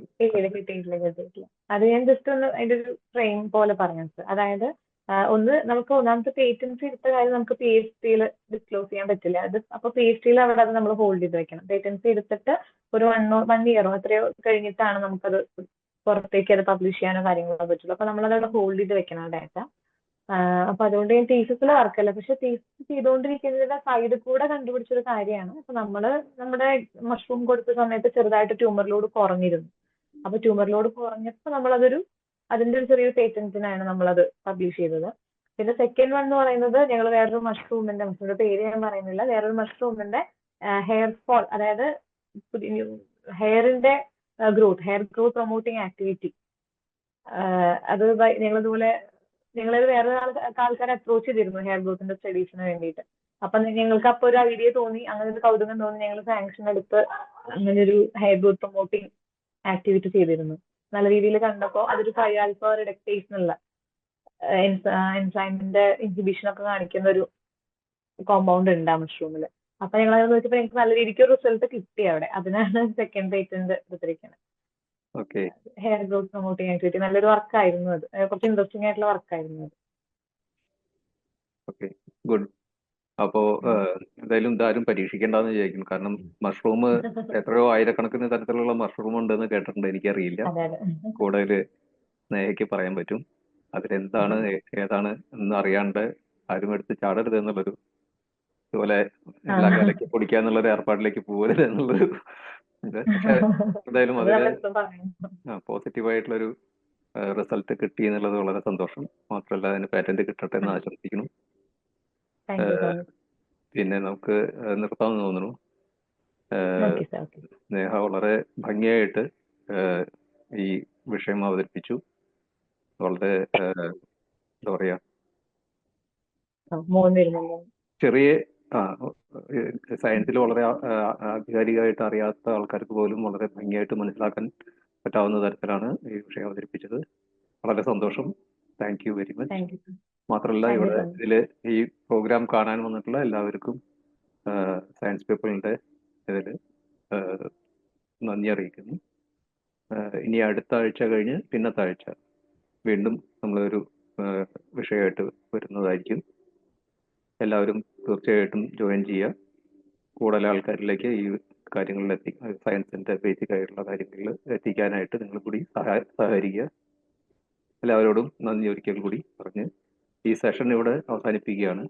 കിട്ടിയിട്ടില്ല. അത് ഞാൻ ജസ്റ്റ് ഒന്ന് അതിന്റെ ഒരു ഫ്രെയിം പോലെ പറഞ്ഞു. അതായത് ഒന്ന് നമുക്ക് ഒന്നാമത്തെ പേറ്റൻസി എടുത്ത കാര്യം നമുക്ക് PhD ഡിസ്ക്ലോസ് ചെയ്യാൻ പറ്റില്ല. അത് അപ്പൊ PhD അവിടെ അത് നമ്മൾ ഹോൾഡ് ചെയ്ത് വെക്കണം. പേറ്റൻസി എടുത്തിട്ട് ഒരു 1 ഇയറോ എത്രയോ കഴിഞ്ഞിട്ടാണ് നമുക്കത് പുറത്തേക്ക് അത് പബ്ലിഷ് ചെയ്യാനോ കാര്യങ്ങളോ പറ്റുള്ളൂ. അപ്പൊ നമ്മളത് അവിടെ ഹോൾഡ് ചെയ്ത് വെക്കണം ആ ഡാറ്റ. അപ്പൊ അതുകൊണ്ട് ഞാൻ തീസിസിൽ വർക്കല്ല, പക്ഷെ തീസിസ് ചെയ്തുകൊണ്ടിരിക്കുന്നതിന്റെ സൈഡിൽ കൂടെ കണ്ടുപിടിച്ചൊരു കാര്യമാണ്. അപ്പൊ നമ്മുടെ മഷ്റൂം കൊടുത്ത സമയത്ത് ചെറുതായിട്ട് ട്യൂമർ ലോഡ് കുറഞ്ഞിരുന്നു. അപ്പൊ ട്യൂമർ ലോഡ് കുറഞ്ഞപ്പോൾ അതിന്റെ ഒരു ചെറിയൊരു പേറ്റന്റിനാണ് നമ്മളത് പബ്ലിഷ് ചെയ്തത്. പിന്നെ സെക്കൻഡ് വൺ എന്ന് പറയുന്നത്, ഞങ്ങൾ വേറൊരു മഷ്റൂമിന്റെ പേര് ഞാൻ പറയുന്നില്ല, വേറൊരു മഷ്റൂമിന്റെ ഹെയർ ഫോൾ, അതായത് ഹെയർ ഗ്രോത്ത് പ്രൊമോട്ടിങ് ആക്ടിവിറ്റി, അത് ഞങ്ങളത് വേറെ ആൾക്കാരെ അപ്രോച്ച് ചെയ്തിരുന്നു ഹെയർ ഗ്രോത്തിന്റെ സ്റ്റഡീസിന് വേണ്ടിയിട്ട്. അപ്പൊ ഞങ്ങൾക്ക് അപ്പൊ ഒരു ഐഡിയ തോന്നി, അങ്ങനെ ഒരു കൗതുകം തോന്നി, ഞങ്ങൾ സാങ്ഷൻ എടുത്ത് അങ്ങനെ ഒരു ഹെയർ ഗ്രോത്ത് പ്രൊമോട്ടിങ് ആക്ടിവിറ്റി ചെയ്തിരുന്നു. നല്ല രീതിയിൽ കണ്ടപ്പോൾ അതൊരു 5-alpha reductase എന്നുള്ള എൻസൈമിന്റെ ഇൻഹിബിഷൻ ഒക്കെ കാണിക്കുന്ന ഒരു കോമ്പൗണ്ട് ഉണ്ട് ആ മഷ്റൂമിൽ. അപ്പൊ ഞങ്ങൾ അത് നോക്കിയപ്പോൾ എനിക്ക് നല്ല രീതിക്ക് ഒരു റിസൾട്ട് കിട്ടി അവിടെ. അതിനാണ് സെക്കൻഡ് പേറ്റന്റ് എടുത്തിരിക്കുന്നത്. ഹെയർ ഗ്രോത്ത് പ്രൊമോട്ടിങ് ആക്ടിവിറ്റി നല്ലൊരു വർക്കായിരുന്നു. അത് കുറച്ച് ഇൻട്രസ്റ്റിംഗ് ആയിട്ടുള്ള വർക്കായിരുന്നു അത്. Okay, good. അപ്പോ എന്തായാലും ഇതാരും പരീക്ഷിക്കേണ്ടെന്ന് വിചാരിക്കുന്നു. കാരണം മഷ്റൂം എത്രയോ ആയിരക്കണക്കിന് തരത്തിലുള്ള മഷ്റൂം ഉണ്ടെന്ന് കേട്ടിട്ടുണ്ട്. എനിക്കറിയില്ല. കൂടുതൽ സ്നേഹയ്ക്ക് പറയാൻ പറ്റും. അതിലെന്താണ് ഏതാണ് എന്ന് അറിയാണ്ട് ആരും എടുത്ത് ചാടരുത് എന്നുള്ളൊരു, ഇതുപോലെ എല്ലാം കലക്കി പൊടിക്കുക എന്നുള്ളൊരു ഏർപ്പാടിലേക്ക് പോകരുത് എന്നുള്ളൊരു ഇത്. പക്ഷെ എന്തായാലും അതിന് പോസിറ്റീവായിട്ടുള്ളൊരു റിസൾട്ട് കിട്ടി എന്നുള്ളത് വളരെ സന്തോഷം. മാത്രമല്ല അതിന് പാറ്റന്റ് കിട്ടട്ടെ എന്ന് ആശംസിക്കുന്നു. പിന്നെ നമുക്ക് നിർത്താമെന്ന് തോന്നുന്നു. സ്നേഹ വളരെ ഭംഗിയായിട്ട് ഈ വിഷയം അവതരിപ്പിച്ചു. വളരെ എന്താ പറയാ, ചെറിയ സയൻസിൽ വളരെ ആധികാരികമായിട്ട് അറിയാത്ത ആൾക്കാർക്ക് പോലും വളരെ ഭംഗിയായിട്ട് മനസ്സിലാക്കാൻ പറ്റാവുന്ന തരത്തിലാണ് ഈ വിഷയം അവതരിപ്പിച്ചത്. വളരെ സന്തോഷം. Thank you very much. മാത്രമല്ല ഇതിൽ ഈ പ്രോഗ്രാം കാണാൻ വന്നിട്ടുള്ള എല്ലാവർക്കും സയൻസ് പീപ്പിളിന്റെ ഇതിൽ നന്ദി അറിയിക്കുന്നു. ഇനി അടുത്ത ആഴ്ച കഴിഞ്ഞ് പിന്നത്തെ ആഴ്ച വീണ്ടും നമ്മളൊരു വിഷയമായിട്ട് വരുന്നതായിരിക്കും. എല്ലാവരും തീർച്ചയായിട്ടും ജോയിൻ ചെയ്യുക. കൂടുതൽ ആൾക്കാരിലേക്ക് ഈ കാര്യങ്ങളിൽ സയൻസിന്റെ ബേസിക് ആയിട്ടുള്ള കാര്യങ്ങളിൽ എത്തിക്കാനായിട്ട് നിങ്ങൾ കൂടി സഹകരിക്കുക. എല്ലാവരോടും നന്ദി ഒരിക്കൽ കൂടി പറഞ്ഞ് ഈ സെഷൻ ഇവിടെ അവസാനിപ്പിക്കുകയാണ്.